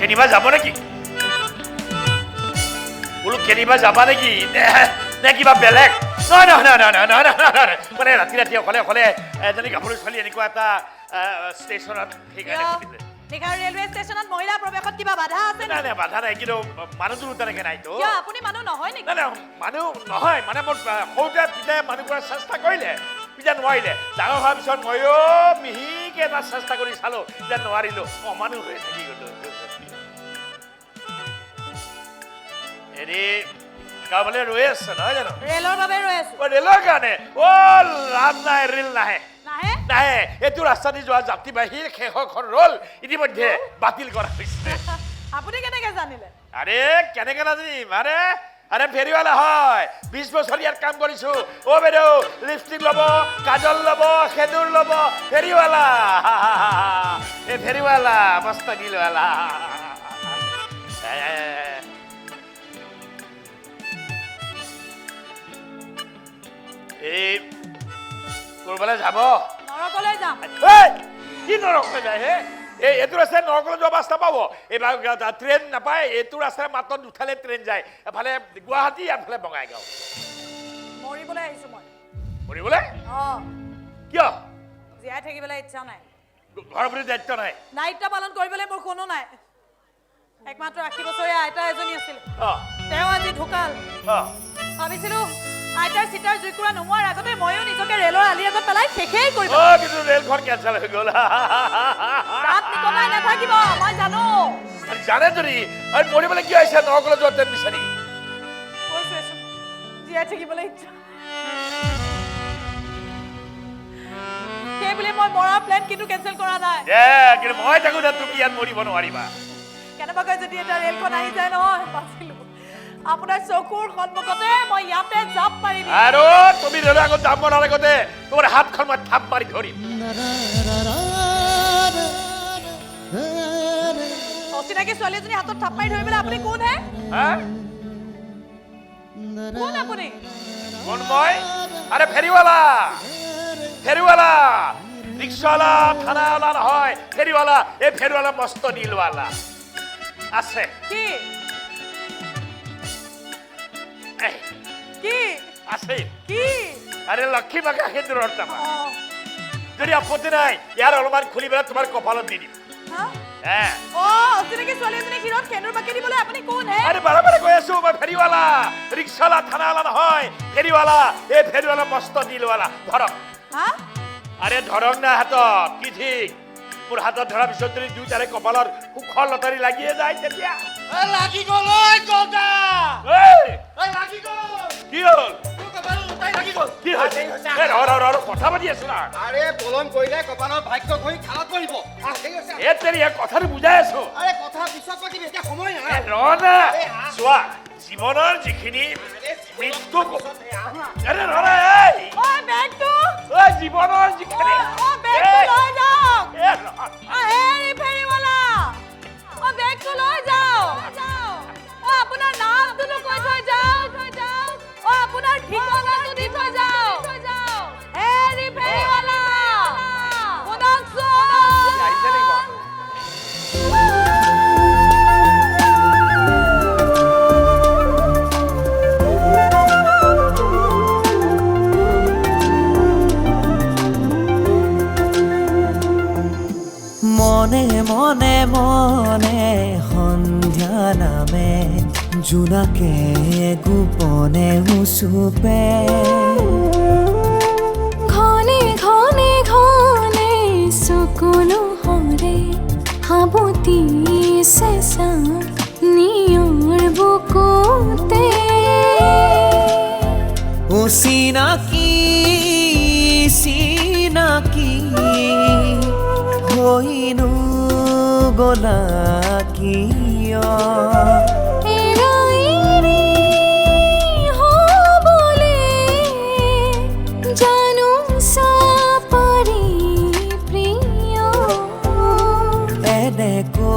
কেনিবা যাব নেকি বোলো কেনিবা যাবা নেকি নে কিবা বেলেগ নহয় নহয় নহয় নহয় নহয় নহয় মানে ৰাতি ৰাতি অকলে অকলে এজনী গাভৰু ছোৱালী এনেকুৱা এটা ষ্টেচনত সেইকাৰণে সুধিলে নিশাৰ ৰেলৱে ষ্টেচনত মহিলা প্ৰৱেশত কিবা বাধা আছে নাই নাই বাধা নাই কিন্তু মানুহটো তেনেকৈ নাইতো কিয় আপুনি মানুহ নহয় নেকি নাই নাই মানুহ নহয় মানে মোৰ সৰুতে পিতাই মানুহ কৰাৰ চেষ্টা কৰিলে পিতাই নোৱাৰিলে ডাঙৰ হোৱাৰ পিছত ময়ো মিহিকে এটা চেষ্টা কৰি চালো পিতাই নোৱাৰিলো অমানুহ হৈ থাকি গলো হেৰি কাৰোবালৈ ৰৈ আছে নহয় জানো ৰেলৰ বাবে ৰৈ আছো ৰেলৰ কাৰণে লাভ নাই ৰেল নাহে নাহে এইটো ৰাস্তা দি যোৱা যাত্ৰীবাহীৰ শেষৰখন ৰেল ইতিমধ্যে বাতিল কৰা হৈছে আপুনি কেনেকৈ জানিলে আৰে কেনেকৈ নাজানিম আৰে ফেৰিৱালা হয় 20 বছৰ ইয়াত কাম কৰিছো বাইদেউ লিপষ্টিক ল'ব কাজল ল'ব সেন্দুৰ ল'ব ফেৰিৱালা এই ফেৰিৱালা মস্তাগিলৱালা এই কৰবালৈ যাব নৰকলৈ যাম কি নৰকলৈ যায় হে এইটো ৰাস্তাই নৰকলৈ যোৱা বাছ নাপাব এইবাৰ ট্ৰেইন নাপায় এইটো ৰাস্তাই মাত্ৰ দুঠালে ট্ৰেইন যায় এফালে গুৱাহাটী এফালে বঙাইগাঁও মৰিবলৈ আহিছো মই মৰিবলৈ অঁ কিয় জীয়াই থাকিবলৈ ইচ্ছা নাই ঘৰৰ প্ৰতি দায়িত্ব নাই দায়িত্ব পালন কৰিবলৈ মোৰ কোনো নাই একমাত্ৰ 80 বছৰীয়া আইতা এজনী আছিল তেওঁ আজি ঢুকাল ভাবিছিলো আইতাৰ চিতাৰ জুইকুৰা নোমোৱাৰ আগতে ময়ো নিজকে ৰেলৰ আলি আগত পেলাই শেষেই কৰিব কিন্তু ৰেলখন কেঞ্চেল হৈ গ'ল তাত নিকটাই নাথাকিব মই জানো জানে যদি আৰু মৰিবলৈ কিয় আহিছে নৰকলৈ যোৱা ট্ৰেইন বিচাৰি কৈছোৱেচোন জীয়াই থাকিবলৈ ইচ্ছা সেই বুলি মই মৰাৰ প্লেন কিন্তু কেঞ্চেল কৰা নাই কিন্তু মই থাকোঁতে তুমি ইয়াত মৰিব নোৱাৰিবা কেনেবাকৈ যদি এটা ৰেলখন আহি যায় নহয় বাচিলো আপোনাৰ চকুৰ সন্মুখতে মই ইয়াতে জাপ মাৰি দিম আৰু তুমি ৰেলৰ আগত জাপ মৰাৰ আগতে তোমাৰ হাতখন মই থাপ মাৰি ধৰিম অচিনাকি ছোৱালী এজনী হাতত থাপ মাৰি ধৰিবলৈ আপুনি কোন হে কোন আপুনি কোন মই আৰে ফেৰিৱালা ৰিক্সাৱালা থানাৱালা নহয় ফেৰিৱালা এই ফেৰিৱালা মস্ত নীলৱালা আছে কি কি আছে কি আৰে লক্ষ্মী বাগা কেন্দ্ৰৰ টাপা যদি আপত্তি নাই ইয়াৰ অলপমান খুলি পেলাই তোমাৰ কপালত দি দিম অচিনাকি ছোৱালী এজনী ক্ষীৰত সেন্দুৰ বাকি দিবলৈ আপুনি কোন হে আৰে বাৰে কৈ আছো মই ফেৰিৱালা ৰিক্সাৱালা থানাৱালা নহয় ফেৰিৱালা এই ফেৰিৱালা মস্ত নীলৱালা ধৰক আৰে ধৰক না হাতত কি ঠিক মোৰ হাতত ধৰাৰ পিছত যদি দুইটাৰে কপালৰ সুখৰ লটাৰী লাগিয়ে যায় তেতিয়া লাগি গ'ল ঐ গদা লাগি গ'ল কি হ'ল কপাল লুটাই লাগি গ'ল কি হৈছে কথা পাতি আছো না আরে পলম কৰিলে কপালৰ ভাগ্য ঘড়ি খালত পৰিব তেৰি কথাটো বুজাই আছো আৰে কথা পিছত পাতিম এতিয়া সময় নাই ৰনা চোৱা জীৱনৰ যিখিনি মৃত্যু আৰে ৰনা জীৱনৰ যিখিনি বেগটো লৈ যাওক হেৰি ফেৰিৱালা বেগটো লৈ যাওক আপোনাৰ নামটো কৈ থৈ যাওক আপোনাৰ ঠিকনাটো দি থৈ যাওক হেৰি ফেৰিৱালা মনে মনে মনে সন্ধ্যা নামে জোনাকে গোপনে উচুপে ঘনে ঘনে ঘনে চকুলো হৰে সাবতি চেঁচা নিয়ৰ বুকুতে চিনাকি হৈনো গলা কিয় জানো চাপাৰি প্ৰিয় এনেকো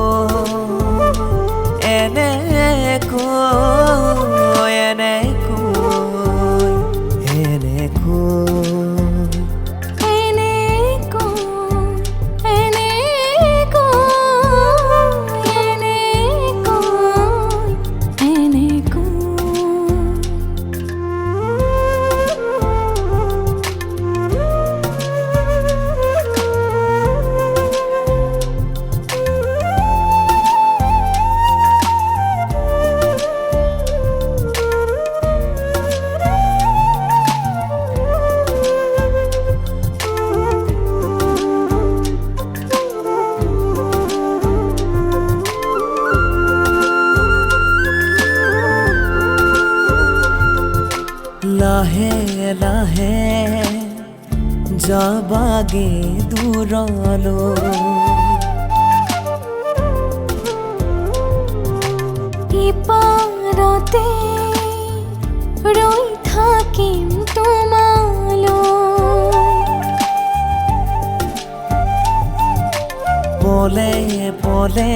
লাহে যাবাগে দূৰলৈ ইপাৰতে ৰৈ থাকিম তোমালৈ পলে পলে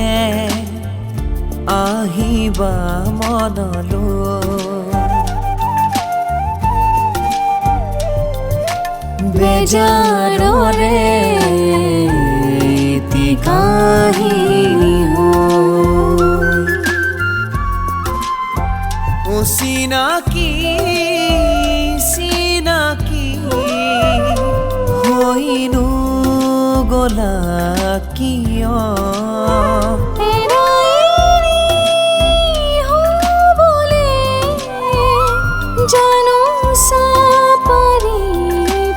আহিবা মনলৈ বেজাৰৰে কাহিনী চিনাকি চিনাকি হৈনো গলা কিয় জানো চাপাৰি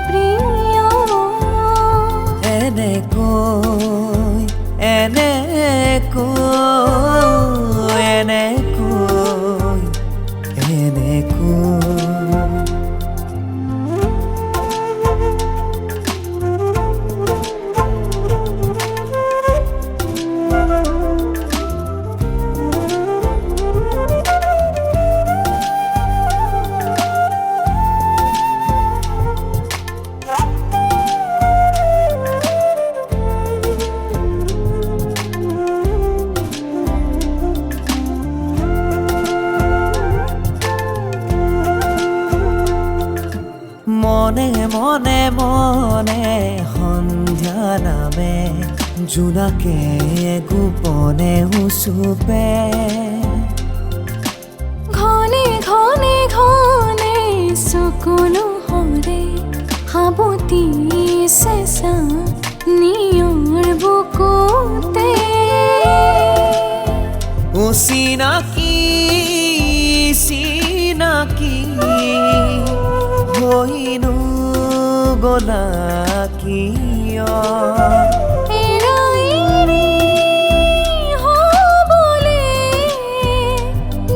প্ৰিয় এনেকৈ এনেকৈ এনেকৈ এনেকৈ মনে মনে মনে সন্ধ্যা নামে জোনাকে গোপনে উচুপে ঘনে ঘনে ঘনে চকুলো হৰে সাবতি চেঁচা নিয়ৰ বুকুতে চিনাকি চিনাকি হৈনো গলা কিয়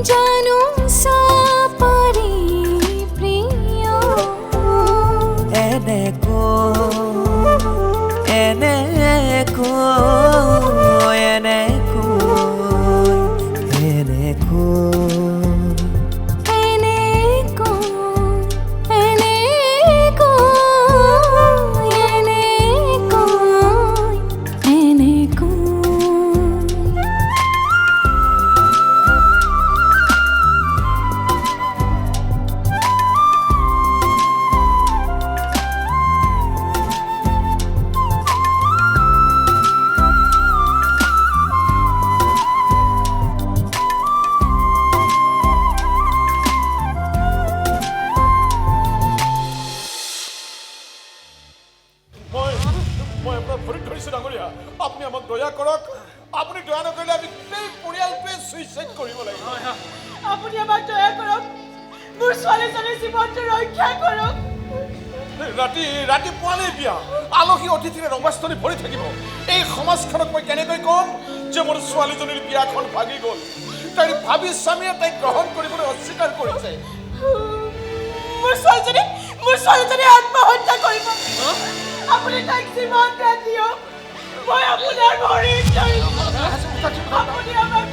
জানো চাপাৰি প্ৰিয় এনেকৈ এনেকৈ এনেকৈ মই আপোনাৰ ভৰিত ধৰিছোঁ ডাঙৰীয়া আপুনি আমাক দয়া কৰক আপুনি দয়া নকৰিলে আমি গোটেই পৰিয়ালটোৱে ছুইচাইড কৰিব লাগিব আপুনি আমাক দয়া কৰক মোৰ ছোৱালীজনীৰ জীৱনটো ৰক্ষা কৰক ৰাতি ৰাতি পুৱালেই বিয়া আলহী অতিথিৰে ৰমাস্থলী ভৰি থাকিব এই সমাজখনক মই কেনেকৈ ক'ম যে মোৰ ছোৱালীজনীৰ বিয়াখন ভাগি গ'ল তাইৰ ভাবি স্বামীয়ে তাইক গ্ৰহণ কৰিবলৈ অস্বীকাৰ কৰিছে মোৰ ছোৱালীজনী আত্মহত্যা কৰিব আপুনি তাইক জীৱন দিয়ক মই আপোনাৰ ভৰিত ধৰিম আপুনি আমাক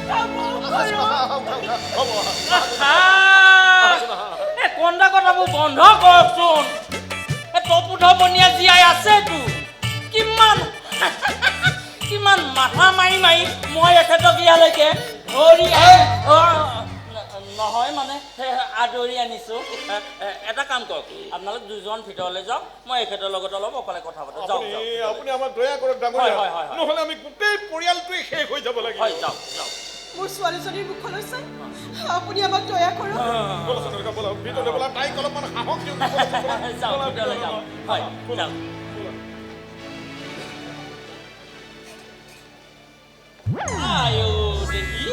কন্দা কথাবোৰ বন্ধ কৰকচোন তপুধ বনিয়া জীয়াই আছেতো কিমান কিমান মাথা মাৰি মাৰি মই এখেতক ইয়ালৈকে ধৰি নহয় মানে আদৰি আনিছোঁ এটা কাম কৰক আপোনালোক দুজন ভিতৰলৈ যাওক মই এখেতৰ লগত অলপ অকলে কথা পাতোঁ যাওক আপুনি আমাক দয়া কৰক ডাঙৰীয়া নহ'লে আমি গোটেই পৰিয়ালটোৱে শেষ হৈ যাব লাগিব হয় যাওক যাওক মোৰ ছোৱালীজনীৰ মুখলৈ চাই আপুনি আমাক দয়া কৰক ভিতৰলৈ বোলা তাইক অলপমান সাহস দিয়ক যাওক ভিতৰলৈ যাওক হয় যাওক আয়ো দেখি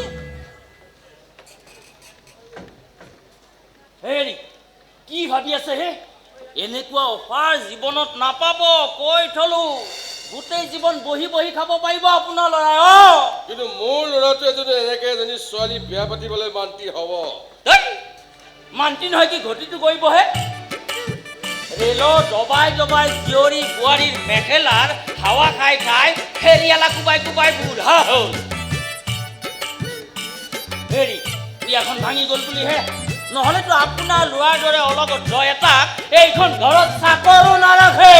হেৰি কি ভাবি আছে হে এনেকুৱা অফাৰ জীৱনত নাপাব কৈ থলো গোটেই জীৱন বহি বহি খাব পাৰিব আপোনাৰ ল'ৰাই কিন্তু মোৰ ল'ৰাটোৱে যদি এনেকে এজনী ছোৱালী বিয়া পাতিবলৈ মান্তি হ'ব মান্তি নহয় কি ঘটিটো কৰিবহে ৰেলৰ দবাই দবাই জীয়ৰী বোৱাৰীৰ মেখেলাৰ হাৱা খাই খাই ফেৰিয়ালা কোবাই কোবাই বুঢ়া হ'ল। হেৰি বিয়াখন ভাঙি গ'ল বুলিহে, নহ'লেতো আপোনাৰ ল'ৰাৰ দৰে অলগত জয় এটাক এইখন ঘৰত চাকৰো নাৰাখে।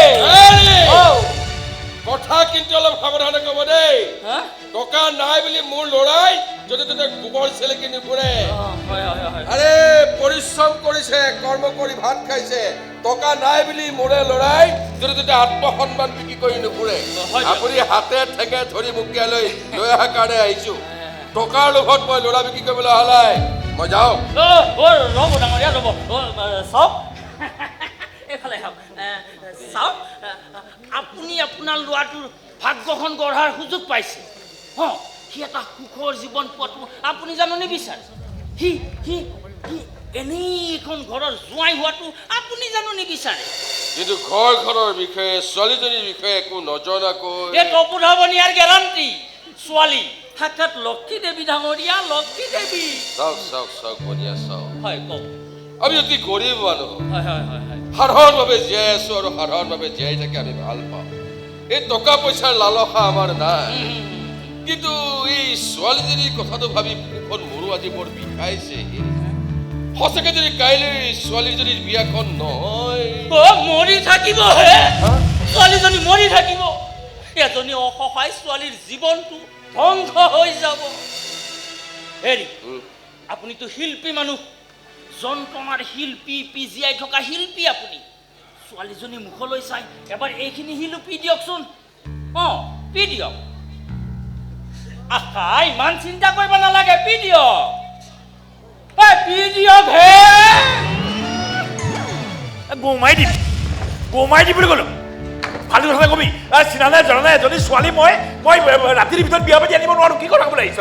কথা কিন্তু অলপ সাৱধানে ক'ব দেই। হা? টকা নাই বুলি মোৰ ল'ৰাই য'তে ত'তে গোবৰ চেলেকি নুফুৰে। হয় হয় হয়। আৰে পৰিশ্ৰম কৰিছে, কৰ্ম কৰি ভাত খাইছে, টকা নাই বুলি মোৰে ল'ৰাই য'তে ত'তে আত্মসন্মান বিক্ৰী কৰি নুফুৰে। হয়। আপুনি হাতে ঠেঙে ধৰি মোক ইয়ালৈ লৈ অহাৰ কাৰণে আহিছো। টকাৰ লোভত মই ল'ৰা বিক্ৰী কৰিবলৈ অহা নাই। মই যাওঁ। ৰ'ব ডাঙৰীয়া ৰ'ব, চাওক এইফালে চাওক, চাওক আপুনি আপোনাৰ ল'ৰাটোৰ ভাগ্যখন গঢ়াৰ সুযোগ পাইছে। সি এটা সুখৰ জীৱন পোৱাটো আপুনি জানো নিবিচাৰে? সি সি সি এনেই এখন ঘৰৰ জোৱাই হোৱাটো আপুনি জানো নিবিচাৰে? কিন্তু ঘৰৰ বিষয়ে, ছোৱালীজনীৰ বিষয়ে একো নজনাকৈ এই তপোধাবনিয়াৰ গেৰাণ্টি ছোৱালী সাক্ষাৎ লক্ষী দেৱী ডাঙৰীয়া, লক্ষী দেৱী। চাওক চাওক চাওক বনিয়া চাওক, হয় কওক। আমি অতি গৰীব মানুহ, হয় হয় হয় হয়। সাধাৰণভাৱে জীয়াই আছো আৰু সাধাৰণভাৱে জীয়াই থাকি আমি ভাল পাওঁ। এই টকা পইচাৰ লালসা আমাৰ নাই। কিন্তু এই ছোৱালীজনীৰ কথাটো ভাবি বুকুখন মোৰো আজি বৰ বিষাইছে। সঁচাকে যদি কাইলৈ ছোৱালীজনীৰ বিয়াখন নহয়, মৰি থাকিব হে, ছোৱালীজনী মৰি থাকিব। এজনী অসহায় ছোৱালীৰ জীৱনটো ধ্বংস হৈ যাব। হেৰি আপুনিতো শিল্পী মানুহ, যন্ত্ৰণাৰ শিল্পী, পিজিয়াই থকা শিল্পী আপুনি। ছোৱালীজনী মুখলৈ চাই এবাৰ এইখিনি শিলো পি দিয়কচোন। পি দিয়ক। আশা ইমান চিন্তা কৰিব নালাগে, পি দিয়ক। পি দিয়ক হে। গোমাই দিম, গোমাই দিম বুলি ক'লো। ফালি কথা কবি, চিনা নাই জনা নাই, যদি ছোৱালী মই ৰাতিৰ ভিতৰত বিয়া পাতি আনিব নোৱাৰো। কি কথা ক'বলৈ আহিছ?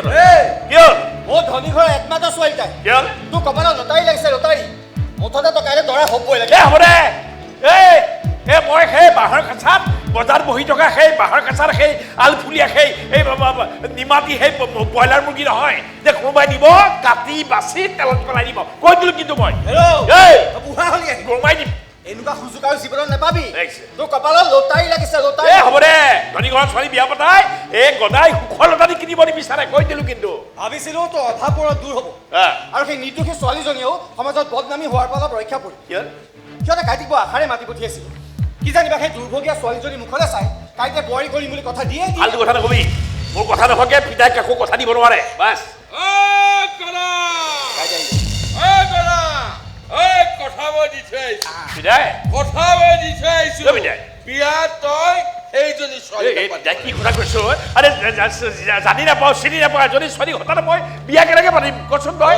কি হ'ল? বহুত ধনী ঘৰৰ একমাত্ৰ ছোৱালী তাই। কি হ'ল? তোৰ কপালত লটাৰী লাগিছে, লটাৰী। মুঠতে তই কাইলৈ দৰা হ'বই লাগে। হ'ব দে। মই সেই বাঁহৰ কাছাত বজাৰত বহি থকা সেই বাঁহৰ কাছাৰ সেই আলফুলীয়া সেই নিমাতি সেই ব্ৰইলাৰ মুৰ্গী নহয় যে কোনোবাই দিব, কাটি বাচি তেলত পেলাই দিব কৈ দিলো। কিন্তু মই বুঢ়া হলি গৰমাই দিম। এনেকুৱা সুযোগ আৰু জীৱনত নাপাবি। লাগিছে। তোৰ কপালত লটাৰী লাগিছে, লটাৰী। হ'ব দে। ধনী ঘৰৰ ছোৱালী বিয়া পতাই এই গদাই সুখৰ লটাৰী কিনিব নিবিচাৰে কৈ দিলো। কিন্তু ভাবিছিলো তোৰ অভাৱবোৰত দূৰ হ'ব আৰু সেই নিৰ্দোষী ছোৱালীজনীয়েও সমাজত বদনামী হোৱাৰ পৰা অলপ ৰক্ষা পৰিব। সিহঁতে কাইটিক আশাৰে মাতি পঠিয়াইছিল। কি জানিবা সেই দুৰ্ভগীয়া ছোৱালীজনীৰ মুখলৈ চাই কাইতে বোৱাৰী কৰিম বুলি কথা দিয়ে। ফাল্টু কথা নকবি। মোৰ কথা নককে পিতাই কাকো কথা দিব নোৱাৰে। বাছ কথা মই দি থৈ আহিছো। পিতাই কথা মই দি থৈ আহিছো। পিতাই বিয়া তই সেইজনী ছোৱালী কি কথা কৈছো? আৰে জানি নাপাওঁ, চিনি নাপাওঁ। এজনী ছোৱালী হঠাতে মই বিয়া কেনেকে পাতিম কচোন তই?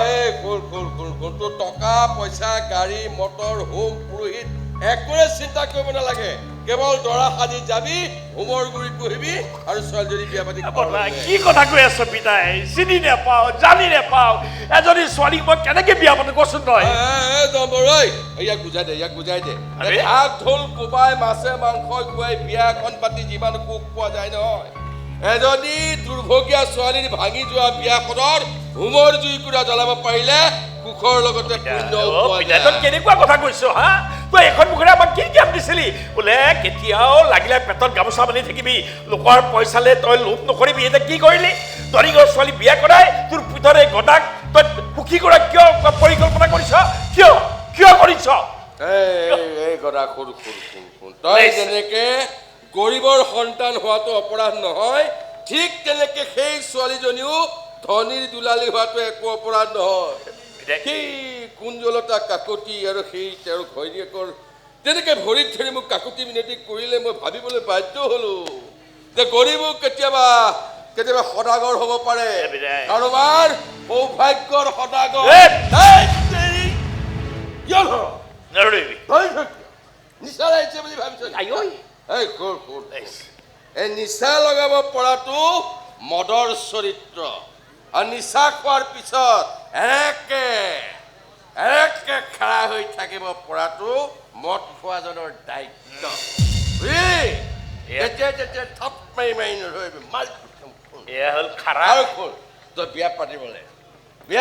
তোৰ টকা পইচা, গাড়ী মটৰ, হোম পুৰোহিত একোৰে চিন্তা কৰিব নালাগে। কেৱল দৰা সাজি যাবি, হোমৰ গুৰিত বহিবি আৰু ছোৱালীজনী বিয়া পাতি। কি কথা কৈ আছ পিতাই? চিনি নাপাওঁ, জানি নাপাওঁ। এজনী ছোৱালীক মই কেনেকে বিয়া পাতো কচোন তই? ইয়াক বুজাই দে, ইয়াক বুজাই দে। ঢাক ঢোল কোবাই মাছে মাংস খুৱাই বিয়া এখন পাতি যিমান সুখ পোৱা যায় নহয়, এজনী দুৰ্ভগীয়া ছোৱালীৰ ভাঙি যোৱা বিয়াখনৰ হোমৰ জুইকুৰা জ্বলাব পাৰিলে সুখৰ লগতে তই কেনেকুৱা কথা কৈছ? হা, তই এখন মুখেৰে আমাক কি জ্ঞান দিছিলি? বোলে কেতিয়াও লাগিলে পেটত গামোচা বান্ধি থাকিবি, লোকৰ পইচালে তই লোভ নকৰিবি। এতিয়া কি কৰিলি? ধনী ঘৰৰ ছোৱালী বিয়া কৰাই তোৰ পিতৰে গদাক তই সুখী কৰা কিয় পৰিকল্পনা কৰিছ? কিয় কিয় কৰিছ? এই গদা শুন, তই যেনেকে গৰীবৰ সন্তান হোৱাটো অপৰাধ নহয়, ঠিক তেনেকে সেই ছোৱালীজনীও ধনীৰ দুলালী হোৱাটো একো অপৰাধ নহয়। সেই কুঞ্জলতা কাকতি আৰু সেই তেওঁৰ ঘৈণীয়েকৰ তেনেকে ভৰিত ধৰি মোক কাকতি মিনতি কৰিলে মই ভাবিবলৈ বাধ্য হলো যে গৰীবো কেতিয়াবা সদাগৰ হ'ব পাৰে, কাৰোবাৰ সৌভাগ্যৰ সদাগৰ। নিচা লাগিছে বুলি ভাবিছ? এই নিচা লগাব পৰাটো মদৰ চৰিত্ৰ, আৰু নিচা খোৱাৰ পিছত একে খাৰা হৈ থাকিব পৰাটো মদ খোৱাজনৰ দায়িত্ব। থাপ মাৰি নধৰিবি, তই বিয়া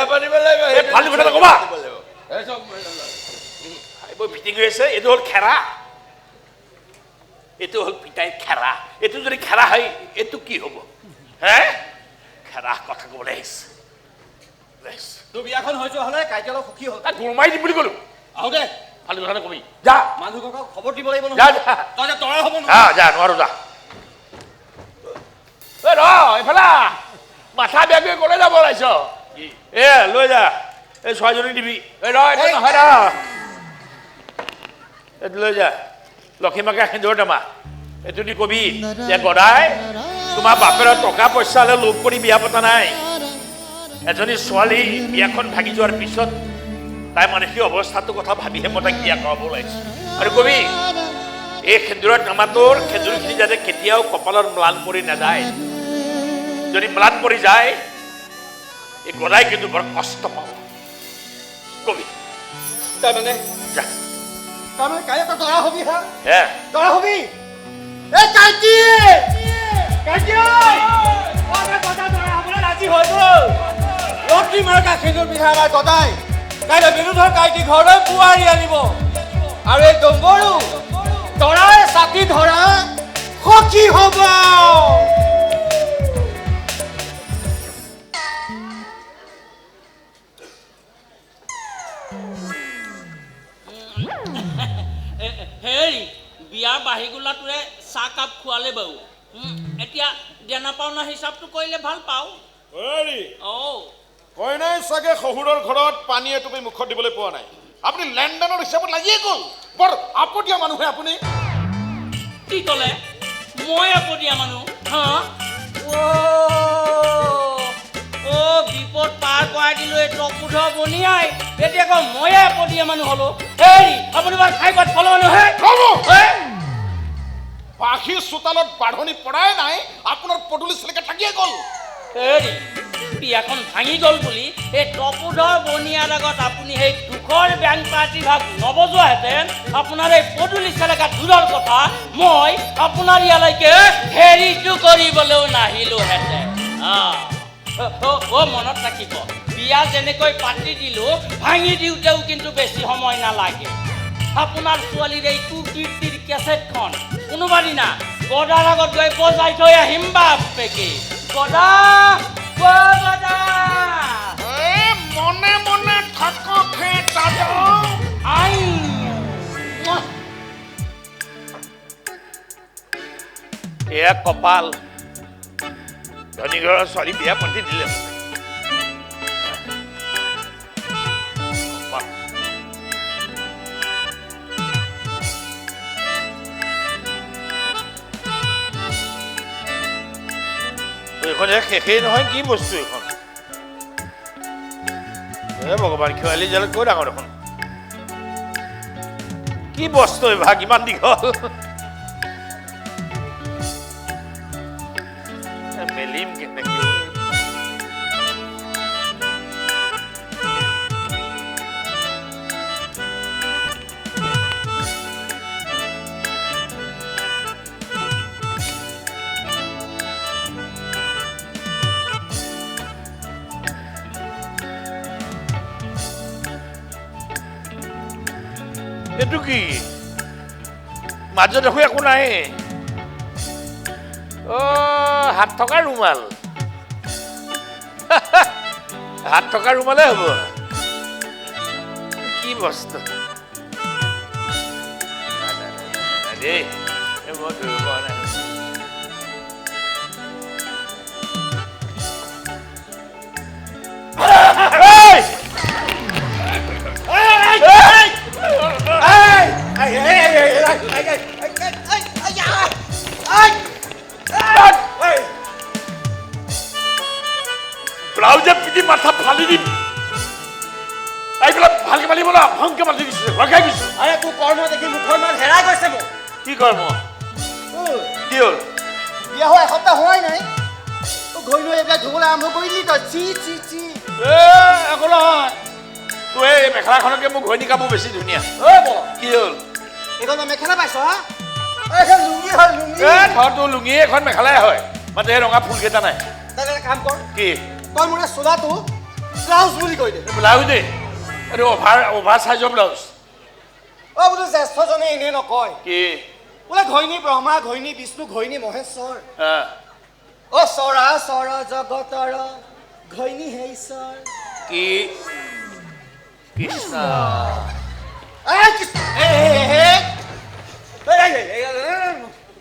পাতিবলৈ ফিটিং হৈ আছে। এইটো হ'ল খেৰা। এইটো হ'ল পিতাইৰ খেৰা এইটো যদি খেৰা হয় এইটো কি হ'ব হে খেৰা কথা ক'বলৈ আহিছে তোৰ বিয়াখন হৈ যোৱা হ'লে কাইটি অলপ সুখী হ'ল গুৰমাই দিম বুলি ক'লো আহো দে ফালি কথা নকবি যা মানুহক খবৰ দিব লাগিব যা নহয় যা তই যে তৰা হ'ব যা নোৱাৰো যা ৰ এইফালে মাথা বেয়া কৰি ক'লে যাব ওলাইছ লৈ যা এই ছোৱালীজনীক দিবি ৰ এইটো নহয় ৰ এইটো লৈ যা লক্ষীমাকে সেন্দুৰ টেমা এইটো দি কবি যে গদাই তোমাৰ বাপেৰ টকা পইচালৈ লোভ কৰি বিয়া পতা নাই এজনী ছোৱালী বিয়াখন ভাগি যোৱাৰ পিছত তাই মানসিক অৱস্থাটোৰ কথা ভাবিহে মই তাক বিয়া কৰাব ওলাইছো আৰু কবি এই সেন্দুৰৰ টেমাটোৰ খেজুৰখিনি যাতে কেতিয়াও কপালত ম্লান পৰি নাযায় যদি ম্লান পৰি যায় এই গদাই কিন্তু বৰ কষ্ট পাব কবি তাৰমানে যা তাৰমানে কাইলৈ তই তৰা হবি হা হে তৰা হবি এই কাইটি কাইটি আমাৰ গদা তৰা হ'বলৈ ৰাজি হৈ গ'ল লক্ষী মাৰ গাখীৰ পিঠা আমাৰ গদাই কাইলৈ বিনোদৰ কাইটি ঘৰলৈ পুৱাৰি আনিব আৰু এই ডম্বৰু তৰাই ছাতি ধৰা সখী হ'ব হেৰি বিয়াৰ বাহিগোলাটোৰে চাহকাপ খোৱালে বাৰু এতিয়া দেনা পাওনা হিচাপটো কৰিলে ভাল পাওঁ কইনাই চাগে শহুৰৰ ঘৰত পানী এটুপি মুখত দিবলৈ পোৱা নাই আপুনি লেনদেনৰ হিচাপত লাগিয়ে গ'ল বৰ আপতীয়া মানুহে আপুনি কি ক'লে মই আপতীয়া মানুহ হা বিপদ পাৰ কৰাই দিলো এই টকুধ বনিয়াই এতিয়া আকৌ ময়ে আপতীয়া মানুহ হ'লো হেৰি আপুনি বাৰু খাই পাত ফল মানুহে পাখি চোতালত বাঢ়নি পৰাই নাই আপোনাৰ পদূলি চিলিকা থাকিয়ে গ'ল হেৰি বিয়াখন ভাঙি গ'ল বুলি এই টকুধৰ বনিয়াৰ আগত আপুনি সেই দুখৰ বেংক পাৰ্টিৰ ভাগ নবজোৱাহেঁতেন আপোনাৰ এই পদূলি চেলেকা দূৰৰ কথা মই আপোনাৰ ইয়ালৈকে হেৰিটো কৰিবলৈও নাহিলোহেঁতেন মনত ৰাখিব বিয়া যেনেকৈ পাতি দিলো ভাঙি দিওঁতেও কিন্তু বেছি সময় নালাগে আপোনাৰ ছোৱালীৰ এই কুকীৰ্তিৰ কেছেটখন কোনোবা দিনা গদাৰ আগত গৈ বজাই থৈ আহিম বাপেকে গদা গদা মনে মনে থাকক আই এয়া কপাল ধনী ঘৰৰ ছোৱালী বিয়া পাতি দিলে এইখন শেষেই নহয় কি বস্তু এইখন ভগৱান খিৱালি জাল কৈ ডাঙৰ এখন কি বস্তু ভাগ ইমান দীঘল মেলিম কেনেকে এইটো কি মাজত দেখো একো নাই হাত থকা ৰুমাল হাত থকা ৰুমালে হ'ব কি বস্তু দেই মই ধৰিব পৰা নাই ব্লাউজে পিটি মাথা ফালি দিম এইবিলাক ভালকে মালিব না ভংকে মাতি দিছে লগাই দিছো আৰে তোৰ কৰ্ম দেখি মুখৰ মান হেৰাই গৈছে মোক কি কৰ্ম কি হ'ল বিয়া হোৱা এসপ্তাহ হোৱাই নাই তোৰ ঘৈ লৈ এইবিলাক ধুবলৈ আৰম্ভ কৰিলি তই চি চি চি একো নহয় তোৰ এই মেখেলাখনকে মোৰ ঘৈণী কাপোৰ বেছি ধুনীয়া কি হ'ল এইখন মেখেলা পাইছ হা এইখন লুঙি হয় লুঙি ধৰ তোৰ লুঙি এখন মেখেলাই হয় মাত্ৰ এই ৰঙা ফুলকেইটা নাই তই এটা কাম কৰ কি তই মোৰ চোলাটো ব্লাউজ বুলি কৈ দে ব্লাউজ দেই এইটো অভাৰ চাইজৰ ব্লাউজ বোলো জ্যেষ্ঠজনে এনেই নকয় কি বোলে ঘৈণী ব্ৰহ্মা ঘৈণী বিষ্ণু ঘৈণী মহেশ্বৰ অ চৰা চৰ জগতৰ ঘৈণী হে ঈশ্বৰ কি কৃষ্ণ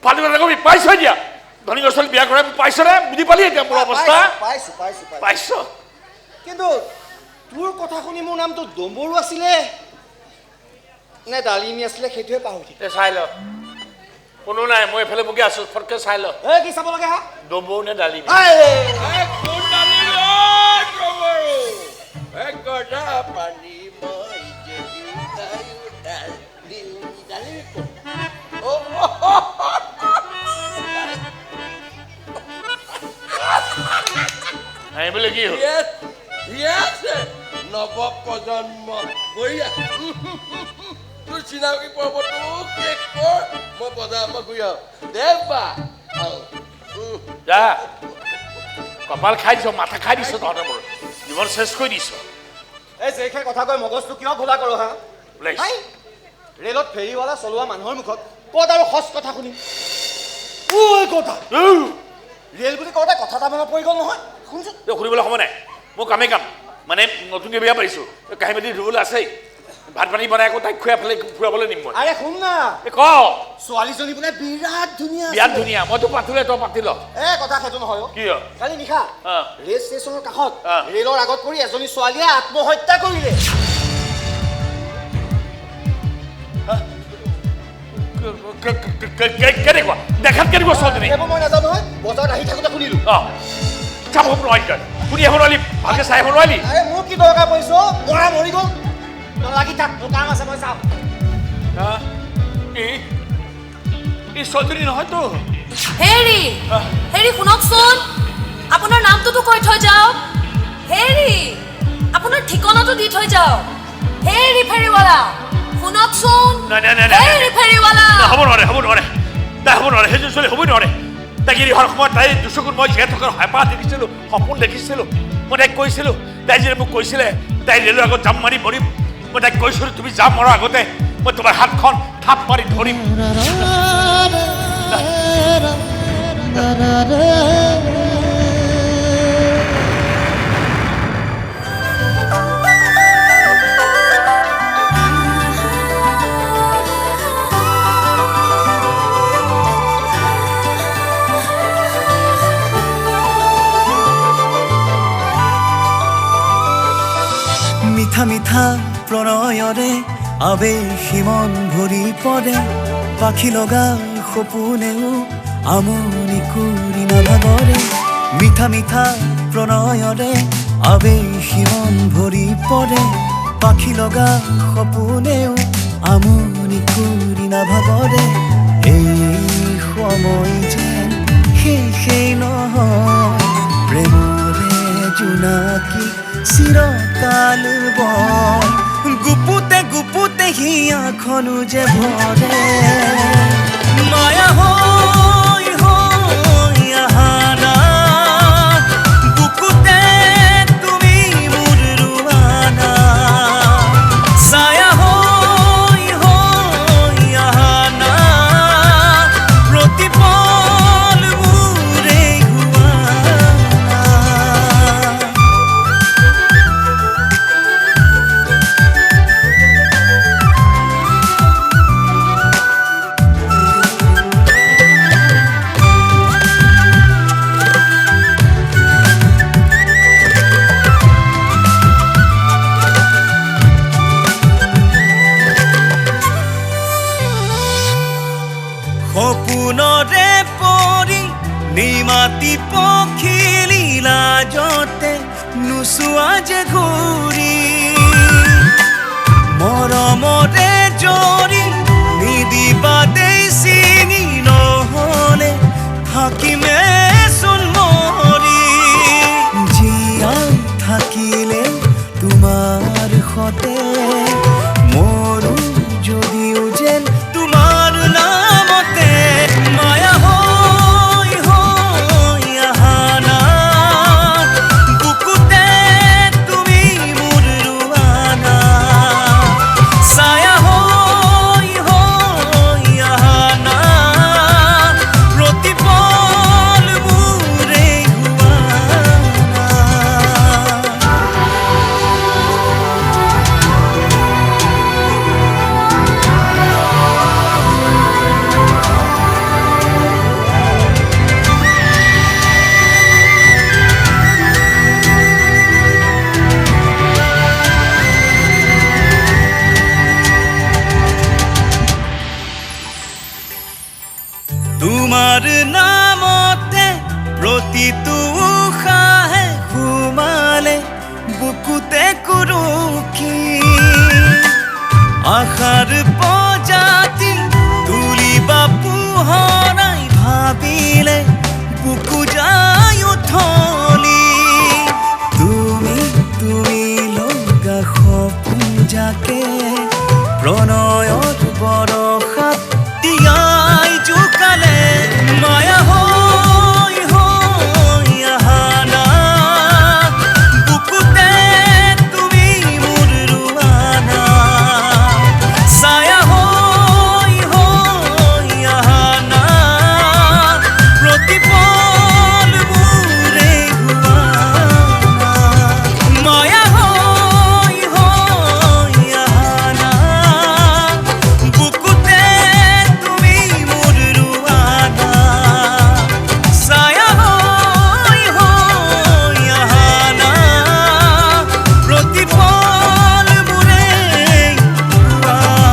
পাতি কথা কবি পাইছ এতিয়া ধনী গছৰ বিয়া কৰা পাইছনে বুজি পালি এতিয়া মোৰ অৱস্থা পাইছো পাইছো পাইছ কিন্তু তোৰ কথা শুনি মোৰ নামটো ডম্বৰু আছিলে নে ডালিমী আছিলে সেইটোৱে পাহৰি চাই ল কোনো নাই মই এফালে মুখে আছো ফটকে চাই ল কি চাব লাগে হা ডম্বৰু নে ডালিমী পানী মই বোলে কি হ'ল নৱ প্ৰজন্ম বঢ়িয়া তোৰ চিনাকি পৰ্বটো শেষ কৰ মই বজাৰ পৰা ঘূৰি আহোঁ দে বা যা কপাল খাই দিছ মাথা খাই দিছ তহঁতে মোৰ জীৱন চেছ কৰি দিছ এই যেইষাৰ কথা কৈ মগজটো কিয় ঘোলা কৰ হা ওলাইছ ৰেলত ফেৰীৱালা চলোৱা মানুহৰ মুখত ক'ত আৰু সঁচ কথা শুনিম ঐ কথা ৰেল বুলি কওঁতে কথা এটা মনত পৰি গ'ল নহয় শুনচোন শুনিবলৈ সময় নাই মোৰ কামেই কাম মানে নতুনকৈ বিয়া পাৰিছোঁ কাঁহী বাতি ধুবলৈ আছেই ভাত পানী বনাই আকৌ তাইক খুৱাই পেলাই ফুৰাবলৈ নিম মই আৰে শুন না ক ছোৱালীজনী বোলে বিৰাট ধুনীয়া বিৰাট ধুনীয়া মইতো পাতিলে তই পাতি ল কথা সেইটো নহয় কি কালি নিশা ৰেল ষ্টেচনৰ কাষত অ। ৰেলৰ আগত পৰি এজনী ছোৱালীয়ে আত্মহত্যা কৰিলে কেনেকুৱা দেখাত কেনেকুৱা ছোৱালীজনী সেইবোৰ মই নাজানো নহয় বজাৰত আহি থাকোঁতে শুনিলো চাব নোৱাৰি তই শুনি আহিব নোৱাৰি ভালকৈ চাই আহিব নোৱাৰি আৰে মোৰ কি দৰকাৰ পৰিছ মৰা মৰি গ'ল তই লাগি থাক মোৰ কাম আছে মই চাম এই ছোৱালীজনী নহয়তো হেৰি হেৰি শুনকচোন আপোনাৰ নামটোতো কৈ থৈ যাওক হেৰি আপোনাৰ ঠিকনাটো দি থৈ যাওক হেৰি ফেৰীৱালা শুনকচোন হেৰি ফেৰীৱালা হ'ব নোৱাৰে তাই হ'ব নোৱাৰে সেইযোৰ ছোৱালী হ'বই নোৱাৰে তাইক এৰি অহাৰ সময়ত তাই দুচকুত মই জীয়াই থকাৰ হেঁপাহ দেখিছিলোঁ সপোন দেখিছিলোঁ মই তাইক কৈছিলোঁ তাই যদি মোক কৈছিলে তাই ৰেলৰ আগত জাম মাৰি মৰিম মই তাইক কৈছিলোঁ তুমি জাম মৰাৰ আগতে মই তোমাৰ হাতখন থাপ মাৰি ধৰিম মিঠা মিঠা প্ৰণয়ৰে আৱেশী মন ভৰি পৰে পাখি লগা সপোনেও আমনি কৰি নাভাগৰে মিঠা মিঠা প্ৰণয়ৰে আৱেশী মন ভৰি পৰে পাখি লগা সপোনেও আমনি কৰি নাভাগৰে এই সময় যেন শেষেই নহয় প্ৰেমৰে জোনাকী চিৰকাল বয় গুপুতে গুপুতে হিয়াখনো যে ভৰে মায়া হৈ হৈ আহা না বুকুতে তুমি মোৰ ৰুৱানা ছায়া হৈ হৈ আহা না প্ৰতিপল মোৰে হুৱানা সপোনৰে পৰি নিমাতি পখিলি লাজতে নোচোৱা যে ঘূৰি মৰমৰে জৰি নিদিবা দেই চিঙি নহ'লে থাকিমে চোন মৰি জীয়াই থাকিলে তোমাৰ সতে মৰো যদিও যেন তোমাৰ নামতে মায়া হৈ হৈ আহা না বুকুতে তুমি মোৰ ৰুৱানা ছায়া হৈ হৈ আহা তোমাৰ নামতে প্ৰতিটো উশাহে সোমালে বুকুতে কুৰুকি আশাৰ প্ৰজাতি তুলিবা পোহৰাই ভাবিলে বুকু যায় উঠলি তুমি লগা সপোন যাকে প্ৰণয়ৰ বৰষাত তিয়াই জোকালে মায়া হৈ আহা না বুকুতে তুমি মোৰ ৰুৱানা ছায়া হৈ আহা না প্ৰতিপল মোৰে হুৱানা মায়া হৈ আহা না বুকুতে তুমি মোৰ ৰুৱানা ছায়া হৈ আহা না প্ৰতিপল মোৰে হুৱানা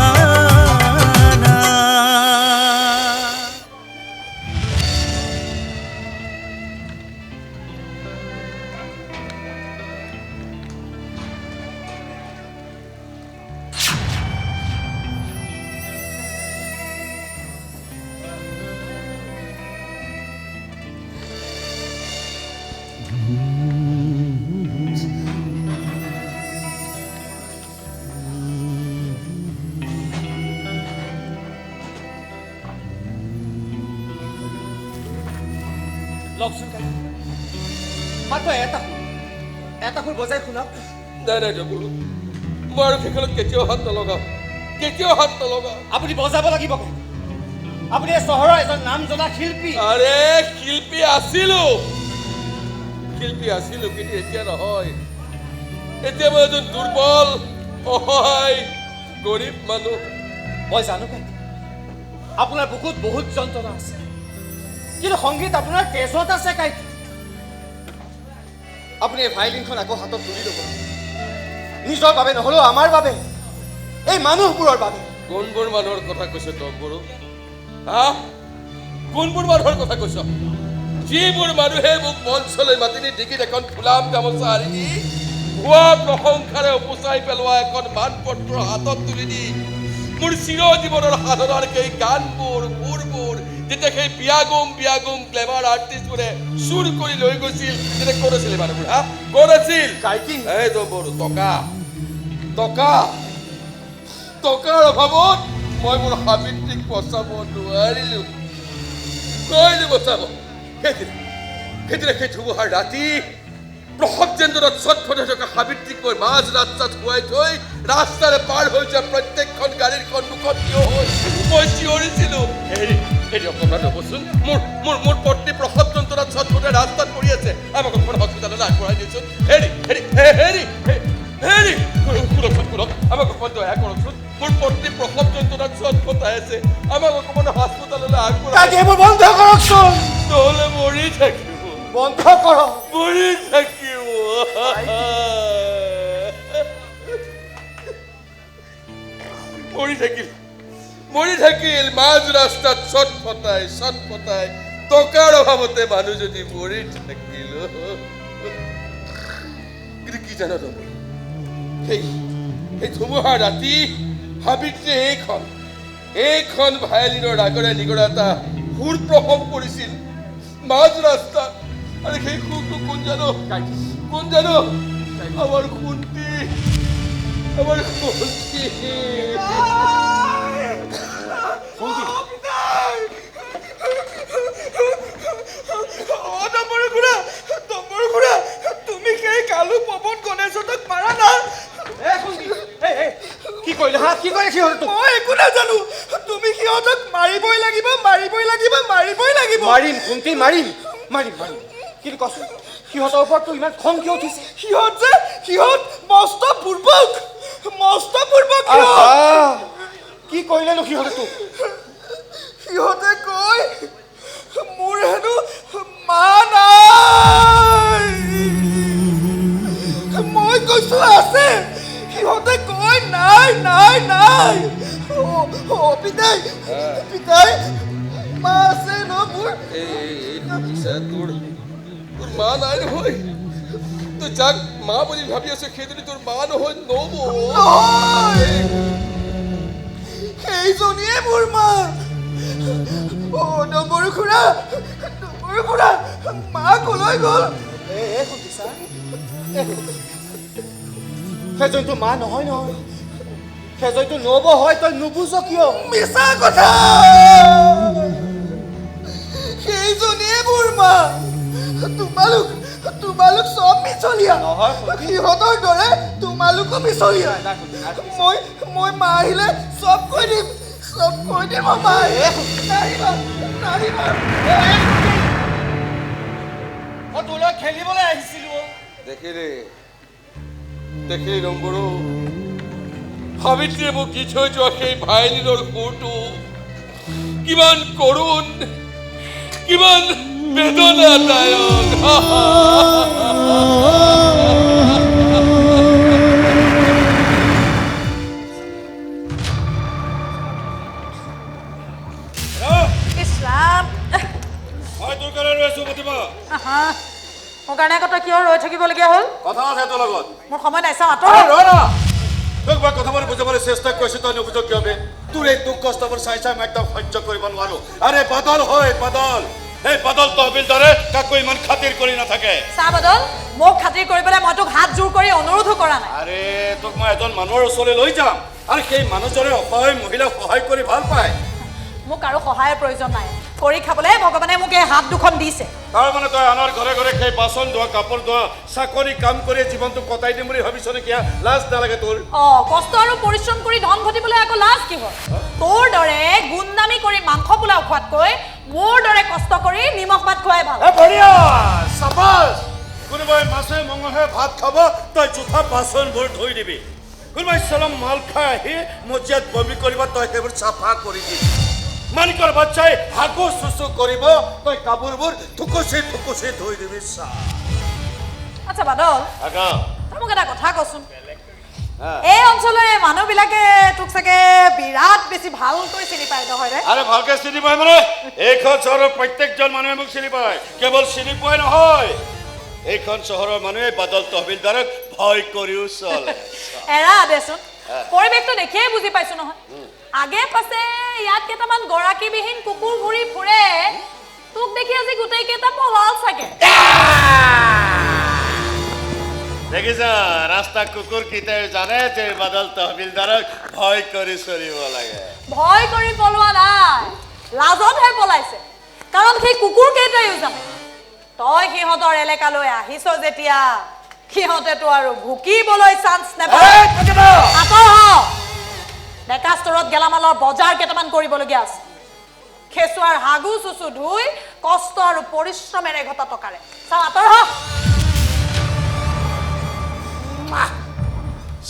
লওকচোন কাইটি মাত্ৰ এটা সুৰ বজাই শুনক নাই নাই ডবৰু মই আৰু সেইখনত কেতিয়াও হাত নলগাওঁ আপুনি বজাব লাগিব আপুনি এই চহৰৰ এজন নাম জনা শিল্পী আৰে শিল্পী আছিলো কিন্তু এতিয়া নহয় এতিয়া মই এজন দুৰ্বল অসহায় গৰীব মানুহ মই জানো কাইটি আপোনাৰ বুকুত বহুত যন্ত্ৰণা আছে কিন্তু সংগীত আপোনাৰ তেজত আছে কাইটি আপুনি এই ভাইলিনখন আকৌ হাতত তুলি ল'ব নিজৰ বাবে নহ'লেও আমাৰ বাবে এই মানুহবোৰৰ বাবে কোনবোৰ মানুহৰ কথা কৈছ ডবৰু হা কোনবোৰ মানুহৰ কথা কৈছ যিবোৰ মানুহে মোক মঞ্চলৈ মাতি নি ডিঙিত এখন ফুলাম গামোচা আৰি দি ভুৱা প্ৰশংসাৰে উপচাই পেলোৱা এখন মানপত্ৰ হাতত তুলি দি মোৰ চিৰ জীৱনৰ সাধনাৰ সেই গানবোৰ সুৰবোৰ যেতিয়া সেই বিয়াগুম গ্লেমাৰ আৰ্টিষ্টবোৰে চুৰ কৰি লৈ গৈছিল তেতিয়া ক'ত আছিলে মানুহবোৰ হা ক'ত আছিল এই ডবৰু টকাৰ অভাৱত মই মোৰ সাবিত্ৰীক বচাব নোৱাৰিলো কৈলো বচাব সেইদিনা সেই ধুমুহাৰ ৰাতি প্ৰসৱযন্ত্ৰত চটফটাই থকা সাবিত্ৰীক মই মাজ ৰাস্তাত শুৱাই থৈ ৰাস্তাৰে পাৰ হৈ যোৱা প্ৰত্যেকখন গাড়ীৰ সন্মুখত থিয় হৈ মই চিঞৰিছিলো হেৰি অকণমান ৰ'বচোন মোৰ পত্নী প্ৰসৱ যন্ত্ৰত চটফটাই ৰাস্তাত পৰি আছে আমাক অকণমান হস্পিটাললৈ আগবঢ়াই দিয়কচোন হেৰি শুনক আমাক অকণমান দয়া কৰকচোন মোৰ পত্নী প্ৰসৱ যন্ত্ৰত চটফটাই আছে আমাক অকণমান হস্পিটাললৈ আগবঢ়াই বন্ধ কৰকচোন নহ'লে মৰি থাকিব বন্ধ কৰক মৰি থাকিব মৰি থাকিল মাজ ৰাস্তাত চটফটাই টকাৰ অভাৱতে মানুহ যদি মৰি থাকিল কিন্তু কি জানো সেই ধুমুহাৰ ৰাতি সাবিত্ৰী এইখন ভায়লিনৰ ৰাগৰে নিগৰা এটা সুৰ প্ৰসৱ কৰিছিল মাজ ৰাস্তাত আৰু সেই সুৰটো কোন জানো আমাৰ খুন্তি তুমি সেই কালু পৱন গণেশক মাৰা না কি কৰিলে সিহঁতক মই একো নাজানো তুমি সিহঁতক মাৰিবই লাগিব মাৰিম কুন্তি মাৰিম কিন্তু কচোন সিহঁতৰ ওপৰত তো ইমান খং কিয় উঠিছে সিহঁত মস্ত পূৰ্বক কি কৰিলেনো সিহঁতে কয় মোৰ হেনো মা নাই মই কৈছো আছে সিহঁতে কয় নাই পিতাই মা আছে মা নাই নহয় তই যাক মা বুলি ভাবি আছ সেইজনী তোৰ মা নহয় নব সেইজনীয়ে মোৰ মা নম্বৰু খুৰা মা কলৈ গ'ল সেইজনীটো মা নহয় সেইজনীটো নব হয় তই নুবুজ কিয় মিছা কথা সেইজনীয়ে মোৰ মা তোমালোক চব মিছলীয়া সিহঁতৰ দৰে তোমালোকো মিছলীয়া মই মা আহিলে চব কৈ দিম মা তোলৈ খেলিবলৈ আহিছিলো দেখিলি নম্বৰু সাবিত্ৰীয়ে মোক দি থৈ যোৱা সেই ভায়লিনৰ সুৰটো কিমান কৰুণ কিমান বেদনাদায়ক মোৰ কাৰণে কথা কিয় ৰৈ থাকিবলগীয়া হ'ল কথা আছে তোৰ লগত মোৰ সময় নাই চাওঁ তোক মই কথা বুজাবলৈ চেষ্টা কৰিছো তই নুবুজ কিয় বে তোৰ এই দুখ কষ্টবোৰ চাই মই একদম সহ্য কৰিব নোৱাৰো আৰে বাদল হয় বাদল এই বাদল তহবিলদাৰে কাকো ইমান খাতিৰ কৰি নাথাকে চাহ বাদল মোক খাতিৰ কৰিবলৈ মই তোক হাত জোৰ কৰি অনুৰোধো কৰা নাই আৰে তোক মই এজন মানুহৰ ওচৰলৈ লৈ যাম আৰু সেই মানুহজনে অসহায় মহিলাক সহায় কৰি ভাল পায় মোক আৰু সহায়ৰ প্ৰয়োজন নাই কৰি খাবলৈ ভগৱানে মোক এই হাত দুখন দিছে তাৰ মানে তই আনৰ ঘৰে ঘৰে সেই বাচন ধোৱা কাপোৰ ধোৱা চাকৰি কাম কৰি জীৱনটো কটাই দিম বুলি ভাবিছ নেকি লাজ নালাগে তোৰ কষ্ট আৰু পৰিশ্ৰম কৰি ধন ঘটিবলৈ আকৌ লাজ কি হয় তোৰ দৰে গুণনামি কৰি মাংস পোলাও খোৱাতকৈ মোৰ দৰে কষ্ট কৰি নিমখ ভাত খোৱাই ভাল বঢ়িয়া চাবাছ কোনোবাই মাছে মঙহে ভাত খাব তই জোঠা বাচনবোৰ ধুই দিবি কোনোবাই চলম মাল খাই আহি মজিয়াত বমি কৰিব তই সেইবোৰ চাফা কৰি দিবি মালিকৰ বাচ্চাই হাগু চুচু কৰিব তই কাপোৰবোৰ থুকুচি ধুই দিবি আচ্ছা বাদল তই মোক এটা কথা কচোন এই অঞ্চলৰে মানুহবিলাকে তোক চাগে বিৰাট বেছি ভালকৈ চিনি পায় নহয় ৰে আৰে ভালকে চিনি পায় মানে এইখন চহৰৰ প্ৰত্যেকজন মানুহে মোক চিনি পায় কেৱল চিনি পোৱাই নহয় এইখন চহৰৰ মানুহে বাদল তহবিলদাৰক ভয় কৰিও চলে এৰা দেচোন পৰিৱেশটো দেখিয়ে বুজি পাইছো নহয় আগে পাছে ইয়াত কেইটামান গৰাকীবিহীন কুকুৰ ঘূৰি ফুৰে তোক দেখি আজি গোটেই কেইটা পলাল চাগে দেখিছা ৰাস্তা কুকুৰ কেইটাই জানে যে বাদল তহবিলদাৰক ভয় কৰি চলিব লাগে ভয় কৰি পলোৱা নাই লাজতহে পলাইছে কাৰণ সেই কুকুৰ কেইটাইও জানে তই সিহঁতৰ এলেকালৈ আহিছ যেতিয়া সিহঁতেতো আৰু ভুকিবলৈ চান্স নাপায় আঁতৰ হ ডেকা ষ্টৰত গেলামালৰ বজাৰ কেইটামান কৰিবলগীয়া আছে খেচুৱাৰ হাগু চুচু ধুই কষ্ট আৰু পৰিশ্ৰমেৰে ঘটা টকাৰে চাওঁ আঁতৰ হ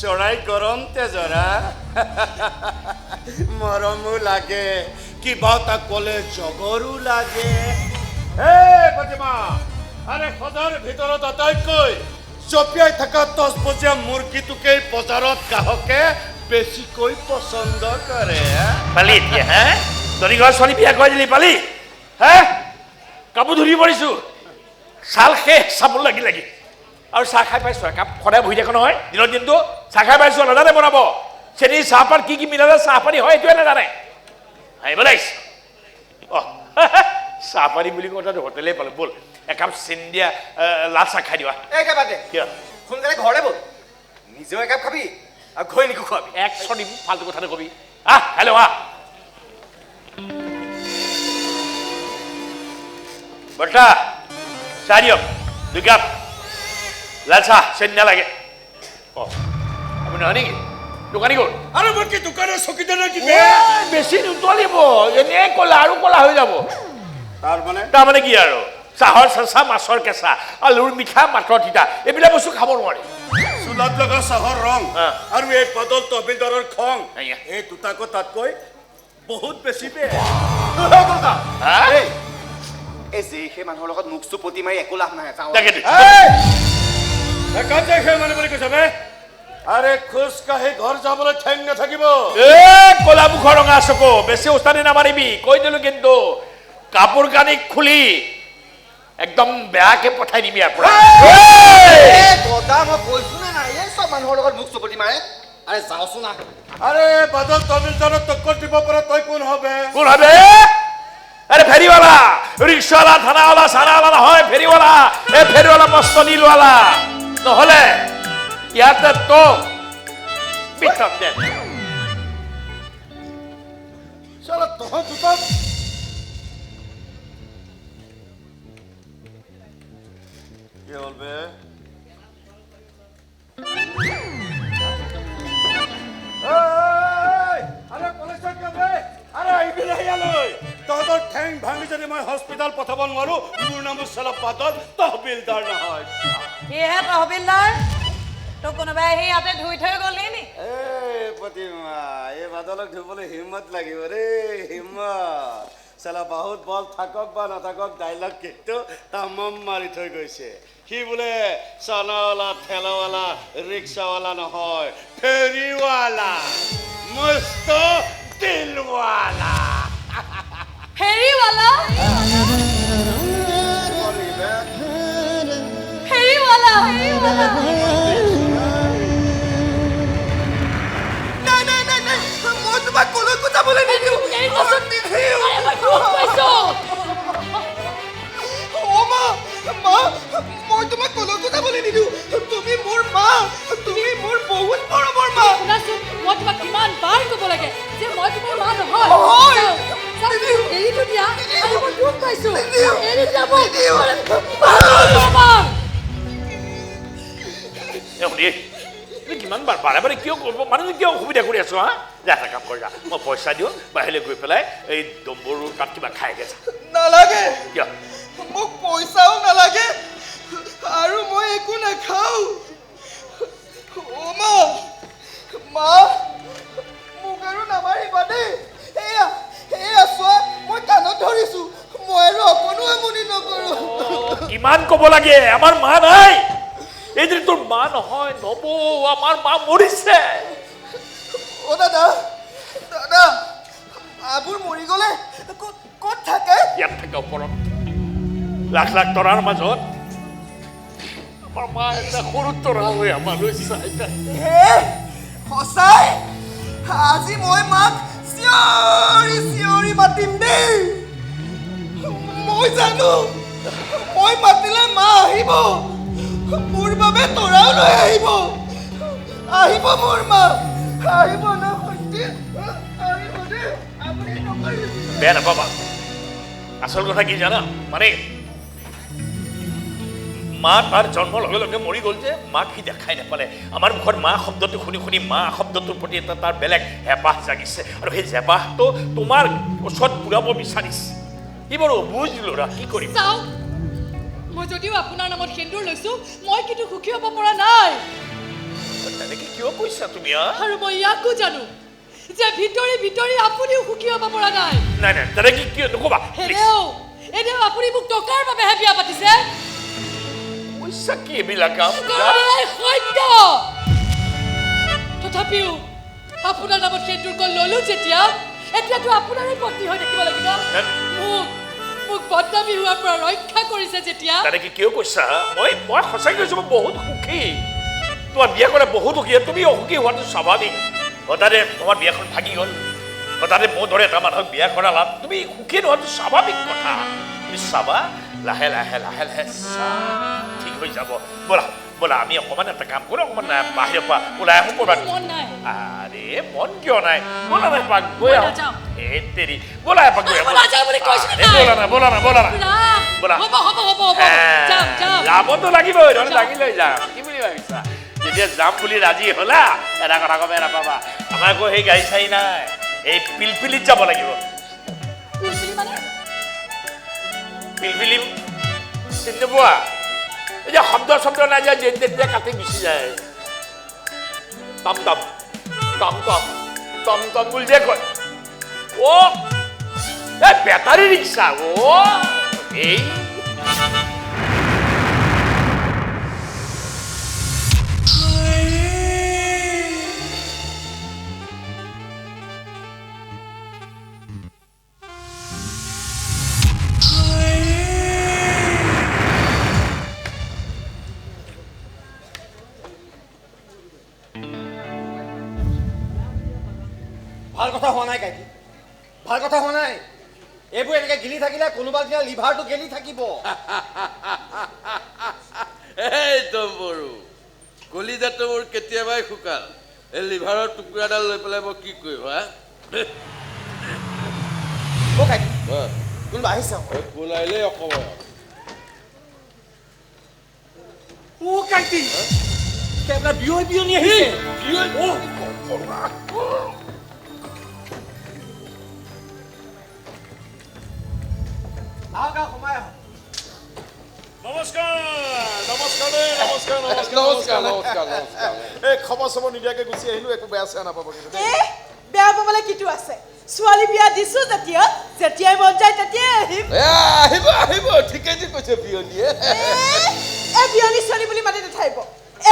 চৰাই গৰম তেজৰা মৰমো লাগে কিবা এটা ক'লে জগৰো লাগে আৰে সদাৰ ভিতৰত আটাইতকৈ জপিয়াই থকা 10 বজীয়া মুৰ্গীটোকে বজাৰত গ্ৰাহকে বেছিকৈ পচন্দ কৰে পালি এতিয়া তৰি ঘৰ ছোৱালী বিয়া কৰাই দিলি পালি কাপোৰ ধৰি পৰিছো ছাল শেষ চাবোন লাগি আৰু চাহ খাই পাইছো একাপ সদায় বহি থাকো নহয় দিনৰ দিনটো চাহ খাই পাইছো নাজানে বনাব চেনি চাহপাত কি মিলালে চাহপানী হয় এইটোৱে নাজানে আহিব লাগিছে চাহপানী বুলি কথাটো হোটেলেই পালো ব'ল একাপ চেনি দিয়া লাল চাহ খাই দিবা কিয় সোনকালে ঘৰলৈ ব'ল নিজেও একাপ খাবি আৰু ঘৈণীকো খোৱাবি 100 দিম ফাল্টু কথা নকবি হেল্ল' বৰ্তা চাহ দিয়ক 2 কাপ লাল চাহ চেনি নালাগে আপুনি নহয় নেকি দোকানী গ'ল আৰু মই কি দোকানৰ চকীদাৰ কি বেছি নুতলিব এনে ক'লা আৰু ক'লা হৈ যাব তাৰমানে কি আৰু চাহৰ চেঁচা মাছৰ কেঁচা আলুৰ মিঠা মাছৰ তিতা এইবিলাক বস্তু খাব নোৱাৰি চুলাত লগা চাহৰ ৰং আৰু এই বাদল তহবিলদাৰৰ খং এই দুটাকো তাতকৈ বহুত বেছি এই যে সেই মানুহৰ লগত মুখ চুপতি মাৰি একো লাভ নাই আৰে খোজ কাঢ়ি ঘৰ যাবলৈ ঠেং নাথাকিব ক'লা মুখৰ ৰঙা চকু বেছি উস্তাদি নামাৰিবি কৈ দিলো কিন্তু কাপোৰ কানি খুলি একদম বেয়াকে পঠাই দিম ইয়াৰ পৰা দাদা মই কৈছো নে নাই এই চব মানুহৰ লগত মুখ চপতি মাৰে আৰে যাওঁচোন না আরে বাদল তমিলদারত টক্কর দিব পারে তই কোন হবে কোন হবে আরে ফেরিওয়ালা রিক্সাওয়ালা থানাওয়ালা সানাওয়ালা নহয় ফেরিওয়ালা এই ফেরিওয়ালা মস্ত নীলওয়ালা নহলে ইয়াতে তো পিঠক দে শালা তহত দুটা কি বলবে আরে কলেজত যাবে আরে আইবিলে ইয়ালৈ তহঁতৰ ঠেং ভাঙি যদি মই হস্পিটাল পঠাব নোৱাৰো মোৰ নাম চালা পাতল তহবিলদাৰ নহয় কিহে তহবিলদাৰ তোক কোনোবাই আহি ইয়াতে ধুই থৈ গ'লি নি প্ৰতিমা এই বাদলক ধুবলৈ হিম্মত লাগিব ৰে হিম্মত চালা বহুত বল থাকক বা নাথাকক ডাইলগ কিন্তু তামাম মাৰি থৈ গৈছে সি বোলে চানাৱালা ঠেলাৱালা ৰিক্সাৱালা নহয় ফেৰিৱালা মস্ত দিলৱালা ফেৰিৱালা ফেৰিৱালা মই তোমাক কলৈকো যাবলৈ নিদিওঁ মই তোমাক কলৈকো যাবলৈ নিদিওঁ তুমি মোৰ মা তুমি মোৰ বহুত মৰমৰ মা শুনাচোন মই তোমাক কিমান বাৰ ক'ব লাগে যে মই তোমাৰ মা নহয় এৰিটো দিয়া আৰু মই দুখ পাইছো এৰি যাব কিমান বাৰ বাৰে বাৰে কিয় কৰিব মানুহ কিয় অসুবিধা কৰি আছো হা যা এটা কাম কৰি যা মই পইচা দিওঁ বাহিৰলৈ গৈ পেলাই এই ডম্বৰুৰ তাত কিবা খাইগে যা নালাগে কিয় মোক পইচাও নালাগে আৰু মই একো নাখাওঁ অ' মা মা মোক আৰু নামাৰিবা দেই এয়া এয়া চোৱা মই কাণত ধৰিছো মই আৰু অকণো আমনি নকৰোঁ কিমান ক'ব লাগে আমাৰ মা নাই এই যে তোৰ মা নহয় নব আমাৰ মা মৰিছে অ' দাদা দাদা মাবোৰ মৰি গ'লে ক'ত থাকে ইয়াত থাকে ওপৰত লাখ লাখ তৰাৰ মাজত আমাৰ মা এটা সৰু তৰা হৈ আমালৈ চাই হে সঁচাই আজি মই মাক চিঞৰি চিঞৰি মাতিম দেই মই জানো মই মাতিলে মা আহিব মোৰ বাবে তৰাও লৈ আহিব আহিব মোৰ মা আহিব ন সত্যি আহিব দেই আপুনি নকৰিব বেয়া নাপাবা আচল কথা কি জানা মানে মা তাৰ জন্মৰ লগে লগে মৰি গ'ল যে মাক সি দেখাই নাপালে আমাৰ মুখত মা শব্দটো শুনি শুনি মা শব্দটোৰ প্ৰতি এটা তাৰ বেলেগ হেঁপাহ জাগিছে আৰু সেই হেঁপাহটো তোমাৰ ওচৰত পূৰাব বিচাৰিছে ই বাৰু বুজ ল'ৰা কি কৰিম চাওক মই যদিও আপোনাৰ নামত সেন্দুৰ লৈছো মই কিন্তু সুখী হ'ব পৰা নাই তেনেকে কিয় কৈছা তুমি আৰু মই ইয়াকো জানো যে ভিতৰি ভিতৰি আপুনিও সুখী হ'ব পৰা নাই নাই নাই তেনেকে কিয় নকবা এনেও আপুনি মোক টকাৰ বাবেহে বিয়া পাতিছে পইচা কি এইবিলাক সত্য তথাপিও আপোনাৰ নামত সেন্দুৰখন ললো যেতিয়া এতিয়াতো আপোনাৰে পত্নী হৈ থাকিব লাগিব মোক বদনামী হোৱাৰ পৰা ৰক্ষা কৰিছে যেতিয়া তেনেকে কিয় কৈছা মই সঁচাকৈ কৈছো মই বহুত সুখী তোমাৰ বিয়া কৰা বহুত সুখী তুমি অসুখী হোৱাটো স্বাভাৱিক হঠাতে তোমাৰ বিয়াখন ভাগি গ'ল হঠাতে মোৰ দৰে এটা মানুহক বিয়া কৰালা তুমি সুখী নোহোৱাটো স্বাভাৱিক কথা তুমি চাবা লাহে লাহে লাহে লাহে ঠিক হৈ যাব ব'লা ব'লা আমি অকণমান এটা কাম কৰোঁ অকণমান বাহিৰৰ পৰা ওলাই আহোঁ ক'ৰবাত আৰে মন কিয় নাই ব'লা না এপাক গৈ আহোঁ এই তেৰি ব'লা এপাক গৈ আহোঁ ব'লা না ব'লা যাবতো লাগিবই নহ'লে দাঙি লৈ যাম কি বুলি ভাবিছা যেতিয়া যাম বুলি ৰাজি হ'লা এটা কথা ক'ব নাপাবা আমাৰ আকৌ সেই গাড়ী চাড়ী নাই এই পিলপিলিত যাব লাগিব পিলপিলি চিনি নোপোৱা এই যে শব্দ শব্দ নাই যে যেতিয়া কাটি গুচি যায় টমটম টমটম টমটম বুলি যে কয় অ' এই বেটাৰী ৰিক্সা অ' এই ভাল কথা হোৱা নাই কাইটি, ভাল কথা হোৱা নাই। এইবোৰ এনেকে গিলি থাকিলে কোনোবা দিনা লিভাৰটো গেলি থাকিব। এই ডম্বৰু, কলিজাটো মোৰ কেতিয়াবাই শুকাল। এই লিভাৰৰ টুকুৰাডাল লৈ পেলাই মই কি কৰিম হা? অ' কাইটি, কোনোবা আহিছে। কোন আহিলে অসমত? অ' কাইটি, আপোনাৰ বিয়নী আহিছে। আহক আহক, সোমাই আহক। নমস্কাৰ নমস্কাৰ দেই, নমস্কাৰ নমস্কাৰ নমস্কাৰ নমস্কাৰ। এই খবৰ চবৰ নিদিয়াকে গুচি আহিলো, একো বেয়া চেয়া নাপাব কিন্তু দেই। বেয়া পাবলৈ কিটো আছে? ছোৱালী বিয়া দিছো যেতিয়াই মন যায় তেতিয়াই আহিম। আহিব আহিব, ঠিকেই ঠিক কৈছে বিয়নীয়ে। এই বিয়নী ছোৱালী বুলি মাতি নাথাকিব।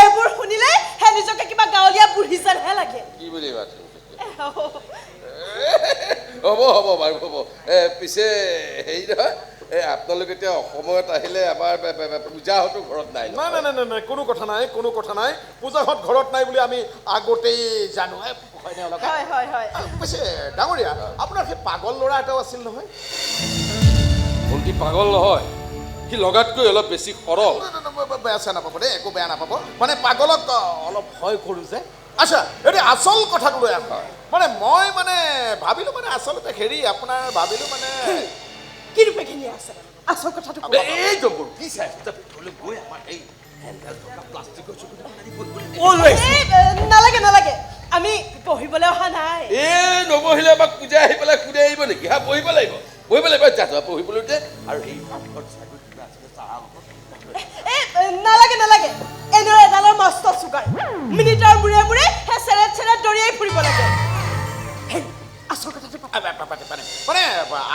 এইবোৰ শুনিলে হে নিজকে কিবা গাঁৱলীয়া বুঢ়ী যেনহে লাগে। কি বুলি মাতিম? হ'ব হ'ব বাৰু হ'ব। পিছে হেৰি নহয়, আপোনালোক এতিয়া অসমত আহিলে আমাৰ পূজাহঁতো ঘৰত নাই। নাই নাই নাই নাই, কোনো কথা নাই, কোনো কথা নাই। পূজাহঁত ঘৰত নাই বুলি আমি আগতেই জানো। পিছে ডাঙৰীয়া, আপোনাৰ সেই পাগল ল'ৰা এটাও আছিল নহয়? ভণ্টি পাগল নহয়, সি লগাতকৈ অলপ বেছি সৰল। বেয়া চেয়া নাপাব দেই, একো বেয়া নাপাব। মানে পাগলক অলপ ভয় কৰোঁ যে। আচ্ছা, এতিয়া আচল কথাটো লৈ আহা। মানে মই ভাবিলোঁ আচলতে হেৰি আপোনাৰ ভাবিলোঁ কি ৰূপে কিনি আছে আচল কথাটো ক'ব। এই জম্বুৰ কি চাই ভিতৰলৈ গৈ আমাৰ এই হেণ্ডেল থকা প্লাষ্টিকৰ চকুটো নালাগে নালাগে, আমি পঢ়িবলৈ অহা নাই। এই নবহিলে আমাক পূজা আহি পেলাই সুধি আহিব নেকি? হা, পঢ়িব লাগিব যা পঢ়িবলৈ দে। আৰু এই নালাগে নালাগে, এনেও এডালৰ মস্ত চুগাৰ, মিনিটৰ মূৰে মূৰে সেই চেৰেট চেৰেট দৌৰিয়াই ফুৰিব লাগে। আচল কথাটো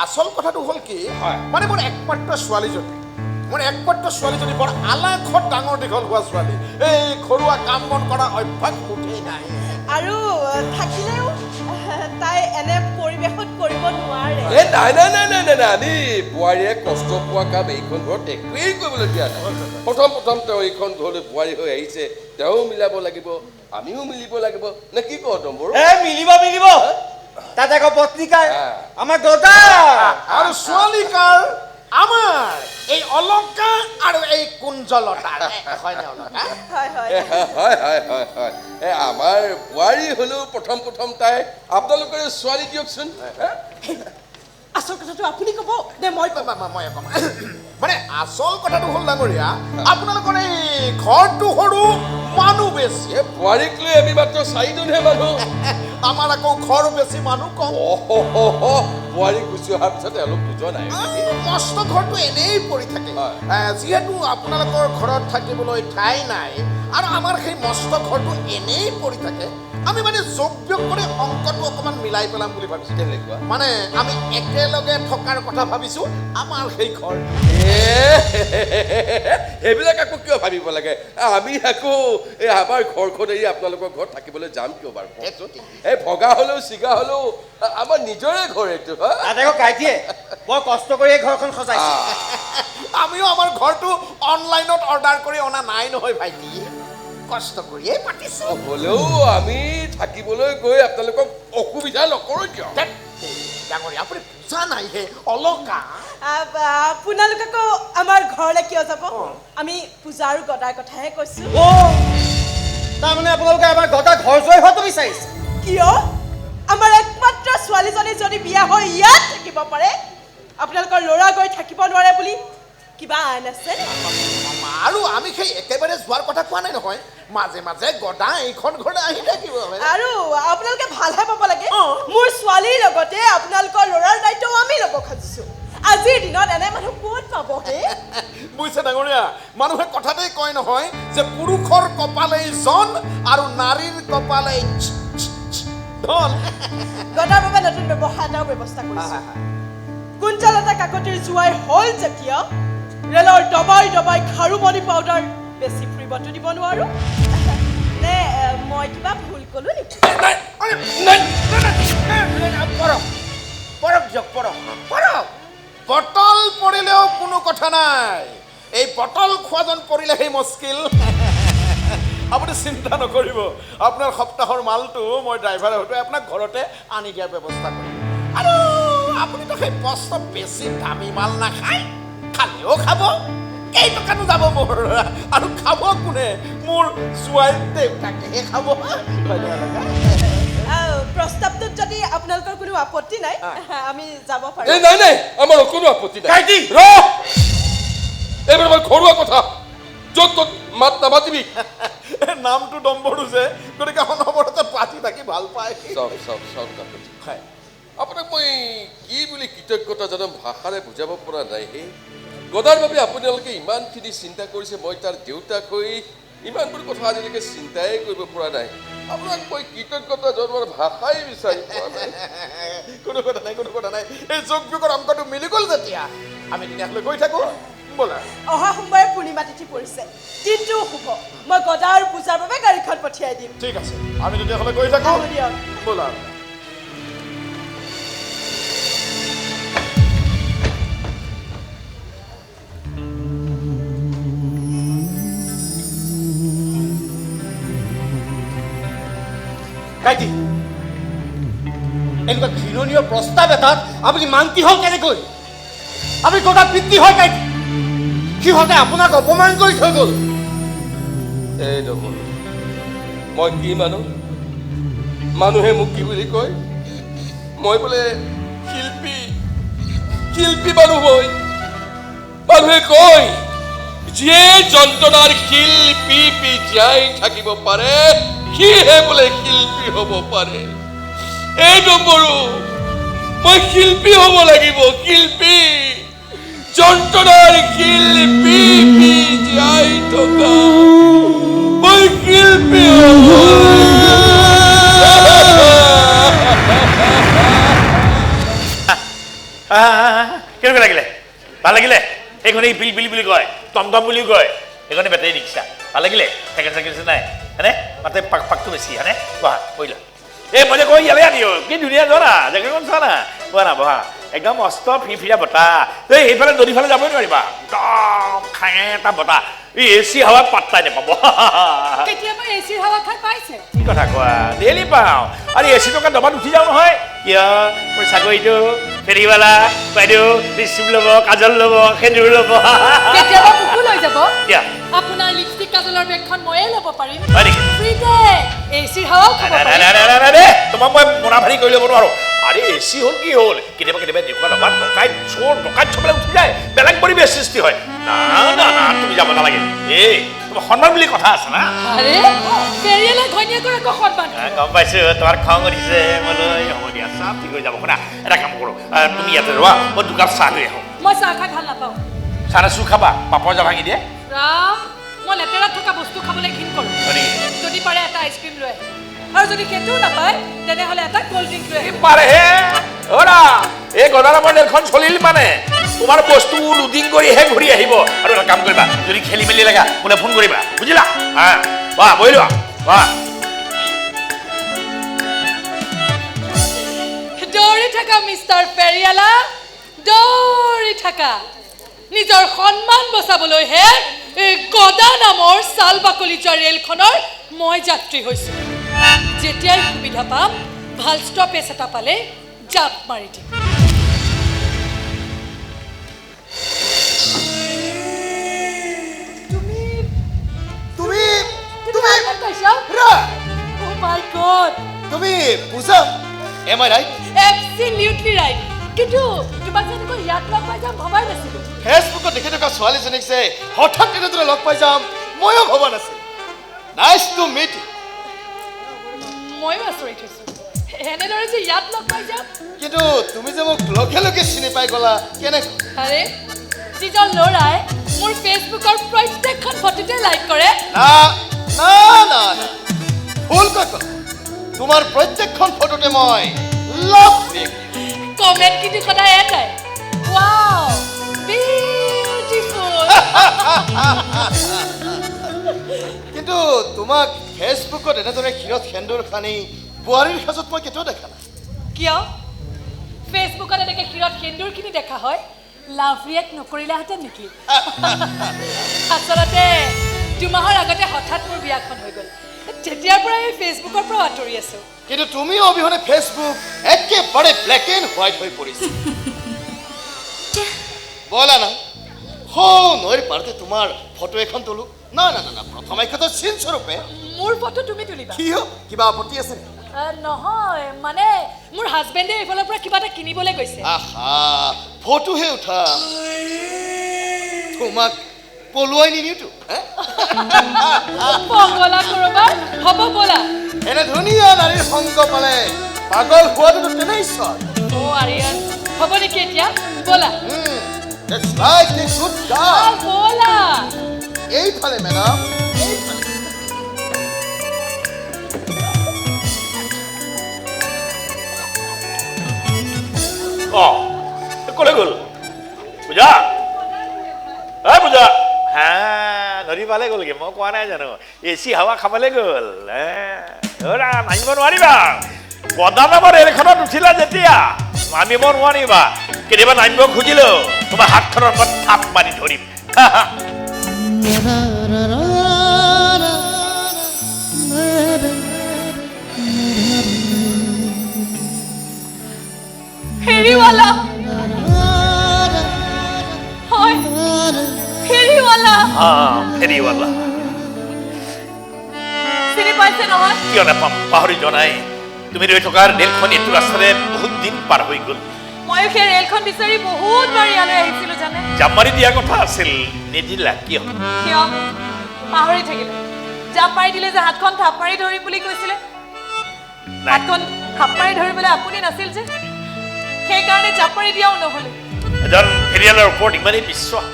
আচল কথাটো হ'ল কি, মোৰ একমাত্ৰ ছোৱালীজনী বৰ আলাখত ডাঙৰ দীঘল হোৱা ছোৱালী। এই ঘৰুৱা কাম বন কৰা অভ্যাস মুঠেই নাই। আৰু থাকিলেও তাই এনে পৰিৱেশত কৰিব নোৱাৰে। নাই নাই নাই নাই নাই নাই, আমি বোৱাৰীয়ে কষ্ট পোৱা কাম এইখন ঘৰত একোৱেই কৰিবলৈ দিয়া নাই। প্ৰথম তেওঁ এইখন ঘৰলৈ বোৱাৰী হৈ আহিছে, তেওঁ মিলাব লাগিব, আমিও মিলিব লাগিব। নে কি কওঁ ডম্বৰু? মিলিব তাত আকৌ পত্ৰিকাৰ আমাৰ দদা আৰু ছোৱালীকাৰ আমাৰ এই অলকা আৰু এই কুঞ্জলতা। হয়নে অলকা? হয় হয় হয় হয় হয় হয়। আমাৰ বোৱাৰী হ'লেও প্ৰথম তাই আপোনালোকৰ ছোৱালী দিয়কচোন। আচল কথাটো আপুনি ক'ব নে মই ক'ম? আচল কথাটো হ'ল ডাঙৰীয়া, আপোনালোকৰ এই ঘৰটো সৰু, মানুহ বেছি। বোৱাৰীক লৈ আমি মাত্ৰ 4জনহে মানুহ। আমাৰ আকৌ ঘৰ বেছি, মানুহ কম। বোৱাৰী গুচি অহাৰ পিছত তেওঁলোক দুজন নাই। মস্ত ঘৰটো এনেই পৰি থাকে। যিহেতু আপোনালোকৰ ঘৰত থাকিবলৈ ঠাই নাই আৰু আমাৰ সেই মস্ত ঘৰটো এনেই পৰি থাকে, আমি যোগ বিয়োগ কৰি অংকটো অকণমান মিলাই পেলাম বুলি ভাবিছোঁ। তেনেকুৱা আমি একেলগে থকাৰ কথা ভাবিছোঁ আমাৰ সেই ঘৰ। সেইবিলাক আকৌ কিয় ভাবিব লাগে? আমি আকৌ এই আমাৰ ঘৰখন এৰি আপোনালোকৰ ঘৰত থাকিবলৈ যাম কিয় বাৰু? এই ভগা হ'লেও চিগা হ'লেও আমাৰ নিজৰে ঘৰ এইটো। কাইটিয়ে বৰ কষ্ট কৰি এই ঘৰখন সজাইছে। আমিও আমাৰ ঘৰটো অনলাইনত অৰ্ডাৰ কৰি অনা নাই নহয় ভাইটি, কষ্ট কৰিয়ে পাতিছো। হ'লেও আমি থাকিবলৈ গৈ আপোনালোকক অসুবিধা নকৰোঁ কিয়? ডাঙৰীয়া, আপুনি বুজা নাই হে অলকা। আপোনালোক আকৌ আমাৰ ঘৰলৈ কিয় যাব? আমি পূজা আৰু গদাৰ কথাহে কৈছো। তাৰমানে আপোনালোকে আমাৰ গদা ঘৰ জয় হোৱাটো বিচাৰিছে? কিয়? আমাৰ একমাত্ৰ ছোৱালীজনী যদি বিয়া হৈ ইয়াত থাকিব পাৰে, আপোনালোকৰ ল'ৰা গৈ থাকিব নোৱাৰে বুলি কিবা আইন আছে? আৰু আমি সেই একেবাৰে যোৱাৰ কথা কোৱা নাই নহয়, মাজে মাজে গদা এইখন ঘৰলৈ আহি থাকিব। আৰু আপোনালোকে ভালহে পাব লাগে। মোৰ ছোৱালীৰ লগতে আপোনালোকৰ ল'ৰাৰ দায়িত্বও আমি ল'ব খুজিছো। আজিৰ দিনত এনে মানুহ ক'ত পাবহে? বুজিছে ডাঙৰীয়া, মানুহে কথাতেই কয় নহয় যে পুৰুষৰ কপালেই জন আৰু নাৰীৰ কপালেই ধন। গদাৰ বাবে নতুন ব্যৱসায় এটাও ব্যৱস্থা কৰিছো। কুঞ্জলতা কাকতিৰ জোৱাই হ'ল যেতিয়া ৰেলৰ দবাই দবাই খাৰুমণি পাউডাৰ বেছি ফুৰিবতো দিব নোৱাৰো। নে মই কিবা ভুল ক'লো নেকি? বটল পৰিলেও কোনো কথা নাই, এই বটল খোৱাজন পৰিলেহে মুস্কিল। আপুনি চিন্তা নকৰিব আপোনাৰ সপ্তাহৰ মালটো মই ড্ৰাইভাৰে হয়তো আপোনাক ঘৰতে আনি দিয়াৰ ব্যৱস্থা কৰিম আৰু আপুনিতো সেই বস্তু বেছি দামী মাল নাখায় খালেও খাব কেইটকানো যাব মোৰ আৰু খাব কোনে মোৰ জোৱাই দেউতাকেহে খাব প্ৰস্তাৱটোত যদি আপোনালোকৰ কোনো আপত্তি নাই আমি যাব পাৰোঁ এই নাই আমাৰ কোনো আপত্তি নাই কাইটি এইবাৰ মই ঘৰুৱা কথা য'ত ত'ত মাত নামাতিবি নামটো ডম্বৰু যে গতিকে অনবৰতে পাতি থাকি ভাল পায় আপোনাক মই কি বুলি কৃতজ্ঞতা জনাম ভাষাৰে বুজাব পৰা নাই হে গদাৰ বাবে আপোনালোকে ইমানখিনি চিন্তা কৰিছে মই তাৰ দেউতাক হৈ ইমানবোৰ কথা আজিলৈকে চিন্তাই কৰিব পৰা নাই আপোনাক মই কৃতজ্ঞতা জনোৱাৰ ভাষাই বিচাৰি পোৱা নাই কোনো কথা নাই এই যোগ বিয়োগৰ অংকটো মিলি গ'ল যেতিয়া আমি তেতিয়াহ'লে গৈ থাকোঁ ব'লা অহা সোমবাৰে পূৰ্ণিমা তিথি পৰিছে দিনটোও শুভ মই গদা আৰু পূজাৰ বাবে গাড়ীখন পঠিয়াই দিম ঠিক আছে আমি তেতিয়াহ'লে গৈ থাকোঁ দিয়ক ব'লা কাইটি এনেকুৱা ঘৃণনীয় প্ৰস্তাৱ এটাত আপুনি মান্তি হ'ল কেনেকৈ আপুনি গদাৰ পিতৃ হয় কাইটি সিহঁতে আপোনাক অপমান কৰি থৈ গ'ল এই ডবল মই কি মানুহে মোক কি বুলি কয় মই বোলে শিল্পী মানুহ হয় মানুহে কয় যিয়ে যন্ত্ৰণাৰ শিল্পী জীয়াই থাকিব পাৰে সিহে বোলে শিল্পী হ'ব পাৰে এই ডম্বৰু মই শিল্পী হ'ব লাগিব শিল্পী যন্ত্ৰণাৰ শিল্পী জীয়াই থকা মই শিল্পী কেনেকুৱা লাগিলে ভাল লাগিলে সেইখনে পিল পিল বুলি কয় টমটম বুলিও কয় সেইখনে বেটাৰী ৰিক্সা ভাল লাগিলে চাইকেল নাই হয়নে মাতে পাকটো বেছি হয়নে বহা কৰিলা এই মই যে কৈ ইয়ালৈ আনিও কি ধুনীয়া যোৱা না জেগাখন চোৱা না কোৱা না বহা একদম মস্ত ফিৰফিৰা বতাহ এই সেইফালে নদীফালে যাবই নোৱাৰিবা একদম খাঙে এটা বতাহ এই এচি হাৱা পাত্তাই নাপাব কেতিয়াবা এচিৰ হাৱা খাই পাইছে কি কথা কোৱা ডেইলি পাওঁ আৰু এচি টকা দবাত উঠি যাওঁ নহয় কিয় মোৰ চাকৰিটো ফেৰিৱালা বাইদেউ ৰিচিপ ল'ব কাজল ল'ব সেন্দুৰ ল'ব কেতিয়াবা মোকো লৈ যাব কিয় আপোনাৰ লিপষ্টিক কাজলৰ বেগখন ময়ে ল'ব পাৰিম হয় নেকি ফ্ৰীতে এচিৰ হাৱাও খাব পাৰিম তোমাক মই মনা ভাৰী কৰি ল'ব নোৱাৰো আৰে এচি হ'ল কি হ'ল কেতিয়াবা দেখুৱা দবাত ডকাইত চবলৈ উঠি যায় বেলেগ পৰিৱেশ সৃষ্টি হয় না তুমি যাব নালাগে এই তোমাৰ সন্মান বুলি কথা আছে না আৰে ফেৰিয়ালা ঘৈণীয়েকৰ আকৌ সন্মান গম পাইছো তোমাৰ খং উঠিছে মোলৈ হ'ব দিয়া চাহ ঠিক হৈ যাব শুনা এটা কাম কৰোঁ তুমি ইয়াতে ৰোৱা মই দুকাপ চাহ লৈ আহোঁ মই চাহ খাই ভাল নাপাওঁ চাহ চু খাবা পাপৰ যা ভাঙি দিয়ে ৰাম মই লেতেৰাত থকা বস্তু খাবলৈ ঘিণ কৰোঁ যদি পাৰে এটা আইচক্ৰীম লৈ আহে আৰু যদি সেইটোও নাপায় তেনেহ'লে এটা ক'ল্ড ড্ৰিংক লৈ আহিব পাৰে হে অৰা এই গদাৰামৰ দেশখন চলিল মানে তোমাৰ বস্তু লোডিং কৰিহে ঘূৰি আহিব আৰু এটা কাম কৰিবা যদি খেলি মেলি লাগা মোলৈ ফোন কৰিবা বুজিলা হা বাহ বহি লোৱা বাহ দৌৰি থাকা মিষ্টাৰ ফেৰিয়ালা দৌৰি থাকা নিজৰ সন্মান বচাবলৈহে এই গদা নামৰ ছাল বাকলি যোৱা ৰেলখনৰ মই যাত্ৰী হৈছোঁ যেতিয়াই সুবিধা পাম ভাল ষ্টপেজ এটা পালে জাপ মাৰি দিম তুমি পূজা এম আই ৰাইট এবছলিউটলি ৰাইট কিন্তু তোমাক যেনেকৈ ইয়াত লগ পাই যাম ভবাই নাছিলোঁ ফেচবুকত দেখি থকা ছোৱালীজনীক যে হঠাৎ তেনেদৰে লগ পাই যাম ময়ো ভবা নাছিলোঁ নাইচ টু মিট ময়ো আচৰিত হৈছোঁ এনেদৰে যে ইয়াত লগ পাই যাম কিন্তু তুমি যে মোক লগে লগে চিনি পাই গ'লা কেনেকৈ আৰে যিজন ল'ৰাই মোৰ ফেচবুকৰ প্ৰত্যেকখন ফটোতে লাইক কৰে না ভুলকৈ ক'লা তোমাৰ প্ৰত্যেকখন ফটোতে মই লাভ কমেণ্ট কিন্তু সদায় এটাই ৱাও বিউটিফুল কিন্তু তোমাক ফেচবুকত এনেদৰে ক্ষীৰত সেন্দুৰ সানি বোৱাৰীৰ সাজত মই কেতিয়াও দেখা নাই কিয় ফেচবুকত এনেকৈ ক্ষীৰত সেন্দুৰখিনি দেখা হয় লাভ ৰিয়েক্ট নকৰিলাহেঁতেন নেকি আচলতে দুমাহৰ আগতে হঠাৎ মোৰ বিয়াখন হৈ গ'ল তেতিয়াৰ পৰা এই ফেচবুকৰ পৰা আঁতৰি আছো কিন্তু তুমি অবিহনে ফেচবুক একেবাৰে ব্লেক এণ্ড হোৱাইট হৈ পৰিছে বলা না নৈৰ পাৰতে তোমাৰ ফটো এখন তোলো না না না প্ৰথম এখনত চিন স্বৰূপে মোৰ ফটো তুমি তুলিবা কি কিবা আপত্তি আছে নহয় মানে মোৰ হাজবেণ্ডে এইফালৰ পৰা কিবা এটা কিনিবলৈ গৈছে আহা ফটোহে উঠা তোমাক পলুৱাই নিনিওতো পগলা কৰবাৰ হ'ব বলা এনে ধুনীয়া নাৰীৰ সংগ পালে পাগল হোৱাটো তেনেই স্বাদ আৰিয়ান হ'ব নেকি এতিয়া বলা It's like a good guy. বলা এইফালে মেডাম এইফালে ক'লে গ'ল পূজা পূজা হা নদী পালে গ'লগে মই কোৱা নাই জানো এচি হাৱা খাবলৈ গ'ল নামিব নোৱাৰিবা পদানামৰ ৰেলখনত উঠিলা যেতিয়া নামিব নোৱাৰিবা কেতিয়াবা নামিব খুজিলেও তোমাৰ হাতখনৰ ওপৰত থাপ মাৰি ধৰিম ফেৰিৱালা হয় ফেৰিৱালা ফেৰিৱালা চিনি পাইছে নহয় কিয় নাপাম পাহৰি যোৱা নাই তুমি ৰৈ থকাৰ ৰেলখন এইটো ৰাস্তাৰে বহুত দিন পাৰ হৈ গ'ল ময়ো সেই ৰেলখন বিচাৰি বহুত বাৰ ইয়ালৈ আহিছিলো জানে জাপ মাৰি দিয়া কথা আছিল নিদিলা কিয় কিয় পাহৰি থাকিলে জাপ মাৰি দিলে যে হাতখন থাপ মাৰি ধৰিম বুলি কৈছিলে হাতখন থাপ মাৰি ধৰিবলৈ আপুনি নাছিল যে সেইকাৰণে জাপ মাৰি দিয়াও নহ'লে এজন ফেৰিয়ালৰ ওপৰত ইমানেই বিশ্বাস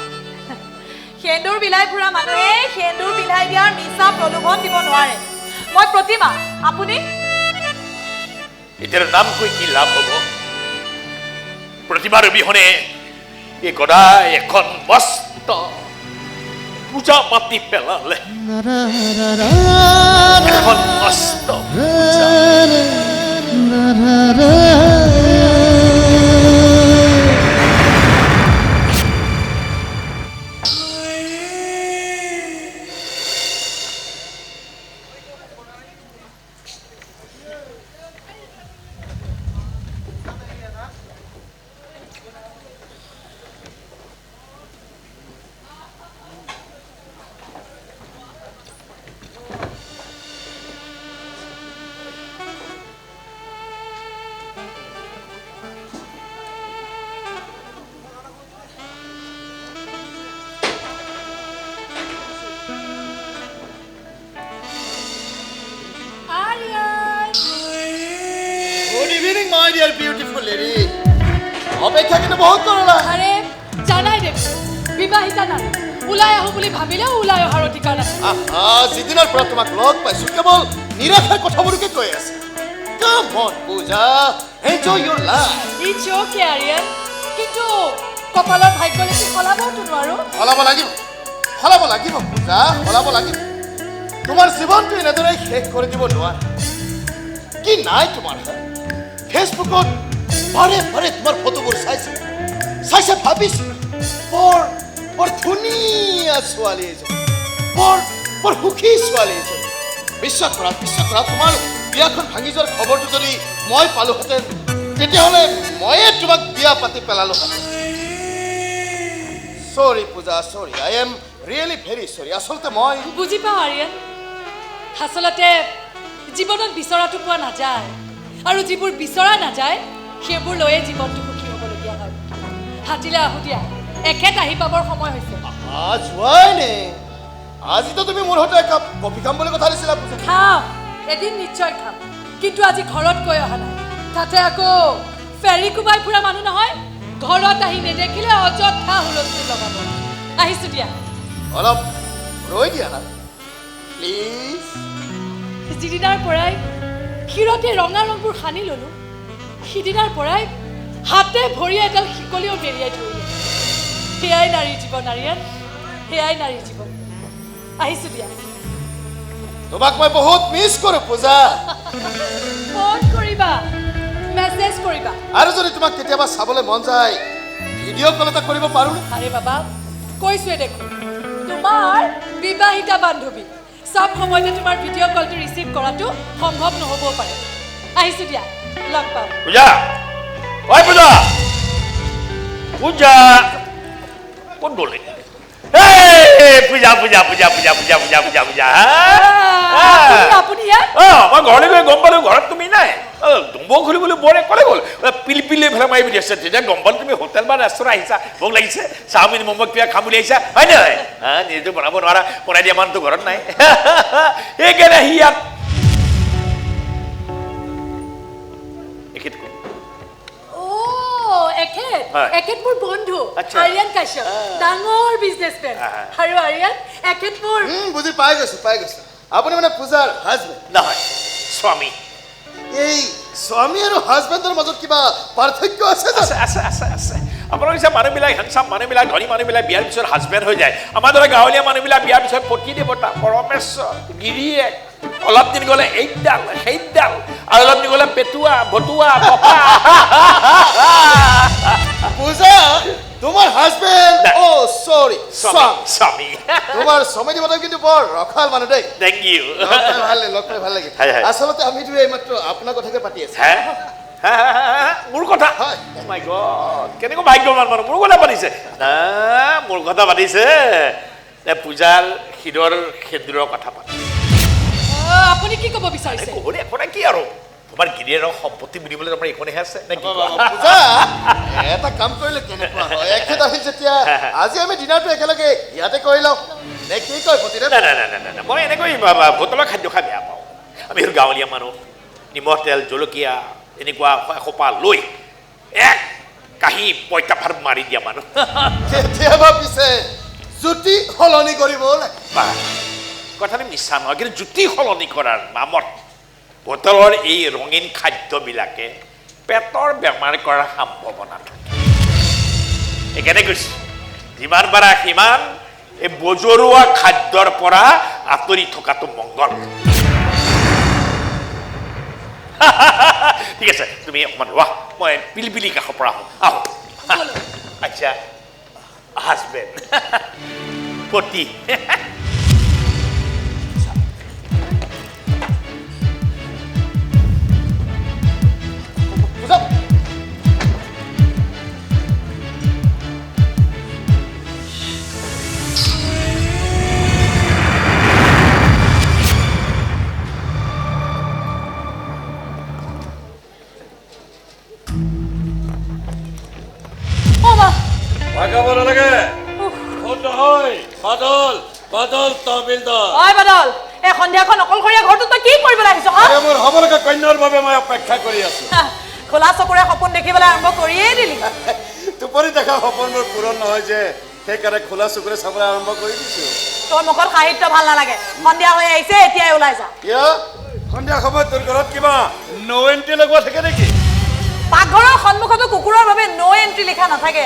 সেন্দুৰ বিলাই ফুৰা মানুহে সেন্দুৰ বিলাই দিয়াৰ মিছা প্ৰলোভন দিব নোৱাৰে মই প্ৰতিমা আপুনি এতিয়া নাম কৈ কি লাভ হ'ব প্ৰতিমাৰ অবিহনে এই গদাই এখন মস্ত পূজা পাতি পেলালে এখন মস্ত my dear beautiful lady অপেক্ষা কিন্তু বহুত কৰলা আৰে জানাই দেখ বিবাহিতা নাৰী ওলাই আহো বুলি ভাবিলেও ওলাই অহাৰ অধিকাৰ আছে যিদিনৰ পৰা তোমাক লগ পাইছো কেৱল নিৰাশাৰ কথাবোৰকে কৈ আছে Come on, Pooja. Enjoy your life. It's okay, Aryan. কিন্তু কপালৰ ভাগ্য লিখি সলাবতো নোৱাৰো সলাব লাগিব পূজা সলাব লাগিব তোমাৰ জীৱনটো এনেদৰে শেষ কৰি দিব নোৱাৰা কি নাই তোমাৰ ফেচবুকত বাৰে বাৰে তোমাৰ ফটোবোৰ চাইছে ভাবিছো বৰ ধুনীয়া ছোৱালী এজনী বৰ সুখী ছোৱালী এজনী বিশ্বাস কৰা তোমাৰ বিয়াখন ভাঙি যোৱাৰ খবৰটো যদি মই পালোহেঁতেন তেতিয়াহ'লে ময়ে তোমাক বিয়া পাতি পেলালোহেঁতেন Sorry, Pooja, sorry. I am really very sorry. আচলতে মই বুজি পাওঁ আৰিয়ান আচলতে জীৱনত বিচৰাটো পোৱা নাযায় আৰু যিবোৰ বিচৰা নাযায় সেইবোৰ লৈয়ে জীৱনটো সুখী হ'বলগীয়া হয় হাতিলে আহো দিয়া এখেত আহি পাবৰ সময় হৈছে যোৱাই নে আজিতো তুমি মোৰ সৈতে একাপ কফি খাম বুলি কথা দিছিলা পূজা খাম এদিন নিশ্চয় খাম কিন্তু আজি ঘৰত কৈ অহা নাই তাতে আকৌ ফেৰী কোবাই ফুৰা মানুহ নহয় ঘৰত আহি নেদেখিলে অযথা হুলস্থুল লগাব আহিছো দিয়া অলপ ৰৈ দিয়া না প্লিজ যিদিনাৰ পৰাই ক্ষীৰতে ৰঙা ৰংবোৰ সানি ললো সিদিনাৰ পৰাই হাতে ভৰিয়ে এডাল শিকলিও মেৰিয়াই ধৰিলে সেয়াই নাৰীৰ জীৱন আৰিয়ান সেয়াই নাৰীৰ জীৱন আহিছো দিয়া তোমাক মই বহুত মিছ কৰোঁ পূজা ফোন কৰিবা মেছেজ কৰিবা আৰু যদি তোমাক কেতিয়াবা চাবলৈ মন যায় ভিডিঅ' কল এটা কৰিব পাৰোঁ আৰে বাবা কৈছোৱে দেখোন তোমাৰ বিবাহিতা বান্ধৱী সব সময়তে তোমাৰ ভিডিঅ' কলটো ৰিচিভ কৰাটো সম্ভৱ নহ'বও পাৰে আহিছোঁ দিয়া লগ পাম পূজা ঐ পূজা পূজা কোন গ'লে পূজা পূজা পূজা পূজা পূজা পূজা পূজা পূজা আপুনি ইয়াত মই ঘৰলৈ গৈ গম পালো ঘৰত তুমি নাই ডুম্ব খুলিবলৈ বৰ ক'লে গ'ল পিলপিলি ফেলে মাৰি বুলি আছে তেতিয়া গম পালো তুমি হোটেল বা ৰেষ্টুৰেণ্ট আহিছা ভোক লাগিছে চাওমিন ম'ম' কিবা খাম বুলি আহিছা হয় নহয় নিজেতো বনাব নোৱাৰা বনাই দিয়া মানুহটো ঘৰত নাই সেইকাৰণে আহি ইয়াত এখেত মোৰ বন্ধু আৰিয়ান কাশ্যপ ডাঙৰ বিজনেছমেন আৰু আৰিয়ান এখেত মোৰ বুজি পাই গৈছো আপুনি মানে পূজাৰ হাজবেণ্ড নহয় স্বামী এই স্বামী আৰু হাজবেণ্ডৰ মাজত কিবা পাৰ্থক্য আছে আছে আছে আছে আছে আপোনালোক নিচিনা মানুহবিলাক হেণ্ডচাম মানুহবিলাক ধনী মানুহবিলাক বিয়াৰ পিছত হাজবেণ্ড হৈ যায় আমাৰ দৰে গাঁৱলীয়া মানুহবিলাক বিয়াৰ পিছত পতি দেৱতা পৰমেশ্বৰ গিৰিয়েক অলপ দিন গ'লে এইডাল সেইডাল আৰু অলপ দিন গ'লে পেটুৱা ভতুৱা পপা পূজা তোমাৰ হাজবেণ্ড সৰি স্বামী তোমাৰ স্বামী দেৱতা কিন্তু বৰ ৰখাল মানুহ দেই থেংক ইউ লগ পাই ভাল লাগিল হয়, হয়। আচলতে আমি এইমাত্ৰ আপোনাৰ কথাকে পাতি আছো মোৰ কথা মাই গড কেনেকৈ ভাগ্যৱান মানুহ মোৰ কথা পাতিছে মোৰ কথা পাতিছে পূজাৰ হৃদয়ৰ সেন্দুৰৰ কথা পাতিছে আপুনি কি ক'ব বিচাৰিছে ক'বলৈ একো নাই কি আৰু তোমাৰ গিৰিয়েৰৰ সম্পত্তি বুলিবলৈ তোমাৰ একোনেহে আছে নে কি পূজা এটা কাম কৰিলে কেনেকুৱা হয় এখেত আহিল যেতিয়া আজি আমি ডিনাৰটো একেলগে ইয়াতে কৰি লওঁ নে কি কয় পতি নাই মই এনেকৈ হোটেলৰ খাদ্য খাই বেয়া পাওঁ আমি হ'ল গাঁৱলীয়া মানুহ নিমখ তেল জলকীয়া এনেকুৱা এসোপা লৈ এক কাঁহী পইতা ভাত মাৰি দিয়া মানুহ কেতিয়াবা পিছে জুতি সলনি কৰিব কথাটো মিছা নহয় কিন্তু জুতি সলনি কৰাৰ নামত হোটেলৰ এই ৰঙীন খাদ্যবিলাকে পেটৰ বেমাৰ কৰাৰ সম্ভাৱনা থাকে সেইকাৰণে কৈছোঁ যিমান পাৰা সিমান এই বজৰুৱা খাদ্যৰ পৰা আঁতৰি থকাটো মংগল ঠিক আছে তুমি অকণমান ৰোৱা মই পিলপিলি কাষৰ পৰা আহোঁ আচ্ছা হাজবেণ্ড পতি ভাগাব নালাগে নহয় বাদল বাদল তহবিলদাৰ ঐ বাদল এই সন্ধিয়াখন অকলশৰীয়া ঘৰটো তই কি কৰিবলৈ আহিছ মোৰ হ'ব লগা কন্যাৰ বাবে মই অপেক্ষা কৰি আছো খোলা চকুৰে সপোন দেখিবলৈ আৰম্ভ কৰিয়েই দিলি টোপনি দেখা সপোন মোৰ পূৰণ নহয় যে সেইকাৰণে খোলা চকুৰে চাবলৈ আৰম্ভ কৰি দিছো তোৰ মুখত সাহিত্য ভাল নালাগে সন্ধিয়া হৈ আহিছে এতিয়াই ওলাই যা কিয় সন্ধিয়া সময়ত তোৰ ঘৰত কিবা ন' এণ্ট্ৰি লগোৱা থাকে নেকি পাকঘৰৰ সন্মুখতো কুকুৰৰ বাবে ন' এণ্ট্ৰি লিখা নাথাকে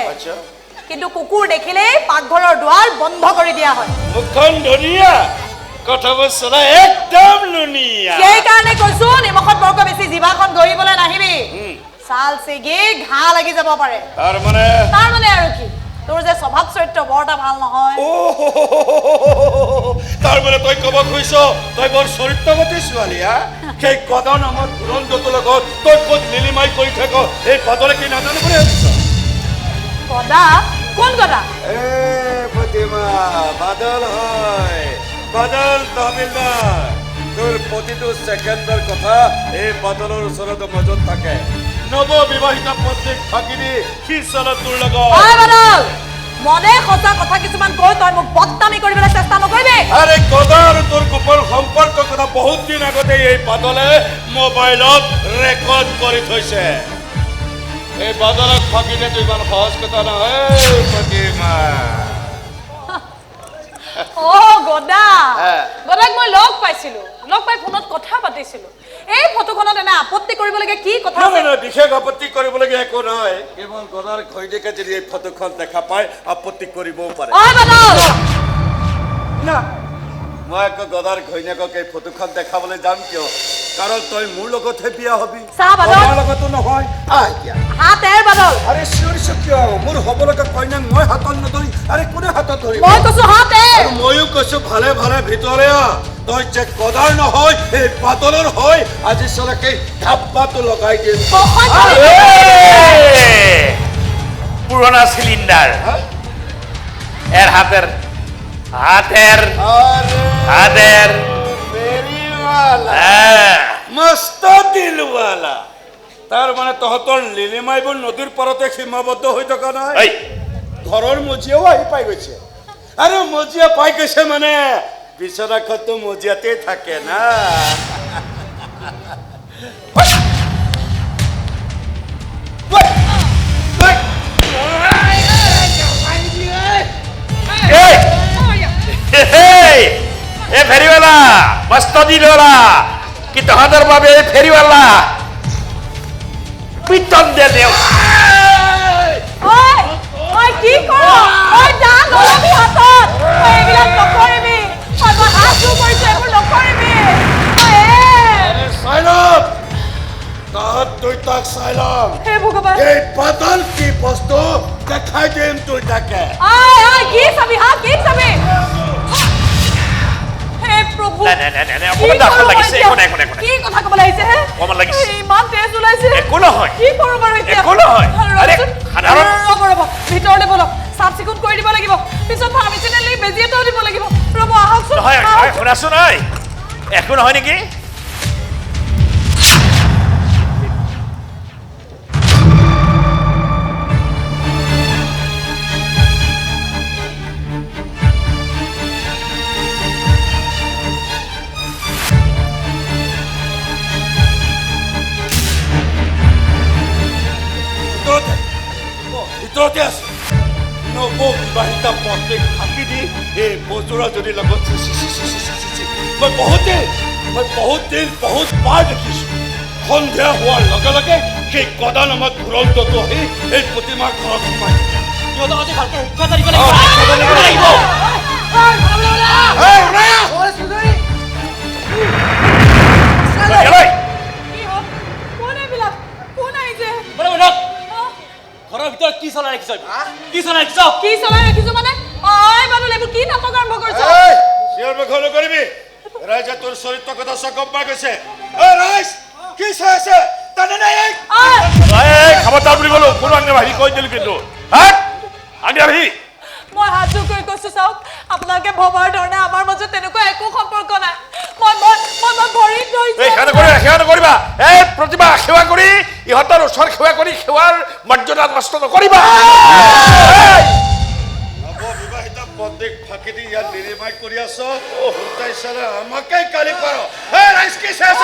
কিন্তু কুকুৰ দেখিলেই পাকঘৰৰ দুৱাৰ বন্ধ কৰি দিয়া হয় মুখখন ধুনীয়া কথাবোৰ চলা একদম লুনীয়া সেইকাৰণে কৈছো নিমখত বৰকৈ বেছি জিভাখন গৰিবলৈ নাহিবি ছাল ছিগি ঘাঁ লাগি যাব পাৰে তাৰ মানে আৰু কি তোৰ যে স্বভাৱ চৰিত্ৰ বৰ এটা ভাল নহয় তাৰ মানে তই ক'ব খুজিছ তই বৰ চৰিত্ৰৱতী ছোৱালী সেই গদৰ নামত ধুৰন্ধটোৰ লগত তই ক'ত নিলিমাই কৰি থাক এই গদৰে কি নাজানো বুলি ভাবিছ গদা কোন গদা প্ৰতিমা বাদল হয় বাদল তহবিলদাৰ তোৰ প্ৰতিটো ছেকেণ্ডৰ কথা এই বাদলৰ ওচৰত মজুত থাকে নৱ বিবাহিতা পত্নীক ফাঁকি দি সি চলে তোৰ লগত বাদল মনে সঁচা কথা কিছুমান কৈ তই মোক বদনামি কৰিবলৈ চেষ্টা নকৰিবি আৰে গদা আৰু তোৰ গোপন সম্পৰ্কৰ কথা বহুত দিন আগতে এই বাদলে মোবাইলত ৰেকৰ্ড কৰি থৈছে এই বাদলক ফাঁকি দিয়াটো ইমান সহজ কথা নহয় প্ৰতিমা গদাক মই লগ পাই ফোনত কথা পাতিছিলো এই ফটোখনত এনে আপত্তি কৰিবলগীয়া কি কথা বিশেষ আপত্তি কৰিবলগীয়া একো নহয় কেৱল গদাৰ ঘৈণীয়েকে যদি এই ফটোখন দেখা পায় আপত্তি কৰিবও পাৰে মই আকৌ গদাৰ ঘৈণীয়েকক এই ফটোখন দেখাবলৈ যাম কিয় কাৰণ তই মোৰ লগতহে বিয়া হবি চা, বাদল। আমাৰ লগতো নহয় এতিয়া হাত এৰ বাদল আৰে চিঞৰিছো কিয় মোৰ হ'ব লগা কইনাক মই হাতত নধৰি আৰে কোনে হাতত ধৰিব মই কৈছো হাত এৰ আৰু ময়ো কৈছো ভালে ভালে ভিতৰে তই যে কদাৰ নহয় এই বাদলৰ হয় আজি চলকে ধাপ্পাটো লগাই দিম পুৰণা চিলিণ্ডাৰ এৰ হাতেৰ হাতেৰ হাতেৰ মস্ত দিলৱালা তাৰ মানে তহঁতৰ লিলিমাইবোৰ নদীৰ পাৰতে সীমাবদ্ধ হৈ থকা নাই এই ঘৰৰ মজিয়াও আহি পাই গৈছে আৰু মজিয়া পাই গৈছে মানে বিচনাখনতো মজিয়াতেই থাকে না এ ফেৰিওয়ালা মস্ত দিলওয়ালা কি তহঁতৰ বাবে ফেৰিওয়ালা পিটন দে দেও ঐ ঐ কি কৰ ঐ যা নলবি হাতত ঐ এইবিলাক নকৰিবি ঐ মই হাত জোৰ কৰিছো এইবোৰ নকৰিবি চাইলম তহঁত দুইটাক চাইলম হে ভগৱান এই বাদল কি বস্তু দেখাই দিম দুইটাকে আই কি চাবি হা কি চাবি হে প্ৰভু অকমান দাখল লাগিছে একো নাই কি কথা ক'ব লাগিছে হে অকমান লাগিছে ইমান তেজ ওলাইছে একো নহয় কি কৰোঁ বাৰু এতিয়া একো নহয় আৰে সাধাৰণ ৰ'ব ভিতৰলৈ বলক চাফ চিকুণ কৰি দিব লাগিব পিছত ফাৰ্মাচিনেলি বেজি এটাও দিব লাগিব ৰ'ব আহকচোন নহয় শুনাচোন ঐ একো নহয় নেকি ভিতৰতে আছে নৱবিবাহিতা পত্নীক ফাঁকি দি এই বজোৰাজনীৰ লগত মই বহুত দিন বহুত বাৰ দেখিছোঁ সন্ধিয়া হোৱাৰ লগে লগে সেই গদা নামত দুৰন্তটো আহি এই প্ৰতিমাৰ ঘৰত সোমাই সিহঁতক আজি ভালকে শিক্ষা দিব লাগিব ঘৰৰ ভিতৰত কি চলাই ৰাখিছ কি চলাই ৰাখিছ কি চলাই ৰাখিছো মানে ঐ বাদল এইবোৰ কি নাটক আৰম্ভ কৰিছ চিঞৰ বাখৰ নকৰিবি ৰাইজে তোৰ চৰিত্ৰ কথা চব গম পাই গৈছে ৰাইজ কি চাই আছে জানে নাই খবৰদাৰ বুলি ক'লো কোনো আজ্ঞা ভাবি কৈ দিলো কিন্তু আজ্ঞা ভাবি মই হাত জোৰ কৰি কৈছো চাওক আপোনালোকে ভবাৰ ধৰণে আমাৰ মাজত তেনেকুৱা একো সম্পৰ্ক নাই মই ভৰিত ধৰিছো সেৱা নকৰিবা এই প্ৰতিভা সেৱা কৰি ইহঁতৰ ওচৰ সেৱা কৰি সেৱাৰ মৰ্যাদা নষ্ট নকৰিবা নৱবিবাহিতা পত্নীক ফাঁকি দি ইয়াত নিৰ্মাণ কৰি আছ চালে আমাকে গালি পাৰ ৰাইজ কি চাই আছ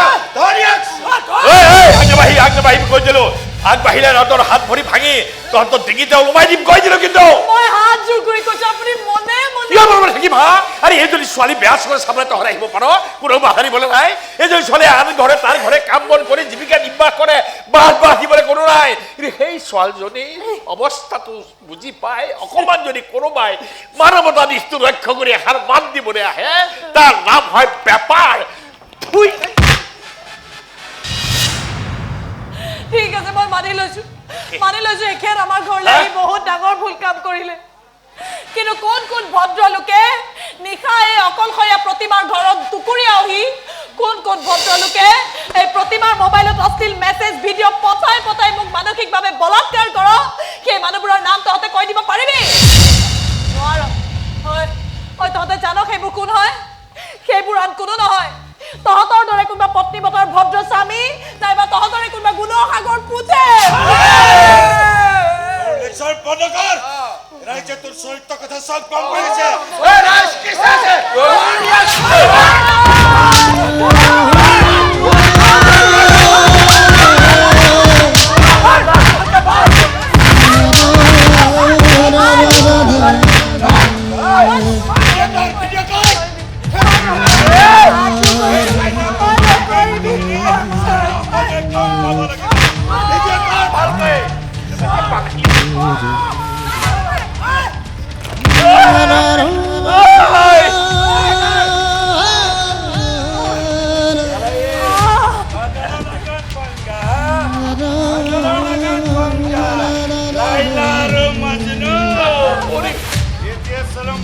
আগবাঢ়ি কৈ দিলো আগবাঢ়িলে তহঁতৰ হাত ভৰি ভাঙি তহঁতৰ ডিঙিতে ওলমাই দিম কৈ দিলো কিন্তু মই হাত জোৰ কৰি কৈছো আপুনি মনে থাকিম হা আৰে এইজনী ছোৱালী বেয়া চোৱালী চাবলৈ তহঁতে আহিব পাৰ কোনো বাহাৰিবলৈ নাই এইজনী ছোৱালী আন ঘৰে তাৰ ঘৰে কাম বন কৰি জীৱিকা নিৰ্বাহ কৰে বাহ দিবলৈ কোনো নাই কিন্তু সেই ছোৱালীজনী অৱস্থাটো বুজি পাই অকণমান যদি কোনোবাই মানৱতা দিশটো লক্ষ্য কৰি এষাৰ মাত দিবলৈ আহে তাৰ নাম হয় বেপাৰ ঠিক আছে মই মানি লৈছো এখেত আমাৰ ঘৰলৈ আহি বহুত ডাঙৰ ভুল কাম কৰিলে কিন্তু কোন ভদ্ৰ লোকে নিশা এই অকলশৰীয়া প্ৰতিমাৰ ঘৰত দুকুৰীয়া আহি কোন ভদ্ৰ লোকে এই প্ৰতিমাৰ মোবাইলত অশ্লীল মেছেজ ভিডিঅ' পঠাই মোক মানসিকভাৱে বলাৎকাৰ কৰ সেই মানুহবোৰৰ নাম তহঁতে কৈ দিব পাৰিবি নোৱাৰ হয় তহঁতে জান সেইবোৰ কোন হয় সেইবোৰ আন কোনো নহয় তহঁতৰ দৰে কোনোবা পত্নীবতৰ ভদ্ৰ স্বামী নাইবা তহঁতৰে কোনোবা গুণৰ সাগৰ পুতে ৰাইজে তোৰ চৰিত্ৰ কথা চব গম পাইছে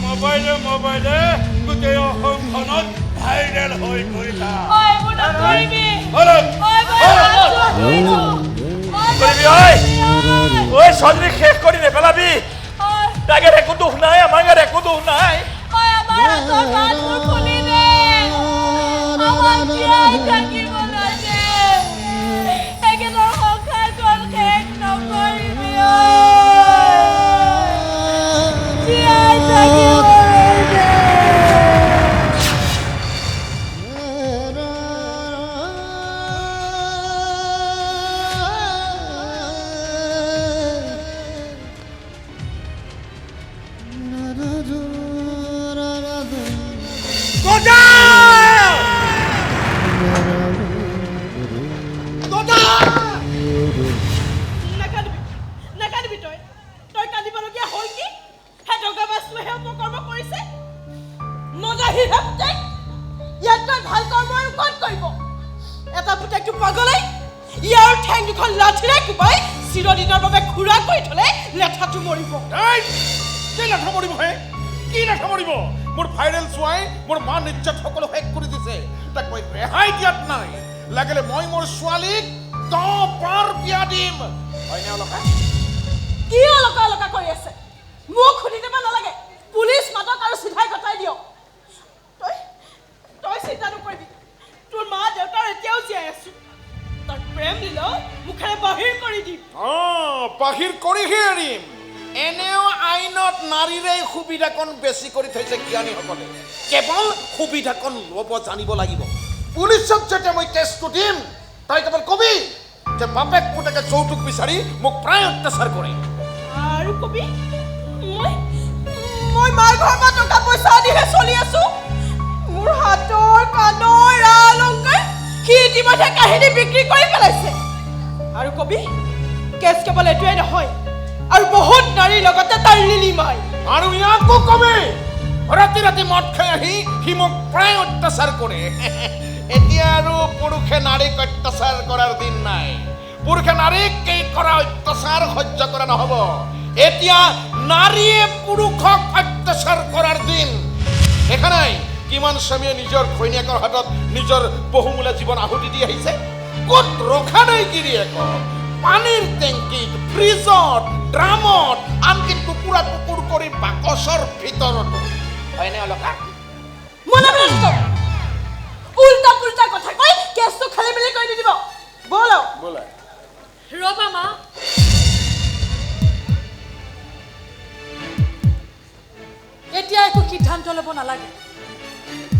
মোবাইলে গোটেই অসমখনত ভাইৰেল হৈ গৈ থাক। ঐ মোৰ নকৰিবি হৰক ঐ কৰিবি ঐ ছোৱালী শেষ কৰি নেপেলাবি। তাকে একো দুখ নাই, আমাৰ ইয়াত একো দুখ নাই। আমাৰ হাতৰ বাটবোৰ খুলি দে, আমাৰ জীয়াই থাকিবলৈ দে, একেদৰ সংসাৰখন শেষ নকৰিবি জীয়াই থাকিবলৈ দে। নাকান্দিবি তই কান্দিবলগীয়া হ'ল কি? হেঁতকা বাস্তুহে অপকৰ্ম কৰিছে। নজাহিহে পুতেক, ইয়াত তই ভাল কৰ্ম আৰু ক'ত কৰিব? এটা পুতেকটো পাগলাই ইয়াৰ ঠেং দুখন লাঠিৰে কোবাই চিৰদিনৰ বাবে খুৰা কৰি থলে লেঠাটো মৰিব। কি লেঠা মৰিব হে? কি লেঠা মৰিব? মোৰ ভাইৰেল চোৱাই মোৰ মান ইজ্জত সকলো শেষ কৰি দিছে। তাক মই ৰেহাই দিয়াত নাই। লাগিলে মই মোৰ ছোৱালীক 10 বাৰ বিয়া দিম। হয়নে অলকা? কি অলকা কৰি আছে? মোক শুনি দিব নালাগে। পুলিচ মাতক আৰু চিধাই গতাই দিয়ক। তই চিন্তা নকৰিবি, তোৰ মা দেউতাৰ এতিয়াও জীয়াই আছো। তাৰ প্ৰেম লীলা মুখেৰে বাহিৰ কৰি দিম। বাহিৰ কৰিহে এৰিম। এনেও আইনত নাৰীৰে সুবিধাকণ বেছি কৰি থৈছে জ্ঞানীসকলে। কেৱল সুবিধাকণ ল'ব জানিব লাগিব। পুলিচত যেতিয়া মই কেছটো দিম, তই কেৱল কবি যে বাপেক পুতেকে যৌতুক বিচাৰি মোক প্ৰায় অত্যাচাৰ কৰে। আৰু কবি মই মাৰ ঘৰৰ পৰা টকা পইচা আনিহে চলি আছো। মোৰ হাতৰ কাণৰ অলংকাৰ সি ইতিমধ্যে কাহিনী বিক্ৰী কৰি পেলাইছে। আৰু কবি কেছ কেৱল এইটোৱে নহয়, আৰু বহুত নাৰীৰ লগতে তাৰ লিলিমাই। আৰু ইয়াকো কবি ৰাতি ৰাতি মদ খাই আহি সি মোক প্ৰায় অত্যাচাৰ কৰে। এতিয়া আৰু পুৰুষে নাৰীক অত্যাচাৰ কৰাৰ দিন নাই। পুৰুষে নাৰীক কৰা অত্যাচাৰ সহ্য কৰা নহ'ব। এতিয়া নাৰীয়ে পুৰুষক অত্যাচাৰ কৰাৰ দিন। দেখা নাই কিমান স্বামীয়ে নিজৰ ঘৈণীয়েকৰ হাতত নিজৰ বহুমূলীয়া জীৱন আহুতি দি আহিছে? ক'ত ৰখা নাই গিৰিয়েকক? পানীৰ টেংকিত, ফ্ৰিজত, ড্ৰামত, আনকি টুকুৰা টুকুৰ কৰি বাকচৰ ভিতৰতো। হয়নে অলকা? উল্টা পুল্টা কথা কৈ কেছটো খেলি মেলি কৰি দি দিব। ব'লা ৰবা মা। এতিয়া একো সিদ্ধান্ত ল'ব নালাগে।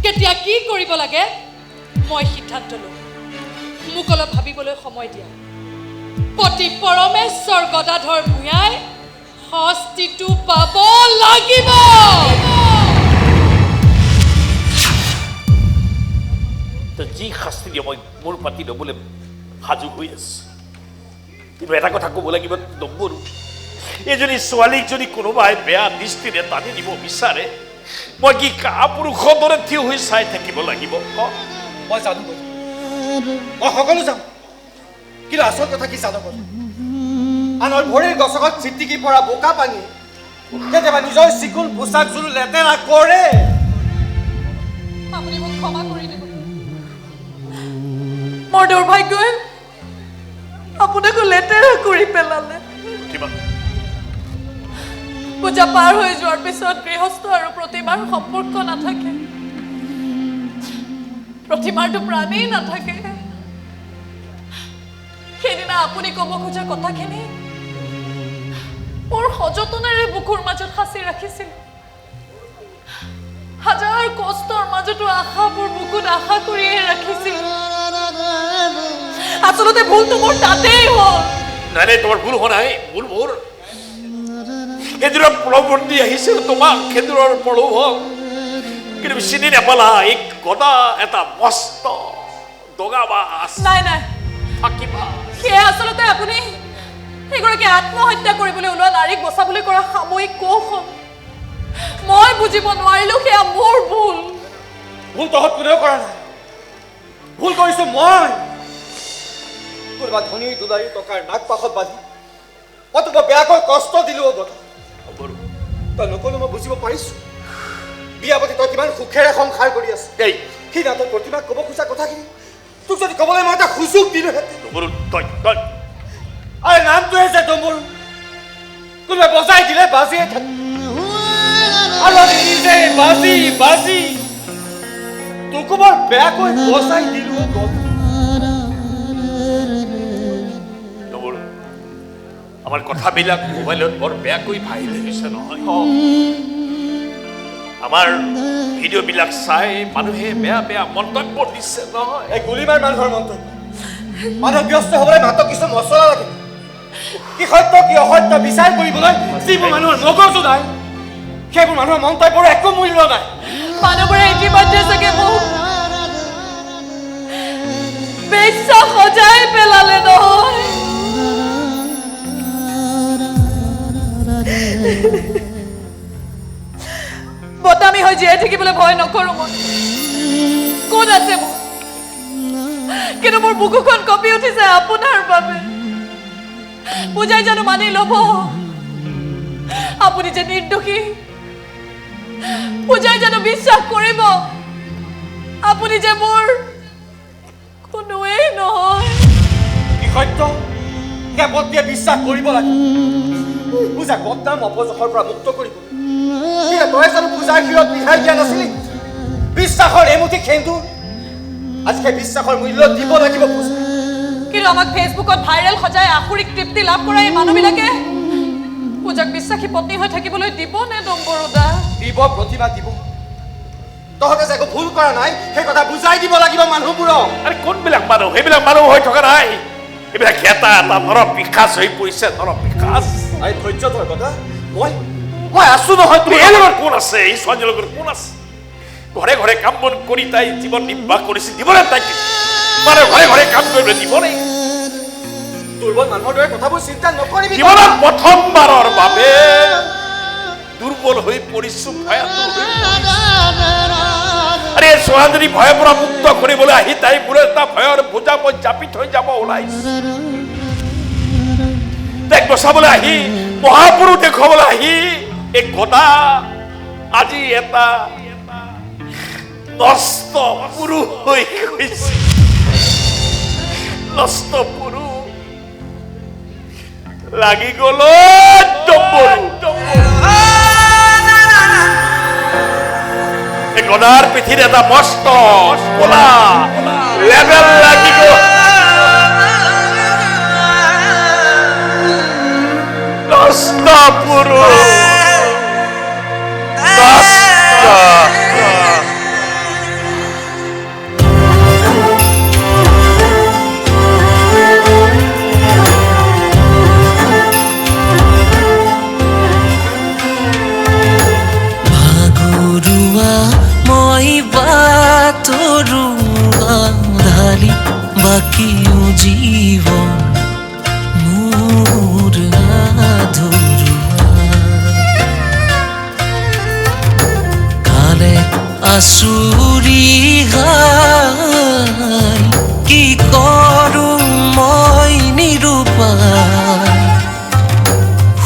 কেতিয়া কি কৰিব লাগে মই সিদ্ধান্ত ল'ম। মোক অলপ ভাবিবলৈ সময় দিয়া। পতি পৰমেশ্বৰ গদাধৰ ভূঞাই শাস্তিটো পাব লাগিব। যি শাস্তি দিয়ে মই মোৰ পাতি ল'বলৈ সাজু হৈ আছো। কিন্তু এটা কথা ক'ব লাগিব নম্বৰু, এজনী ছোৱালীক যদি কোনোবাই বেয়া দৃষ্টিৰে টানি দিব বিচাৰে, মই কি কাপুৰুষৰ দৰে থিয় হৈ চাই থাকিব লাগিব? মই জানো, মই সকলো যাম। কিন্তু আচল কথা কি জানো? আনৰ ভৰিৰ গছকত চিটিকি পৰা বোকা পানী কেতিয়াবা নিজৰ চিকুণ পোচাকযোৰ লেতেৰা কৰে। আপুনি মোক ক্ষমা কৰি দিব। মোৰ দুৰ্ভাগ্যই আপোনাকো লেতেৰা কৰি পেলালে। পূজা পাৰ হৈ যোৱাৰ পিছত গৃহস্থ আৰু প্ৰতিমাৰ সম্পৰ্ক নাথাকে। প্ৰতিমাৰটো প্ৰাণেই নাথাকে। সেইদিনা আপুনি ক'ব খোজা কথাখিনি মোৰ সযতনেৰে বুকুৰ মাজত সাঁচি ৰাখিছিল। হাজাৰ কষ্টৰ মাজতো আশাবোৰ বুকুত আশা কৰিয়ে ৰাখিছিল। আচলতে ভুলটো মোৰ তাতেই হ'ল। নাই তোমাৰ ভুল হোৱা নাই, ভুল মোৰ। খেজুৰৰ প্ৰলৱৰ্তী আহিছিল তোমাক, খেজুৰৰ প্ৰলোভ। কিন্তু চিনি নাপালা এই গদা এটা মস্ত দগাবাজ। নাই থাকিবা। সেয়া আচলতে আপুনি এগৰাকী আত্মহত্যা কৰিবলৈ ওলোৱা নাৰীক বচাবলৈ কৰা সাময়িক কৌশল। মই বুজিব নোৱাৰিলো সেয়া মোৰ ভুল। ভুল তহঁত কোনেও কৰা নাই। ভুল কৰিছো মই। কোনোবা ধনী দুলাৰী টকাৰ নাক পাশত বান্ধি মই তোমাক বেয়াকৈ কষ্ট দিলো। তই নকলো মই বুজিব পাৰিছো। বিয়া পাতি তই কিমান সুখেৰে সংসাৰ কৰি আছ এই সি না তই প্ৰতিমাক ক'ব খোজা কথাখিনি তোক যদি ক'বলৈ মই এটা সুযোগ দিলোহেঁতেন ডম্বৰু তই তই আৰে নামটোহে যে ডম্বৰু কোনোবাই বজাই দিলে বাজিয়ে থাকে আৰু আমি নিজে বাজি বাজি তোকো বৰ বেয়াকৈ বজাই দিলো ডম্বৰু আমাৰ কথাবিলাক মোবাইলত বৰ বেয়াকৈ ভাইৰেল হৈছে নহয় আমাৰ ভিডিঅ'বিলাক চাই মানুহে বেয়া বেয়া মন্তব্য দিছে নহয় এই গুলিমাৰ মানুহৰ মন্তব্য মানুহ ব্যস্ত হ'বলৈ মাত্ৰ কিছু মছলা লাগে কি সত্য কি অসত্য বিচাৰ কৰিবলৈ যিবোৰ মানুহৰ মগজু নাই সেইবোৰ মানুহৰ মন্তব্যৰ একো মূল্য নাই মানুহবোৰে ইতিমধ্যে চাগে মোক বেশ্যা সজাই পেলালে নহয় বদনামী হৈ জীয়াই থাকিবলৈ ভয় নকৰো মই কোন আছে মোৰ কিন্তু মোৰ বুকুখন কঁপি উঠিছে আপোনাৰ বাবে বুজাই জানো মানি ল'ব আপুনি যে নিৰ্দোষী বুজাই জানো বিশ্বাস কৰিব আপুনি যে মোৰ কোনোৱেই নহয় কি সত্য কেৱল বিশ্বাস কৰিব লাগে পূজা বদনাম অপযশৰ পৰা মুক্ত কৰিব তই জানো পূজাৰ ক্ষীৰত মিঠাই দিয়া নাছিলি বিশ্বাসৰ এমুঠি সেন্দুৰ আজি সেই বিশ্বাসৰ মূল্য দিব লাগিব পূজা কিন্তু আমাক ফেচবুকত ভাইৰেল সজাই আখুৰিক তৃপ্তি লাভ কৰা এই মানুহবিলাকে পূজাক বিশ্বাসী পত্নী হৈ থাকিবলৈ দিব নে ডম্বৰু দা দিব প্ৰতিভা দিব তহঁতে যে একো ভুল কৰা নাই সেই কথা বুজাই দিব লাগিব মানুহবোৰক আৰে কোনবিলাক মানুহ সেইবিলাক মানুহ হৈ থকা নাই এইবিলাক এটা এটা নৰম বিকাশ হৈ পৰিছে নৰম বিকাশ আই ধৈৰ্য ধৰ কথা মই আছো নহয় তুমি এই লগত কোন আছে এই ছোৱালীৰ লগত কোন আছে ঘৰে ঘৰে কাম বন কৰি তাই জীৱন নিৰ্বাহ কৰিছে দিবনে তাইক মানে ঘৰে ঘৰে কাম কৰিবলৈ দিবনে দুৰ্বল মানুহৰ দৰে কথাবোৰ চিন্তা নকৰিবি জীৱনত প্ৰথমবাৰৰ বাবে দুৰ্বল হৈ পৰিছো ভয়াতুৰ হৈ আৰে ছোৱালীজনী ভয়ৰ পৰা মুক্ত কৰিবলৈ আহি তাই বোলে এটা ভয়ৰ বোজা মই জাপি থৈ যাব ওলাইছে তাইক বচাবলৈ আহি মহাপুৰুষ দেখুৱাবলৈ আহি এই গদা আজি এটা নষ্ট পুৰুষ হৈ গৈছে নষ্ট পুৰুষ লাগি গ'ল এই গদাৰ পিঠিত এটা মস্ত কলা লেবেল লাগি গ'ল নষ্ট পুৰুষ বাকিও জীবন মোৰ আধৰুৱা কালে আচুৰি গাই কি কৰো মই নিৰূপায়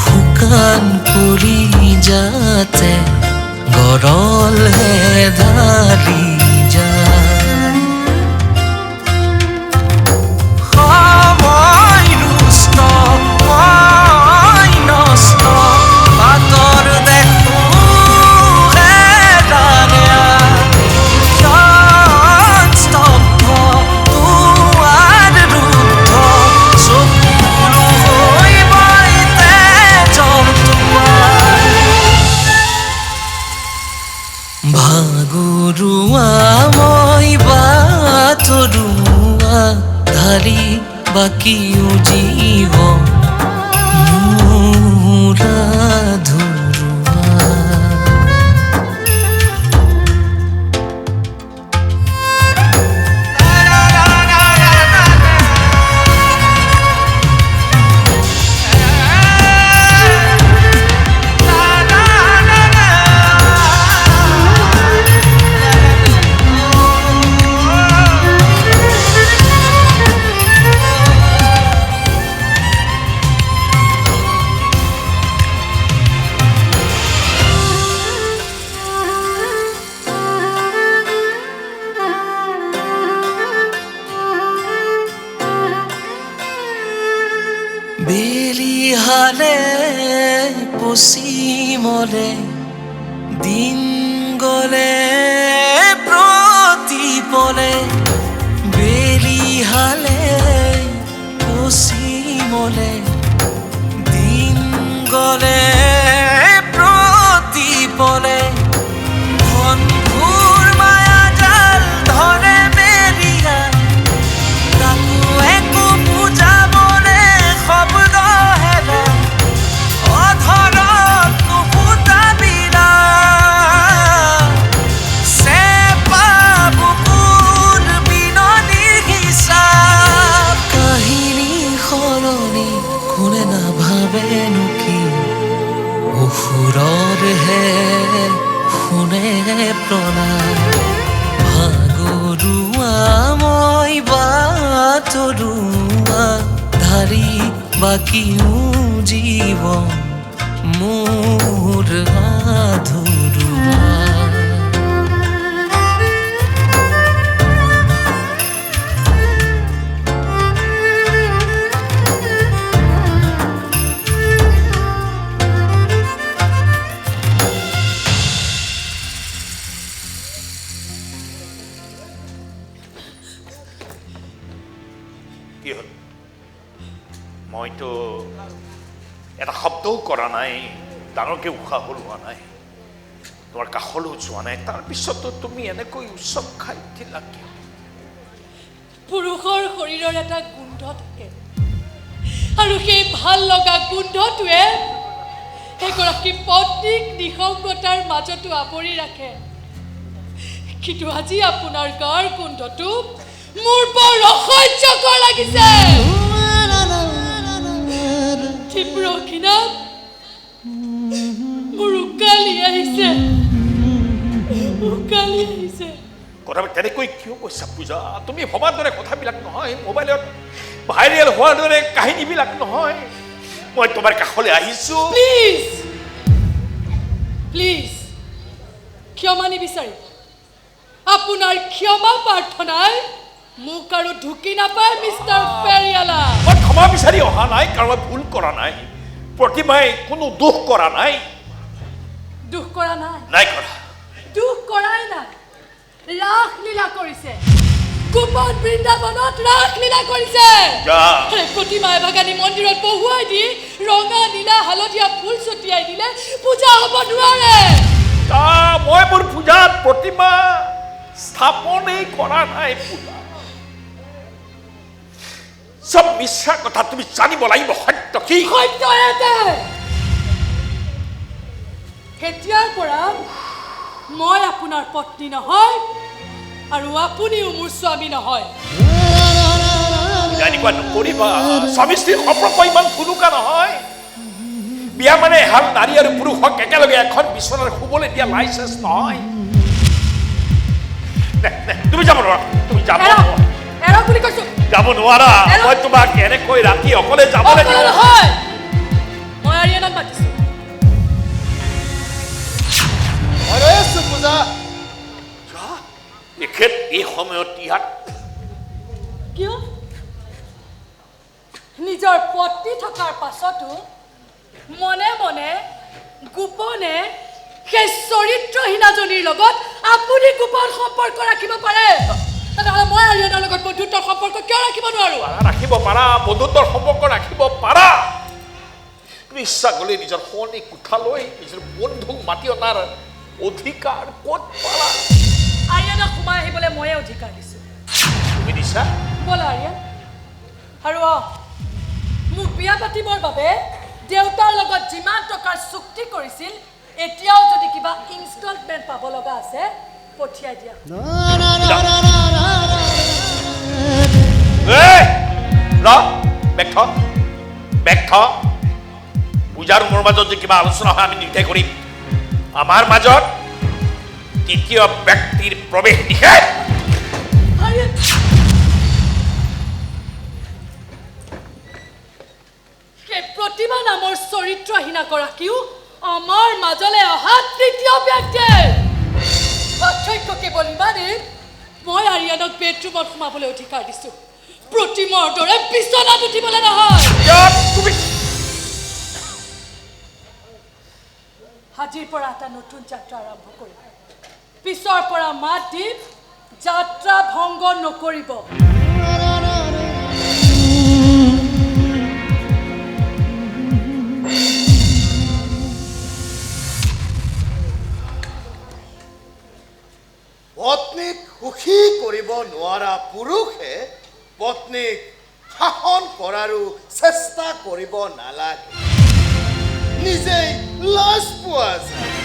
শুকান পৰি যাতে গৰলহে ঢালি যায় বাকিও জীবন মোৰ আধৰুৱা পশ্চিমলে দিন গলে প্ৰতিপলে বেলি হালে পশ্চিমলে দিন গলে প্ৰতিপলে ঘনঘোৰ মায়াজাল ধৰে মেৰিয়া তাকো একো বুজাবলে শব্দ হেৰা অধৰত নুফুটা বিৰা চেপা বুকুৰ বিননিৰ হিচাপ কাহিনী সলনি কোনে নাভাবেনো কি অসুৰৰ হে শুনে প্ৰণাম ভাগৰুৱা মই বাটৰুৱা ধাৰি বাকীও জীৱন মোৰ আধৰুৱা কি হ'ল মইতো এটা শব্দও কৰা নাই ডাঙৰকৈ উশাহ লোৱা নাই তোমাৰ কাষলৈও যোৱা নাই তাৰপিছতো তুমি এনেকৈ উৎসৱ খাই দিলা কিয় পুৰুষৰ শৰীৰৰ এটা গোন্ধ থাকে আৰু সেই ভাল লগা গোন্ধটোৱে এগৰাকী পত্নীক নিসংগতাৰ মাজতো আৱৰি ৰাখে কিন্তু আজি আপোনাৰ গাৰ গোন্ধটো মোৰ বৰ অসহ্যকৰ লাগিছে তীব্ৰ ঘৃণাত মোৰ উকালি আহিছে কথাবিলাক তেনেকৈ কিয় কৈছা পূজা তুমি ভবাৰ দৰে কথাবিলাক নহয় মোবাইলত ভাইৰেল হোৱাৰ দৰে কাহিনীবিলাক নহয় মই তোমাৰ কাষলৈ আহিছো প্লিজ প্লিজ ক্ষমা নিবিচাৰিব আপোনাৰ ক্ষমা প্ৰাৰ্থনাই মোক আৰু ঢুকি নাপায় মিষ্টাৰ ফেৰিয়ালা মই ক্ষমা বিচাৰি অহা নাই কাৰণ মই ভুল কৰা নাই প্ৰতিমাই কোনো দুখ কৰা নাই দুখ কৰা নাই নাই কৰা দুখ কৰাই নাই ৰাসলীলা কৰিছে গোপন বৃন্দাবনত ৰাসলীলা কৰিছে প্ৰতিমাই বাগানী মন্দিৰত বহুৱাই দি ৰঙা নীলা হালধীয়া ফুল ছটিয়াই দিলে পূজা হ'ব নোৱাৰে মই মোৰ পূজাত প্ৰতিমা স্থাপনেই কৰা নাই পূজা সব মিছা কথা তুমি জানিব লাগিব সত্য কি সত্য এতে এতিয়াৰ পৰা মই আপোনাৰ পত্নী নহয় আৰু আপুনিও মোৰ স্বামী নহয় এনেকুৱা নকৰিবা স্বামী স্ত্ৰীৰ সম্পৰ্ক ইমান থুলুকা নহয় বিয়া মানে এহাল নাৰী আৰু পুৰুষক একেলগে এখন বিচনাত শুবলৈ দিয়া লাইচেঞ্চ নহয় তুমি যাব নোৱাৰা তুমি যাব এৰা বুলি কৈছো যাব নোৱাৰা মই তোমাক এনেকৈ ৰাতি অকলে যাবলৈ দিওঁ নহয় মই আৰিয়ানাক মাতিছো পূজা এখেত এই সময়ত ইয়াত কিয় নিজৰ পত্নী থকাৰ পাছতো মনে মনে গোপনে সেই চৰিত্ৰহীনাজনীৰ লগত আপুনি গোপন সম্পৰ্ক ৰাখিব পাৰে তেতিয়াহ'লে মই আৰিয়ানাৰ লগত বন্ধুত্বৰ সম্পৰ্ক কিয় ৰাখিব নোৱাৰো ৰাখিব পাৰা বন্ধুত্বৰ সম্পৰ্ক ৰাখিব পাৰা তুমি ইচ্ছা গ'লে নিজৰ শনি কোঠালৈ নিজৰ বন্ধুক মাতি অনাৰ অধিকাৰ ক'ত পালা আৰিয়ানাক সোমাই আহিবলৈ ময়ে অধিকাৰ দিছো তুমি দিছা ব'লা আৰিয়ান আৰু মোক বিয়া পাতিবৰ বাবে দেউতাৰ লগত যিমান টকাৰ চুক্তি কৰিছিল এতিয়াও যদি কিবা ইনষ্টলমেণ্ট পাব লগা আছে পঠিয়াই দিয়া পূজাৰ মোৰ মাজত যে কিবা আলোচনা হয় আমি নিৰ্ধাৰ কৰিম আমাৰ মাজত তৃতীয় ব্যক্তিৰ প্ৰৱেশ নিষেধ সেই প্ৰতিমা নামৰ চৰিত্ৰহীনাগৰাকীও আমাৰ মাজলৈ অহা তৃতীয় ব্যক্তি পাৰ্থক্য কেৱল ইমানেই মই আৰিয়ানক বেডৰুমত সোমাবলৈ অধিকাৰ দিছো প্ৰতিমাৰ দৰে বিচনাত উঠিবলৈ নহয় আজিৰ পৰা এটা নতুন যাত্ৰা আৰম্ভ কৰিব পিছৰ পৰা মাত দিম যাত্ৰা ভংগ নকৰিব পত্নীক সুখী কৰিব নোৱাৰা পুৰুষে পত্নীক শাসন কৰাৰো চেষ্টা কৰিব নালাগে নিজেই লাজ পোৱা যায়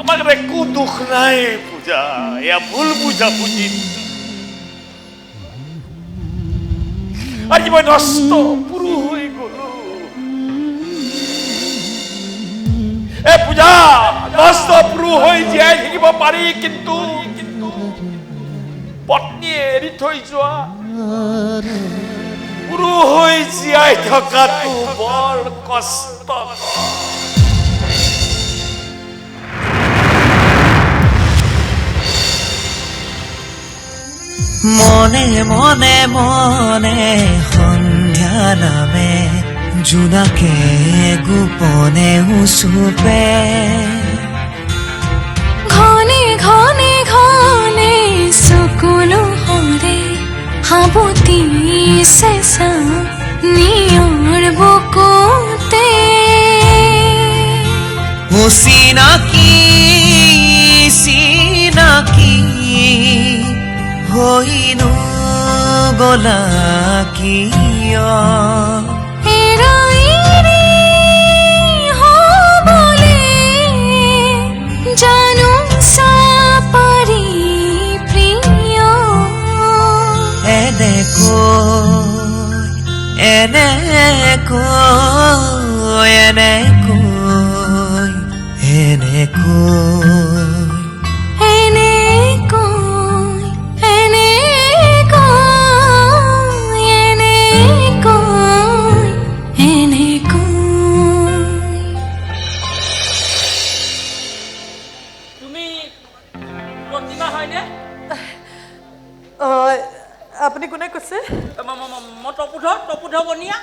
আমার একটু দুঃখ নাই পূজা এয়া ভুল বুঝা বুঝি আজি মই নষ্ট পুরু হয়ে গেল এ পূজা নষ্ট পুরু হয়ে জীয়াই থাকিব পারি কিন্তু পত্নী এৰি থৈ যোৱা পুৰু হয়ে জীয়াই থকাটো বৰ কষ্টকৰ মনে মনে মনে সন্ধ্যা নামে জোনাকে গোপনে উচুপে ঘনে ঘনে ঘনে চকুলো হৰে সাবতি চেঁচা নিয়ৰ বুকুতে চিনাকি চিনাকি হইনো গলা কিয় এৰাইৰি হ'বলে জানো চাপাৰি প্ৰিয় তুমি প্ৰতিমা হয়নে আপুনি কোনে কৈছে মই তপুধ বনিয়া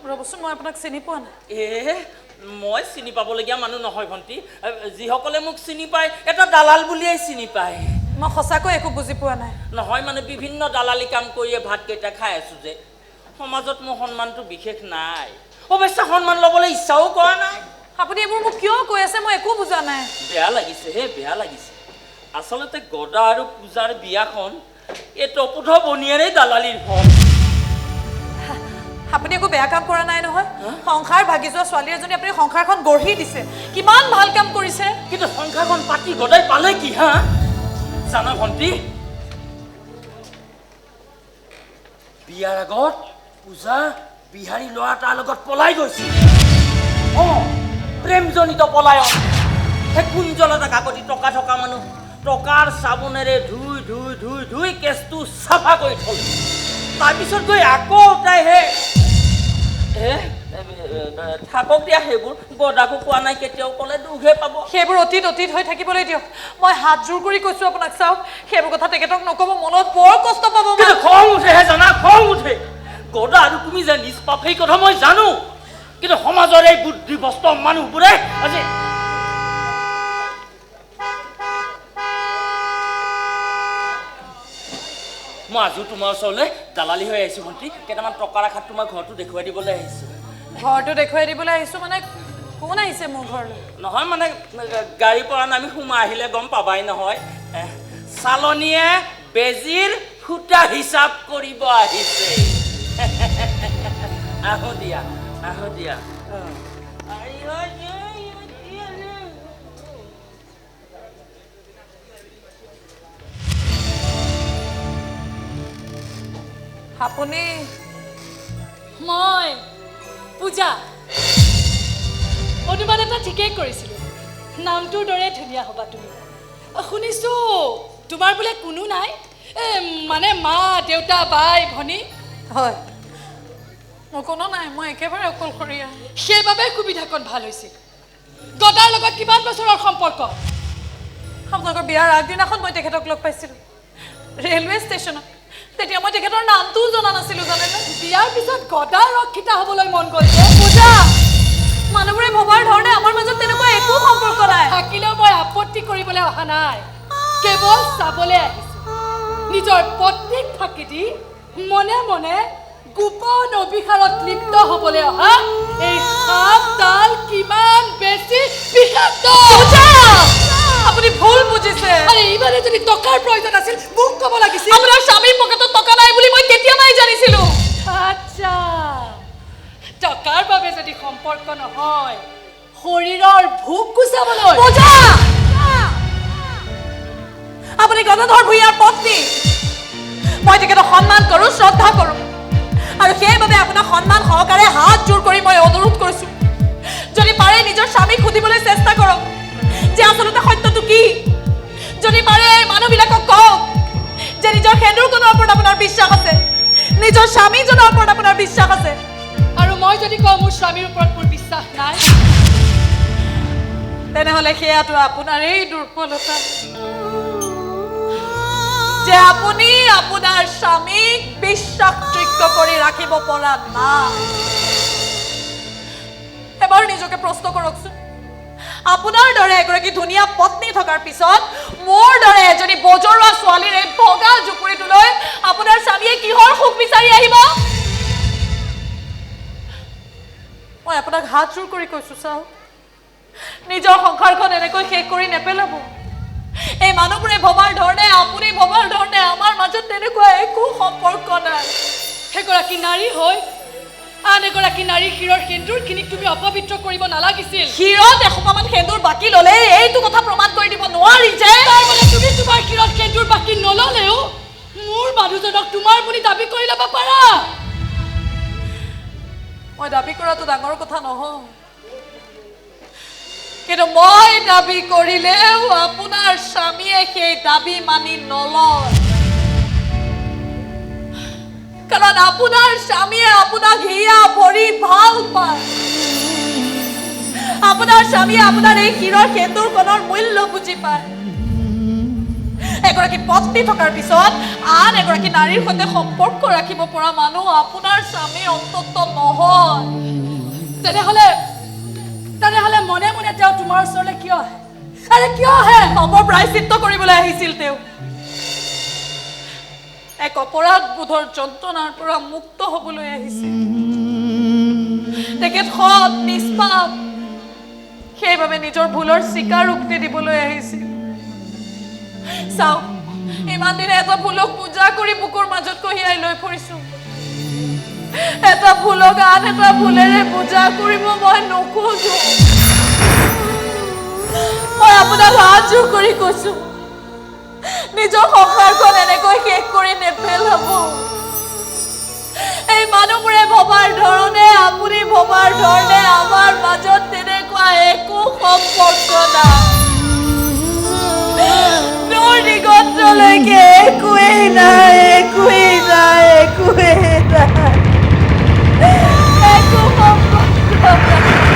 ৰ'বচোন মই আপোনাক চিনি পোৱা নাই মই চিনি পাবলগীয়া মানুহ নহয় ভণ্টি যিসকলে মোক চিনি পায় এটা দালাল বুলিয়েই চিনি পায় মই সঁচাকৈ একো বুজি পোৱা নাই নহয় মানে বিভিন্ন দালালি কাম কৰিয়ে ভাতকেইটা খাই আছোঁ যে সমাজত মোৰ সন্মানটো বিশেষ নাই অৱশ্যে সন্মান ল'বলৈ ইচ্ছাও কৰা নাই আপুনি এইবোৰ মোক কিয় কৈ আছে মই একো বুজা নাই বেয়া লাগিছে বেয়া লাগিছে আচলতে গদা আৰু পূজাৰ বিয়াখন এই তপুধ বনিয়াৰেই দালালিৰ ফল আপুনি একো বেয়া কাম কৰা নাই নহয় সংসাৰ ভাগি যোৱা ছোৱালী এজনী আপুনি সংসাৰখন গঢ়ি দিছে কিমান ভাল কাম কৰিছে কিন্তু সংসাৰখন পাতি গদাই পালে কি হা জানা ভণ্টি বিয়াৰ আগত পূজা বিহাৰী ল'ৰা তাৰ লগত পলাই গৈছিল প্ৰেমজনিত পলায়ন সেই কুঞ্জলতা কাকতি টকা থকা মানুহ টকাৰ চাবোনেৰে ধুই ধুই ধুই ধুই কেছটো চাফা কৰি থ'ল তাৰপিছত গৈ আকৌ তাই থাকক দিয়া সেইবোৰ গদাকো কোৱা নাই কেতিয়াও ক'লে দুখে পাব সেইবোৰ অতীত হৈ থাকিবলৈ দিয়ক মই হাত জোৰ কৰি কৈছো আপোনাক চাওক সেইবোৰ কথা তেখেতক নক'ব মনত বৰ কষ্ট পাব খং উঠেহে জানা খং উঠে গদা আৰু তুমি যে নিষ্পাপ সেই কথা মই জানো কিন্তু সমাজৰ এই বুদ্ধিভ্ৰষ্ট মানুহবোৰে আজি মই আজিও তোমাৰ ওচৰলৈ দালালি হৈ আহিছোঁ ভণ্টি কেইটামান টকা ৰাখাত তোমাৰ ঘৰটো দেখুৱাই দিবলৈ আহিছোঁ ঘৰটো দেখুৱাই দিবলৈ আহিছোঁ মানে কোন আহিছে মোৰ ঘৰলৈ নহয় মানে গাড়ীৰ পৰা নামি সোমাই আহিলে গম পাবাই নহয় চালনীয়ে বেজীৰ সূতা হিচাপ কৰিব আহিছে আহো দিয়া আপুনি মই পূজা অনুবাদ এটা ঠিকেই কৰিছিলোঁ নামটোৰ দৰে ধুনীয়া হ'বা তুমি শুনিছোঁ তোমাৰ বোলে কোনো নাই মানে মা দেউতা বাই ভনী হয় মোৰ কোনো নাই মই একেবাৰে অকলশৰীয়া সেইবাবে সুবিধাকণ ভাল হৈছিল গদাৰ লগত কিমান বছৰৰ সম্পৰ্ক আপোনালোকৰ বিয়াৰ আগদিনাখন মই তেখেতক লগ পাইছিলোঁ ৰেলৱে ষ্টেচনত তেতিয়া মই তেখেতৰ নামটোও জনা নাছিলোঁ জানেনে বিয়াৰ পিছত গদাৰ ৰক্ষিতা হ'বলৈ মন গ'ল যে পূজা মানুহবোৰে ভবাৰ ধৰণে আমাৰ মাজত তেনেকুৱা একো সম্পৰ্ক নাই থাকিলেও মই আপত্তি কৰিবলৈ অহা নাই কেৱল চাবলৈ আহিছোঁ নিজৰ পত্নীক ফাঁকি দি মনে মনে গোপন অভিসাৰত লিপ্ত হ'বলৈ অহা এই সাপডাল কিমান বেছি বিষাক্ত আপুনি ভুল বুজিছে আৰে ইমানে যদি টকাৰ প্ৰয়োজন আছিল মোক ক'ব লাগিছিল আপোনাৰ স্বামীৰ পকেটত টকা নাই বুলি মই কেতিয়াবাই জানিছিলোঁ আচ্ছা টকাৰ বাবে যদি সম্পৰ্ক নহয় শৰীৰৰ ভোক গুচাবলৈ পূজা আপুনি গদাধৰ ভূঞাৰ পত্নী মই তেখেতক সন্মান কৰোঁ শ্ৰদ্ধা কৰোঁ আৰু সেইবাবে আপোনাক সন্মান সহকাৰে হাত জোৰ কৰি মই অনুৰোধ কৰিছোঁ যদি পাৰে নিজৰ স্বামীক সুধিবলৈ চেষ্টা কৰক যে আচলতে সত্যটো কি যদি পাৰে মানুহবিলাকক কওক যে নিজৰ সেন্দুৰখনৰ ওপৰত আপোনাৰ বিশ্বাস আছে নিজৰ স্বামীজনৰ ওপৰত আপোনাৰ বিশ্বাস আছে আৰু মই যদি কওঁ মোৰ স্বামীৰ ওপৰত মোৰ বিশ্বাস নাই তেনেহ'লে সেয়াটো আপোনাৰেই দুৰ্বলতা যে আপুনি আপোনাৰ স্বামীক বিশ্বাসযোগ্য কৰি ৰাখিব পৰা নাই এবাৰ নিজকে প্ৰশ্ন কৰকচোন আপোনাৰ দৰে এগৰাকী ধুনীয়া পত্নী থকাৰ পিছত মোৰ দৰে এজনী বজৰুৱা ছোৱালীৰ এই ভগা জুপুৰিটোলৈ আপোনাৰ স্বামীয়ে কিহৰ সুখ বিচাৰি আহিব মই আপোনাক হাত জোৰ কৰি কৈছোঁ চাওক নিজৰ সংসাৰখন এনেকৈ শেষ কৰি নেপেলাব এই মানুহবোৰে ভবাৰ ধৰণে আপুনি ভবাৰ ধৰণে আমাৰ মাজত তেনেকুৱা একো সম্পৰ্ক নাই সেইগৰাকী নাৰী হৈ আন এগৰাকী নাৰীৰ শিৰৰ সেন্দুৰখিনিক তুমি অপবিত্ৰ কৰিব নালাগিছিল শিৰত এসোপামান সেন্দুৰ বাকী ল'লে এইটো কথা প্ৰমাণ কৰি দিব নোৱাৰি যে তাৰমানে তুমি তোমাৰ শিৰত সেন্দুৰ বাকী নল'লেও মোৰ মানুহজনক তোমাৰ বুলি দাবী কৰি ল'ব পাৰা মই দাবী কৰাটো ডাঙৰ কথা নহয় কিন্তু মই দাবী কৰিলেও আপোনাৰ স্বামীয়ে সেই দাবী মানি নলয় কাৰণ আপোনাৰ স্বামীয়ে আপোনাক হিয়া ভৰি ভাল পায় আপোনাৰ স্বামীয়ে আপোনাৰ এই শিৰৰ সেন্দুৰখনৰ মূল্য বুজি পায় এগৰাকী পত্নী থকাৰ পিছত আন এগৰাকী নাৰীৰ সৈতে সম্পৰ্ক ৰাখিব পৰা মানুহ আপোনাৰ স্বামী অন্তত নহয় তেনেহ'লে মনে মনে তেওঁ তোমাৰ ওচৰলৈ কিয় আহে আৰে কিয় আহে অপপ্ৰায়চিত্ত কৰিবলৈ আহিছিল তেওঁ এক অপৰাধ বোধৰ যন্ত্ৰণাৰ পৰা মুক্ত হ'বলৈ আহিছিল তেখেত সৎ নিষ্পাপ সেইবাবে নিজৰ ভুলৰ স্বীকাৰোক্তি দিবলৈ আহিছিল চাওক ইমান দিনে এটা ভুলক পূজা কৰি বুকুৰ মাজত কঢ়িয়াই লৈ ফুৰিছোঁ এটা ভুলক আন এটা ভুলেৰে পূজা কৰিব মই নোখোজো মই আপোনাক হাত জোৰ কৰি কৈছোঁ নিজৰ সংসাৰখন এনেকৈ শেষ কৰি নেপেলাব এই মানুহবোৰে ভবাৰ ধৰণে আপুনি ভবাৰ ধৰণে আমাৰ মাজত তেনেকুৱা একো সম্পৰ্ক নাই দূৰ দিগন্তলৈকে একোৱেই নাই একোৱেই নাই একোৱেই নাই একো সম্পৰ্ক নাই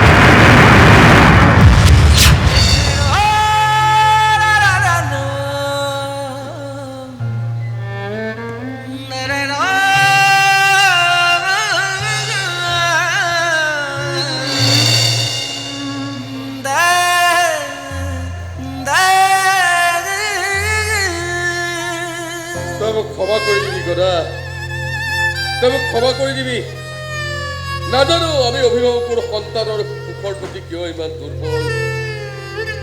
ক্ষমা কৰি দিবি গদা তই মোক ক্ষমা কৰি দিবি নাজানো আমি অভিভাৱকৰ সন্তানৰ সুখৰ প্ৰতি কিয় ইমান দুৰ্বল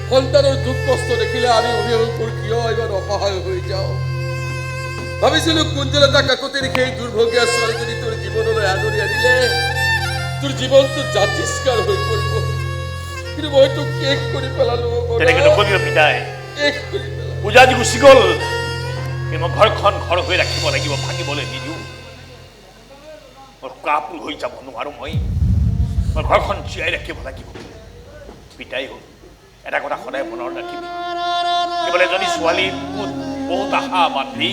সন্তানৰ দুখ কষ্ট দেখিলে আমি অভিভাৱকৰ কিয় ইমান অসহায় হৈ যাওঁ ভাবিছিলো কুঞ্জলতা কাকতিৰ সেই দুৰ্ভগীয়া ছোৱালীজনী তোৰ জীৱনলৈ আদৰি আনিলে তোৰ জীৱনটো জাতিষ্কাৰ হৈ পৰিব কিন্তু মই তোক শেষ কৰি পেলালো পূজা আজি গুচি গ'ল মই ঘৰখন ঘৰ হৈ ৰাখিব লাগিব ভাঙিবলৈ নিদিওঁ মোৰ কাপোৰ হৈ যাব নোৱাৰো মই ঘৰখন জীয়াই ৰাখিব লাগিব পিতাই হ'ল এটা কথা সদায় মনত ৰাখিবি কেৱল এজনী ছোৱালীৰ বহুত আশা বান্ধি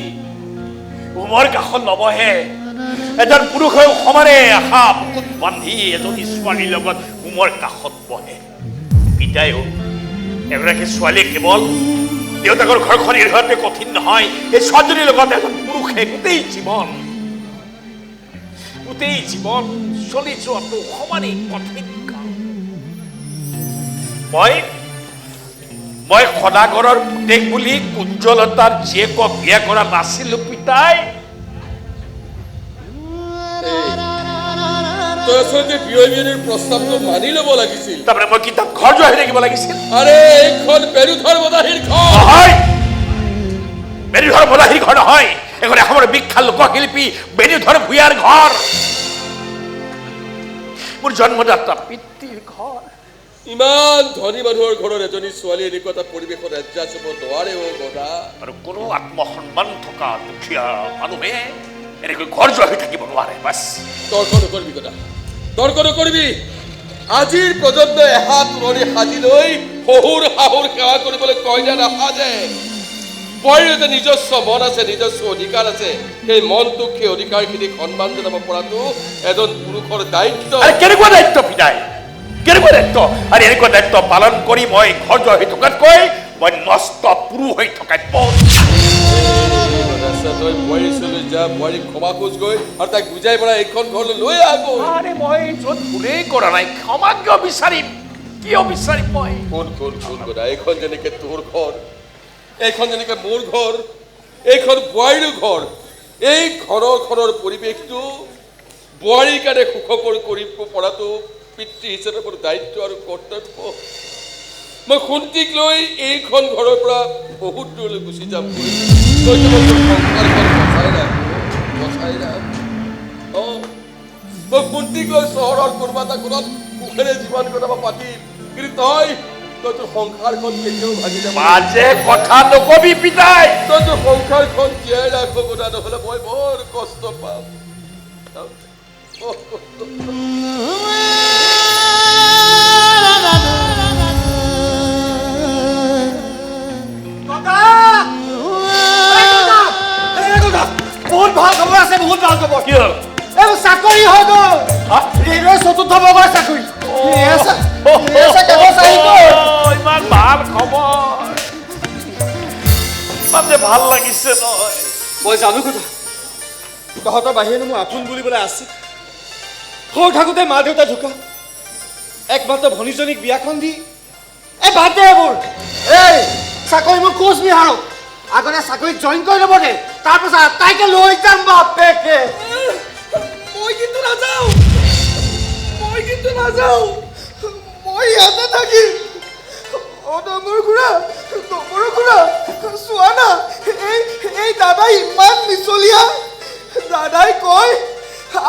উমৰ কাষত নবহে এজন পুৰুষেও সমানে আশা বুকুত বান্ধি এজনী ছোৱালীৰ লগত উমৰ কাষত বহে পিতাইও এগৰাকী ছোৱালীয়ে কেৱল দেউতাকৰ ঘৰখন এৰি হোৱাটোৱে কঠিন নহয় এই ছোৱালীজনীৰ লগত এজন পুৰুষে গোটেই জীৱন চলি যোৱাটো সমানেই কঠিন কাম মই সদাগৰৰ পুতেক বুলি কুঞ্জলতাৰ জীয়েকক বিয়া কৰা নাছিলো পিতাই তই আচলতে বিয়নীৰ প্ৰস্তাৱটো মানি ল'ব লাগিছিল তাৰমানে মই কিতাপ ঘৰ যোৱা হৈ থাকিব লাগিছিল আৰে এইখন বেৰুধৰ বদাহীৰ ঘৰ নহয় বেৰুধৰ বদাহীৰ ঘৰ নহয় এখন এসময়ৰ বিখ্যাত লোকশিল্পী বেৰুধৰ ভূঞাৰ ঘৰ মোৰ জন্মদাতা পিতৃৰ ঘৰ ইমান ধনী মানুহৰ ঘৰৰ এজনী ছোৱালী এনেকুৱা এটা পৰিৱেশত এডজাষ্ট হ'ব নোৱাৰে গদা আৰু কোনো আত্মসন্মান থকা দুখীয়া মানুহে এনেকৈ ঘৰ যোৱা হৈ থাকিব নোৱাৰে বাছ তৰ্ক নকৰিবি গদা তৰ্ক নকৰিবি আজিৰ প্ৰজন্ম এহাত তুলনি সাজি লৈ শহুৰ শাহুৰ সেৱা কৰিবলৈ কইনা নাসাজে বোৱাৰীৰ যে নিজস্ব মন আছে নিজস্ব অধিকাৰ আছে সেই মনটোক সেই অধিকাৰখিনিক সন্মান জনাব পৰাটো এজন পুৰুষৰ দায়িত্ব কেনেকুৱা দায়িত্ব পিতাই কেনেকুৱা দায়িত্ব আৰু এনেকুৱা দায়িত্ব পালন কৰি মই ঘৰ যোৱা হৈ থকাতকৈ মই নষ্ট পুৰুষ হৈ থকাই তই বোৱাৰী চলৈ যা বোৱাৰীক ক্ষমা খোজ গৈ আৰু তাইক বুজাই পৰা এইখন ঘৰলৈ লৈ আহ আৰে মই য'ত ভুলেই কৰা নাই ক্ষমা কিয় বিচাৰিম মই শুন গদা এইখন যেনেকে তোৰ ঘৰ এইখন যেনেকে মোৰ ঘৰ এইখন বোৱাৰীৰ ঘৰ এই ঘৰখনৰ পৰিৱেশটো বোৱাৰীৰ কাৰণে সুখকৰ কৰিব পৰাটো পিতৃ হিচাপে মোৰ দায়িত্ব আৰু কৰ্তব্য মই শুন্তিক লৈ এইখন ঘৰৰ পৰা বহুত দূৰলৈ গুচি যাম তই সংসাৰখন বচাই ৰাখ মই শুন্তিক লৈ চহৰৰ কোনোবা এটা কোণত সুখেৰে জীৱন কটাব পাতিম কিন্তু তই তোৰ সংসাৰখন কেতিয়াও ভাগি যাব মাজে কথা নকবি পিতাই তই তোৰ সংসাৰখন জীয়াই ৰাখিব কথা নহ'লে মই বৰ কষ্ট পাম বহুত ভাল খবৰ আছে বহুত ভাল খবৰ কি হ'ল এই চাকৰি হৈ গ'ল ৰেলৱে চতুৰ্থ বৰ্গৰ চাকৰি ইমান ভাল খবৰ ইমান যে ভাল লাগিছে নহয় মই জানো কথা তহঁতৰ বাহিৰেনো মোৰ আপোন বুলিবলৈ আছিল সৰু থাকোঁতে মা দেউতা ঢুকা একমাত্ৰ ভনীজনীক বিয়াখন দি এই বাদ দে এইবোৰ এই চাকৰি মোৰ কোচবিহাৰক আগতে চাকৰিত জইন কৰি ল'ব দে তাৰপিছত তাইকে লৈ যাম বাপেকে মই কিন্তু নাযাওঁ মই ইয়াতে থাকিম অদমৰ খুৰা নবৰৰ খুৰা চোৱা না এই দাদাই ইমান মিছলীয়া দাদাই কয়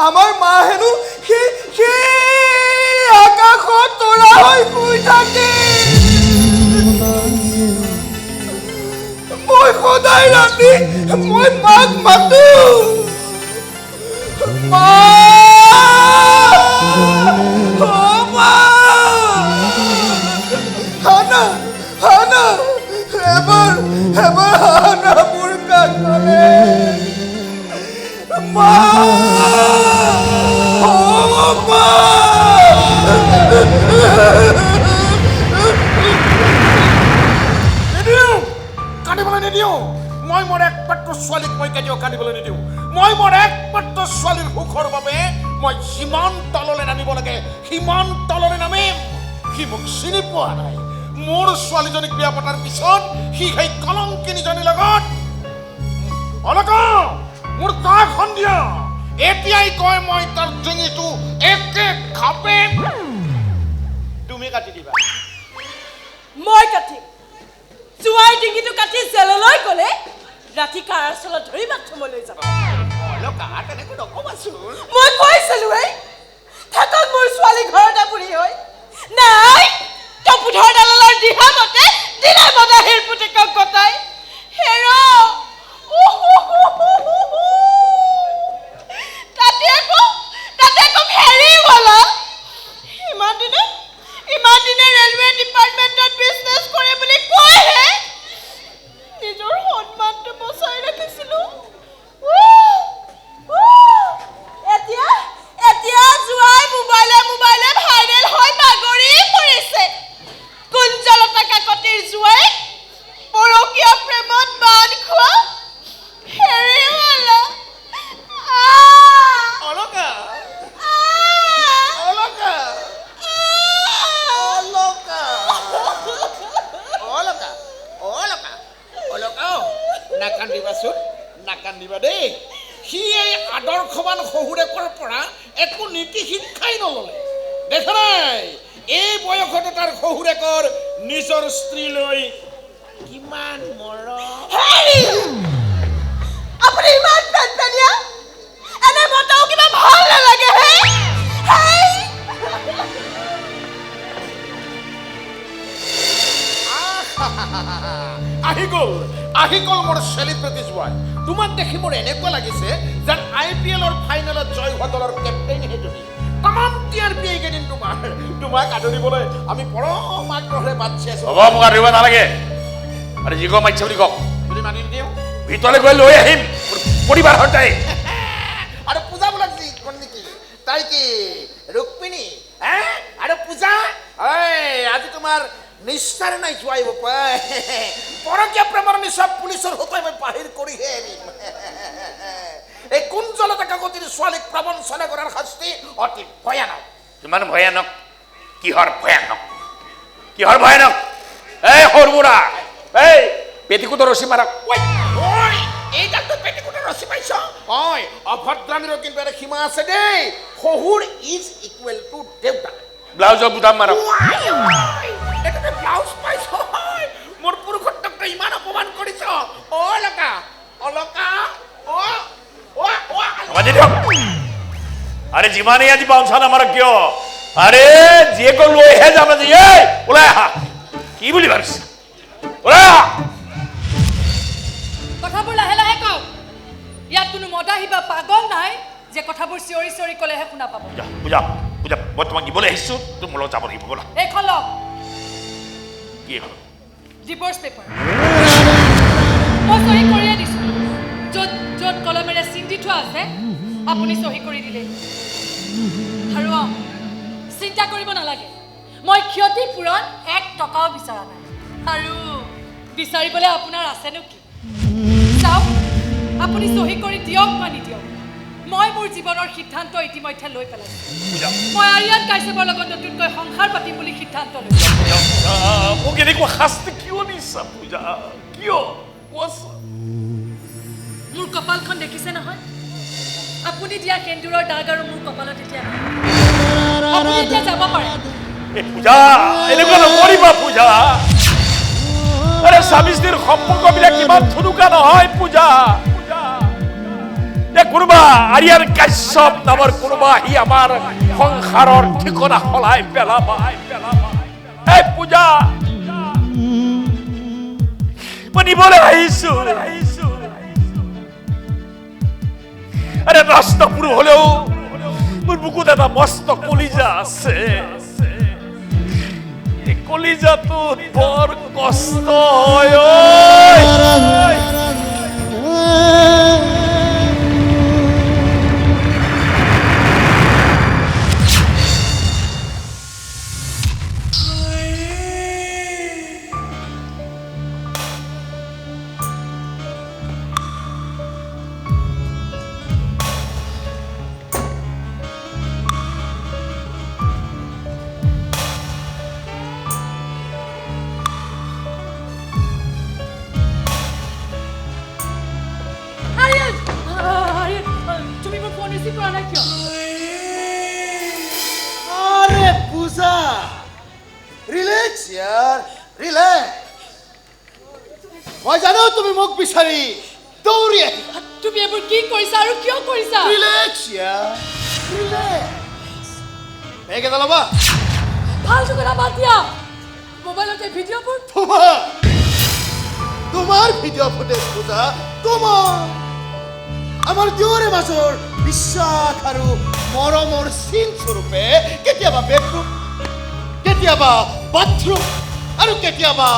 আমাৰ মা হেনো সেই আকাশত তৰা হৈ শুই থাকে মই সদায় ৰাতি মই মাক মাতো মা হানা এবাৰ হানা মোৰ কাষলে মা কান্দিবলৈ নিদিওঁ মই মোৰ একমাত্ৰ ছোৱালীক মই কেতিয়াও কান্দিবলৈ নিদিওঁ মই মোৰ একমাত্ৰ ছোৱালীৰ সুখৰ বাবে মই যিমান তললৈ নামিব লাগে সিমান তললৈ নামিম সি মোক চিনি পোৱা নাই মোৰ ছোৱালীজনীক বিয়া পতাৰ পিছত সি সেই কলংকিনীজনীৰ লগত অলকা মোৰ তাক সন্ধিয়া এতিয়াই কয় মই তাৰ ডিঙিটো একে খাপে তুমি কাটি দিবা মই কাটিম জুৱাই ডিঙিটো কাটি জেললৈ গ'লে ৰাতি কাৰাচলত ধৰি বাথৰুমলৈ যাব মই কৈছিলো থাকক মোৰ ছোৱালী ঘৰতে বুঢ়ী হৈ নাই তই 15 ডালৰ দিহা মতে দিনে বদাহীৰ পুতেকক গতাই হেৰ তাতে আকৌ ফেৰি বলা ইমান দিনে ৰেলৱে ডিপাৰ্টমেণ্টত বিজনেছ কৰে বুলি কয়হে নিজৰ সন্মানটো বচাই ৰাখিছিলো পৰা একো নীতি শিক্ষাই নললে দেখা নাই এই বয়সতে তাৰ শহুৰেকৰ নিজৰ স্ত্ৰীলৈ কিমান মৰম আপুনি ইমান পেনপেনীয়া এনে মতাও কিবা ভাল নালাগে হে আহি গ'ল মোৰ চেলিব্ৰিটি জোৱাই তোমাক দেখি মোৰ এনেকুৱা লাগিছে যেন IPL-ৰ ফাইনেলত জয় হোৱা দলৰ কেপ্টেইন সেইজনী তামাম TRP এইকেইদিন তোমাক আদৰিবলৈ আমি পৰম আগ্ৰহেৰে বাচ্ছি আছো হ'ব মোক আদৰিব নালাগে আৰে যি কওঁ মাতিছে বুলি কওক বুলি মানি দিওঁ ভিতৰলৈ গৈ লৈ আহিম পৰিবাৰ সৈতে আৰু পূজা বোলাক যি কোন নেকি তাই কি ৰুক্মিণী আৰু পূজা আজি তোমাৰ নিশ্চাৰ নাই যোৱাইব পায় পৰকীয়া প্ৰেমৰ নিচা পুলিচৰ হতাই মই বাহিৰ কৰিহে আনিম এই কুঞ্জলতা কাকতিৰ ছোৱালীক প্ৰবঞ্চনা কৰাৰ শাস্তি অতি ভয়ানক কিমান ভয়ানক কিহৰ ভয়ানক এই সৰুবুঢ়া এই পেটিকোটৰ ৰছী মাৰক এইডালটো পেটিকোটৰ ৰছী পাইছ হয় অভদ্ৰামীৰো কিন্তু এটা সীমা আছে দেই শহুৰ ইজ ইকুৱেল টু দেউতা ব্লাউজৰ বুটাম মাৰক এটাতে ব্লাউজ পাইছ মোৰ পুৰুষত্বক ইমান অপমান কৰিছ অলকা মাতি দিয়ক আৰে যিমানেই আজি বাউঞ্চা নামাৰক কিয় আৰে জীয়েক লৈহে যাম আজি এই ওলাই আহা কি বুলি ভাবিছা ওলাই আহা কথাবোৰ লাহে লাহে কওক ইয়াত কোনো মদাহী বা পাগল নাই যে কথাবোৰ চিঞৰি চিঞৰি ক'লেহে শুনা পাব পূজা মই তোমাক দিবলৈ আহিছোঁ তুমি মোৰ লগত যাব লাগিব ব'লা এইখন লওক কি এখন ডিভোৰ্চ পেপাৰ মই চহী কৰিয়ে দিছোঁ য'ত য'ত কলমেৰে চিন্তি থোৱা আছে আপুনি চহী কৰি দিলে আৰু চিন্তা কৰিব নালাগে মই ক্ষতিপূৰণ 1 টকাও বিচৰা নাই আৰু বিচাৰিবলৈ আপোনাৰ আছেনো কি চাওক আপুনি চহী কৰি দিয়ক বা নিদিয়ক মই মোৰ জীৱনৰ সিদ্ধান্ত ইতিমধ্যে লৈ পেলাইছোঁ মই আৰিয়ান কাশ্যপৰ লগত নতুনকৈ সংসাৰ পাতিম বুলি সিদ্ধান্ত লৈছোঁ মোক এনেকুৱা শাস্তি কিয় দিছা পূজা কিয় মোৰ কপালখন দেখিছে নহয় আপুনি দিয়া সেন্দুৰৰ দাগ আৰু মোৰ কপালত এতিয়া আপুনি এতিয়া যাব পাৰে পূজা এনেকুৱা নকৰিবা পূজা আৰে স্বামী স্ত্ৰীৰ সম্পৰ্কবিলাক কিমান থুনুকা নহয় পূজা কোনোবা আৰিয়ান কাশ্যপ নামৰ কোনোবা আহি আমাৰ সংসাৰৰ ঠিকনা সলাই পেলাব এই পূজা মই নিবলৈ আহিছো আরে রাস্তা পুরো হলেও মোর বুকুত এটা মস্ত কলিজা আছে এই কলিজা তো বড় কষ্ট হয় আরে পূজা রিল্যাক্স यार রিল্যাক্স মই জানো তুমি মোক বিচাৰি দৌৰি আহিলা তুমি এবোৰ কি কৰিছা আৰু কিয় কৰিছা ৰিল্যাক্স यार ৰিল্যাক্স বেগে দলবা ফালতু কথা বাদ দিয়া মোবাইলতে ভিডিঅ'বোৰ তোমাৰ ভিডিও ফুটেজ পূজা তোমাৰ আমাৰ দুয়োৰে মাজৰ বিশ্বাস আৰু মৰমৰ চিন স্বৰূপে কেতিয়াবা বেডৰুম কেতিয়াবা বাথৰুম আৰু কেতিয়াবা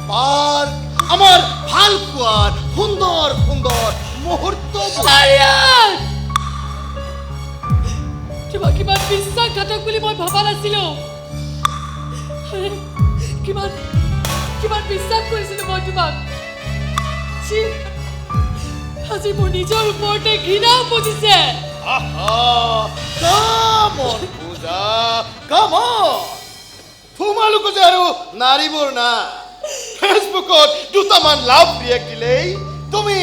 পাৰ্ক আমাৰ ভাল পোৱাৰ সুন্দৰ সুন্দৰ মুহূৰ্ত তোমাক কিমান বিশ্বাসঘাতক বুলি মই ভবা নাছিলো কিমান কিমান বিশ্বাস কৰিছিলো মই তোমাক আজি মোৰ নিজৰ ওপৰতে ঘৃণা উপজিছে পূজা তোমালোকে যে আৰু নাৰীবোৰ না ফেচবুকত দুটামান লাভ ৰিয়েক্ট দিলেই তুমি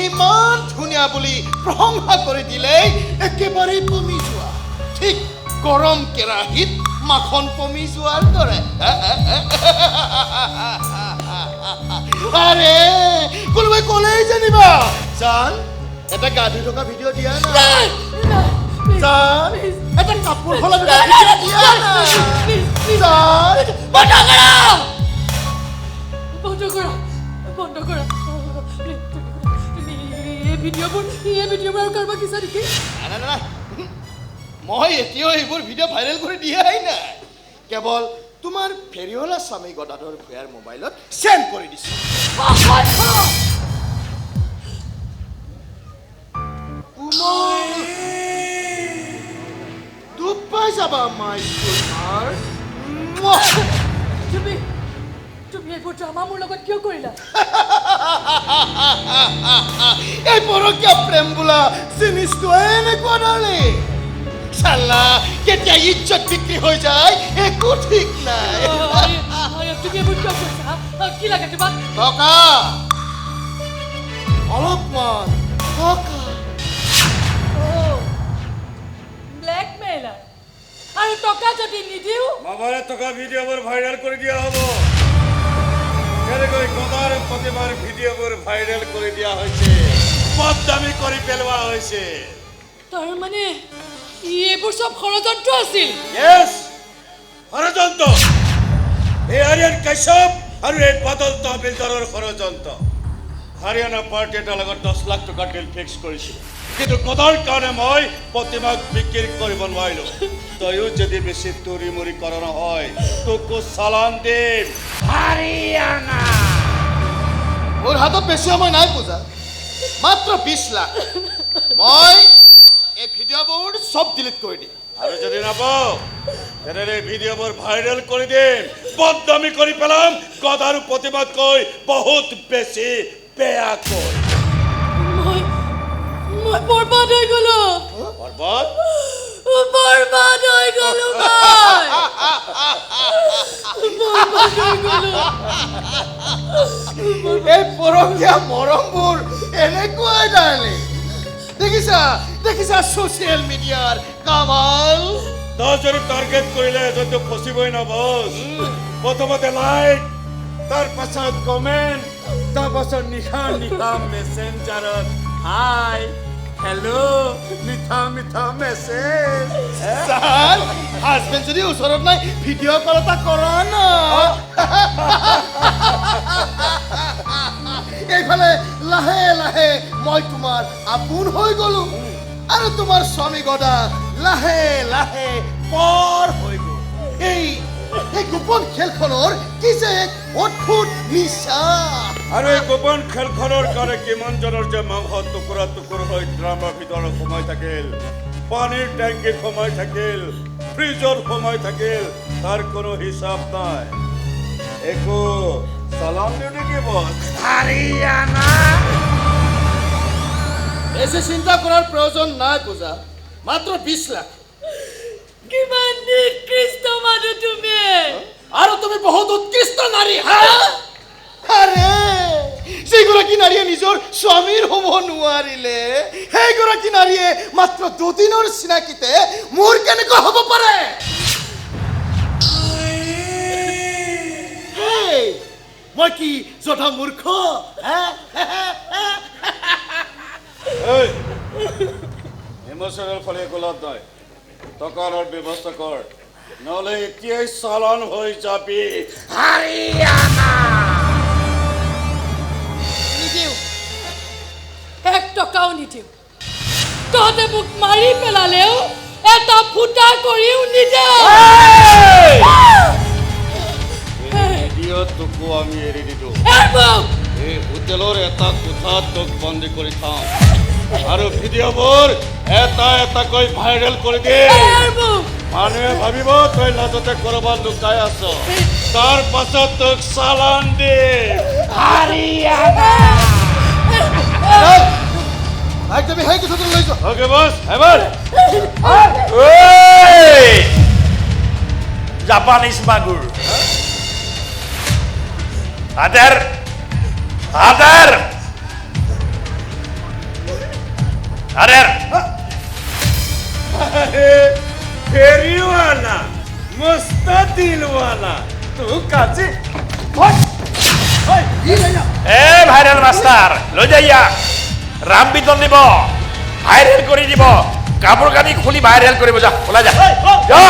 ইমান ধুনীয়া বুলি প্ৰশংসা কৰি দিলেই একেবাৰে পমি যোৱা ঠিক গৰম কেৰাহীত মাখন পমি যোৱাৰ দৰে আৰে কোনোবাই ক'লেই জানিবা জান এটা গা ধুই থকা ভিডিঅ' দিয়া না জান এটা কাপোৰ সলা ভিডিঅ' দিয়া না জান বন্ধ কৰা এই ভিডিঅ'বোৰ আৰু কাৰোবাক দিছা নেকি নাই মই এতিয়াও এইবোৰ ভিডিঅ' ভাইৰেল কৰি দিয়াই নাই কেৱল তোমাৰ ফেৰিৱালা স্বামী গদাধৰ ভূঞাৰ মোবাইলত চেণ্ড কৰি দিছোঁ দুখ পাই যাবা মাই তুমি এইবোৰ ড্ৰামা মোৰ লগত কিয় কৰিলা এই পৰকীয়া প্ৰেম বোলা জিনিসটো এনেকুৱা ডালে চাল্লা কেতিয়া ইজ্জত বিক্ৰী হৈ যায় একো ঠিক নাই তুমি এইবোৰ কিয় কৰিছা কি লাগে তোমাক টকা অলপমান টকা ব্লেকমেইলাৰ আৰু টকা যদি নিদিও মোবাইলত থকা ভিডিঅ'বোৰ ভাইৰেল কৰি দিয়া হ'ব কেনেকৈ গদাৰ প্ৰতিবাৰ ভিডিঅ'বোৰ ভাইৰেল কৰি দিয়া হৈছে বদনামি কৰি পেলোৱা হৈছে তাৰ মানে এইবোৰ চব ষড়যন্ত্ৰ আছিল ইয়েছ ষড়যন্ত্ৰ এই আৰ্যন কাশ্যপ আৰু এই বাদল তহবিলদাৰৰ ষড়যন্ত্ৰ হাৰিয়ানা পাৰ্টি এটাৰ লগত 10 লাখ টকা ডিল ফিক্স কৰিছিল কিন্তু গদাৰ কাৰণে মই প্ৰতিমাক বিক্ৰী কৰিব নোৱাৰিলোঁ তয়ো যদি বেছি তৰি মৰি কৰা নহয় তোকো চালান দিম হাৰিয়ানা মোৰ হাতত বেছি সময় নাই পূজা মাত্ৰ 20 লাখ মই এই ভিডিঅ'বোৰ সব ডিলিট কৰি দিম আৰু যদি নাপাওঁ তেনেহ'লে ভিডিঅ'বোৰ ভাইৰেল কৰি দিম বদনামি কৰি পেলাম গদাৰ প্ৰতিবাদকৈ বহুত বেছি বেয়াকৈ মই বৰবাদ হৈ গলো বৰবাদ বৰবাদ হৈ গলো এই পৰকীয়া মৰমবোৰ এনেকুৱাই ডালে দেখিছা ছ'চিয়েল মিডিয়াৰ কামাল দহ যদি টাৰ্গেট কৰিলে এজনটো ফচিবই না বছ প্ৰথমতে লাইক তাৰ পাছত কমেণ্ট তাৰ পাছত নিশা মেছেঞ্জাৰত হাই হেল্ল' মিঠা মেছেজ চাল হাজবেণ্ড যদি ওচৰত নাই ভিডিঅ' কল এটা কৰা না এইফালে লাহে লাহে মই তোমাৰ আপোন হৈ গলো আৰু তোমাৰ স্বামী গদা লাহে লাহে পৰ হৈ গল এই গোপন খেলখনৰ কি যে এক অদ্ভুত নিচা আৰু এই গোপন খেলখনৰ কাৰণে কিমানজনৰ যে মাংস টুকুৰা হৈ ড্ৰামৰ ভিতৰত সোমাই থাকিল পানীৰ টেংকিত সোমাই থাকিল ফ্ৰিজত সোমাই থাকিল তাৰ কোনো হিচাপ নাই একো চালান দিওঁ নেকি বছ হাৰিয়ানা বেছি চিন্তা কৰাৰ প্ৰয়োজন নাই পূজা মাত্ৰ 20 লাখ কিমান নিকৃষ্ট মানুহ তুমি আৰু তুমি বহুত উৎকৃষ্ট নাৰী আৰে যিগৰাকী নাৰীয়ে নিজৰ স্বামীৰ হ'ব নোৱাৰিলে সেইগৰাকী নাৰীয়ে মাত্ৰ দুদিনৰ চিনাকিতে মোৰ কেনেকৈ হ'ব পাৰে মই কি যথা মূৰ্খ ইমোচনেল ফলে গলত নয় টকাৰ ব্যৱস্থা কৰ নহ'লে এতিয়াই চালান হৈ যাবি হাৰিয়ানা নিদিওঁ 1 টকাও নিদিওঁ তহঁতে মোক মাৰি পেলালেও এটা ফুটা কৰিও নিদিওঁ তোকো আমি এৰি দিলোঁ মোক এই হোটেলৰ এটা কোঠাত তোক বন্দী কৰি থওঁ আৰু ভিডিঅ'বোৰ এটাকৈ ভাইৰেল কৰি দে মানুহে ভাবিব তই লাজতে কৰবাত লুকাই আছ তাৰ পাছত তোক চালান দে হাৰিয়ানা তুমি সেই কথাটো লৈ যোৱা ওকে বস এবাৰ জাপানিজ মাগুৰ আদাৰ আরে ফেরিওয়ালা মস্ত দিলওয়ালা তু কাছে এ ভাইরাল মাস্টার লৈ যাইয়া রাম বিতন দিব ভাইরাল করে দিব কাপড় কানি খুলি ভাইরাল করে যা ওলা যা যা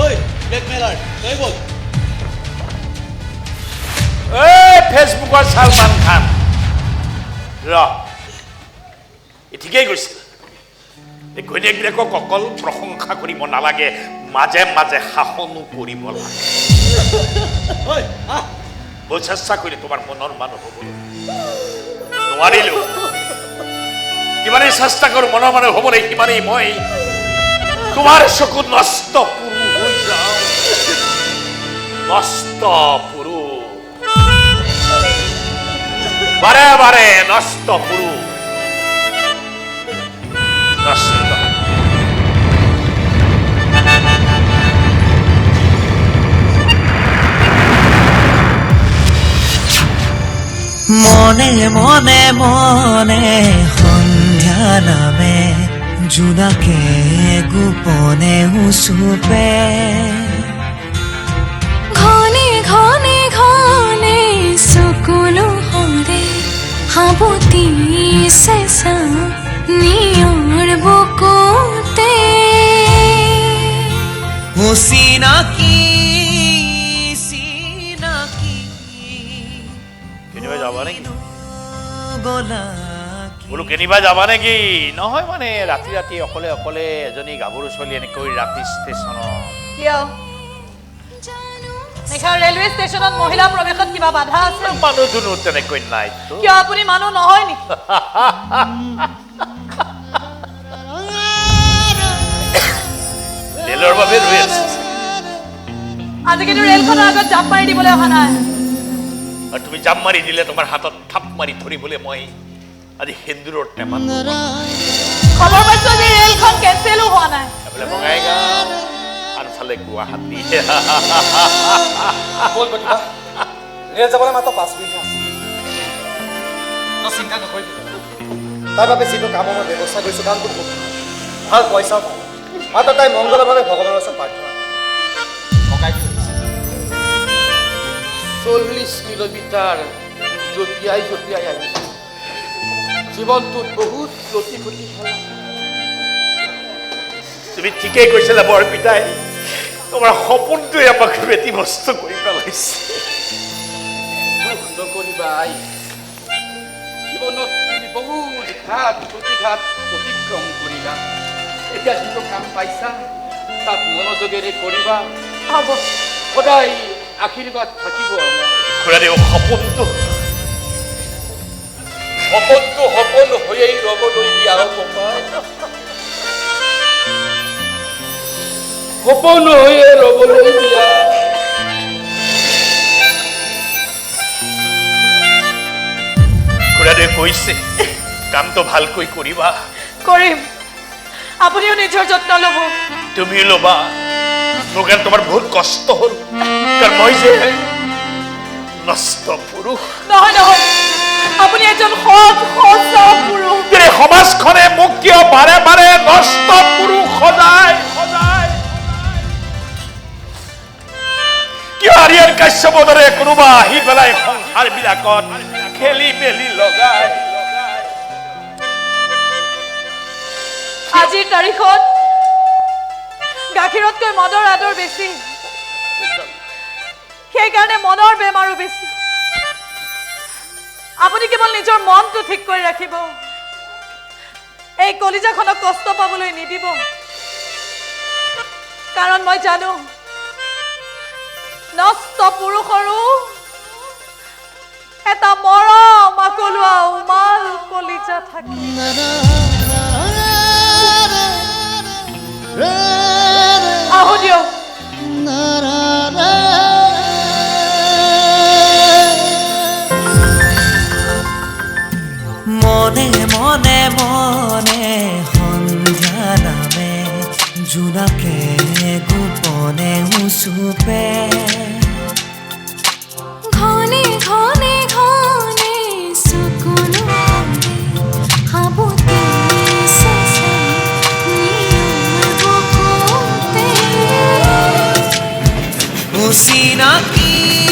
ওই ব্ল্যাকমেলার তুই বল এই ফেসবুকৰ সালমান খান ৰ ঠিকেই কৈছিল এই ঘৈণীয়েকবিলাকক অকল প্ৰশংসা কৰিব নালাগে মাজে মাজে শাসনো কৰিব লাগে বহুত চেষ্টা কৰিলে তোমাৰ মনৰ মানুহ হ'বলৈ নোৱাৰিলো যিমানেই চেষ্টা কৰোঁ মনৰ মানুহ হ'বলৈ সিমানেই মই তোমাৰ চকুত নষ্ট পুৰু হৈ যাওঁ নষ্ট পুৰু বাৰে বাৰে নষ্ট পুৰু নষ্ট মনে মনে মনে সন্ধ্যা নামে জোনাকে গোপনে উচুপে ঘনে ঘনে ঘনে চকুলো হৰে সাবতি চেঁচা নিয়ৰ বুকুতে চিনাকি চিনাকি কেনিবা যাবা নেকি গলা বোলো কেনিবা যাবা নেকি নহয় মানে ৰাতি ৰাতি অকলে অকলে এজনী গাভৰু ছোৱালী এনেকৈ ৰাতি ষ্টেচনত কিয় নিশা ৰেলৱে ষ্টেচনত মহিলা প্ৰৱেশত কিবা বাধা আছে মানুহ দুনো তেনেকৈ নাই কিয় আপুনি মানুহ নহয় নেকি ৰেলৰ বাবে ৰৈ আছে আজি কিন্তু ৰেলখনৰ আগত জাপ মাৰি দিবলৈ অহা নাই আৰু তুমি জাপ মাৰি দিলে তোমাৰ হাতত থাপ মাৰি ধৰিবলৈ মই আজি সেন্দুৰৰ টেমা খবৰ পাইছো যে ৰেলখন কেঞ্চেলো হোৱা নাই এফালে বঙাইগাঁও আনফালে গুৱাহাটী বল বটিবা ৰেল যাবলৈ মাত্ৰ 5 মিনিট আছে তই চিন্তা নকৰিবি তাৰ বাবে যিটো কামৰ মই ব্যৱস্থা কৰিছোঁ কামটো খুব ভাল পইচাও পাওঁ মাত্ৰ তাই মংগলৰ বাবে ভগৱানৰ ওচৰত প্ৰাৰ্থনা ভগাই দিওঁ 40 কিলোমিটাৰ জঁপিয়াই জঁপিয়াই আহিছোঁ জীৱনটোত বহুত লতি ফতি খেলা তুমি ঠিকেই কৈছিলা বৰপিতাই তোমাৰ সপোনটোৱে আমাক ব্যতিব্যস্ত কৰি পেলাইছে দুখ নকৰিবা আই জীৱনত তুমি বহুত ঘাট প্ৰতিঘাত অতিক্ৰম কৰিলা এতিয়া যিটো কাম পাইছা তাত মনোযোগেৰে কৰিবা হ'ব সদায় আশীৰ্বাদ থাকিব আমাৰ খুৰাদেউ সপোনটো সপোনটো সপোন হৈয়েই ৰ'বলৈ দিয়া পপা সপোন হৈয়ে ৰ'বলৈ দিয়া খুৰাদেৱে কৈছে কামটো ভালকৈ কৰিবা কৰিম আপুনিও নিজৰ যত্ন ল'ব তুমিও ল'বা মোৰ কাৰণে তোমাৰ বহুত কষ্ট হ'ল কাৰণ মই যে নষ্ট পুৰুষ নহয় নহয় আপুনি এজন সৎ সঁচা পুৰুষ সমাজখনে মোক কিয় বাৰে বাৰে নষ্ট পুৰুষ সদায় সদায় কিয় আৰিয়ান কাশ্যপৰ দৰে কোনোবা আহি পেলাই সংসাৰ বিলাকত খেলি মেলি লগাই আজিৰ তাৰিখত গাখীৰতকৈ মদৰ আদৰ বেছি সেইকাৰণে মনৰ বেমাৰো বেছি আপুনি কেৱল নিজৰ মনটো ঠিক কৰি ৰাখিব এই কলিজাখনক কষ্ট পাবলৈ নিদিব কাৰণ মই জানো নষ্ট পুৰুষৰো এটা মৰম আকলোৱা উমাল কলিজা থাকে আহো দিয়ক মনে মনে মনে সন্ধ্যা নামে জোনাকে গোপনে উচুপে ঘনে ঘনে ঘনে চকুলো অচিনাকি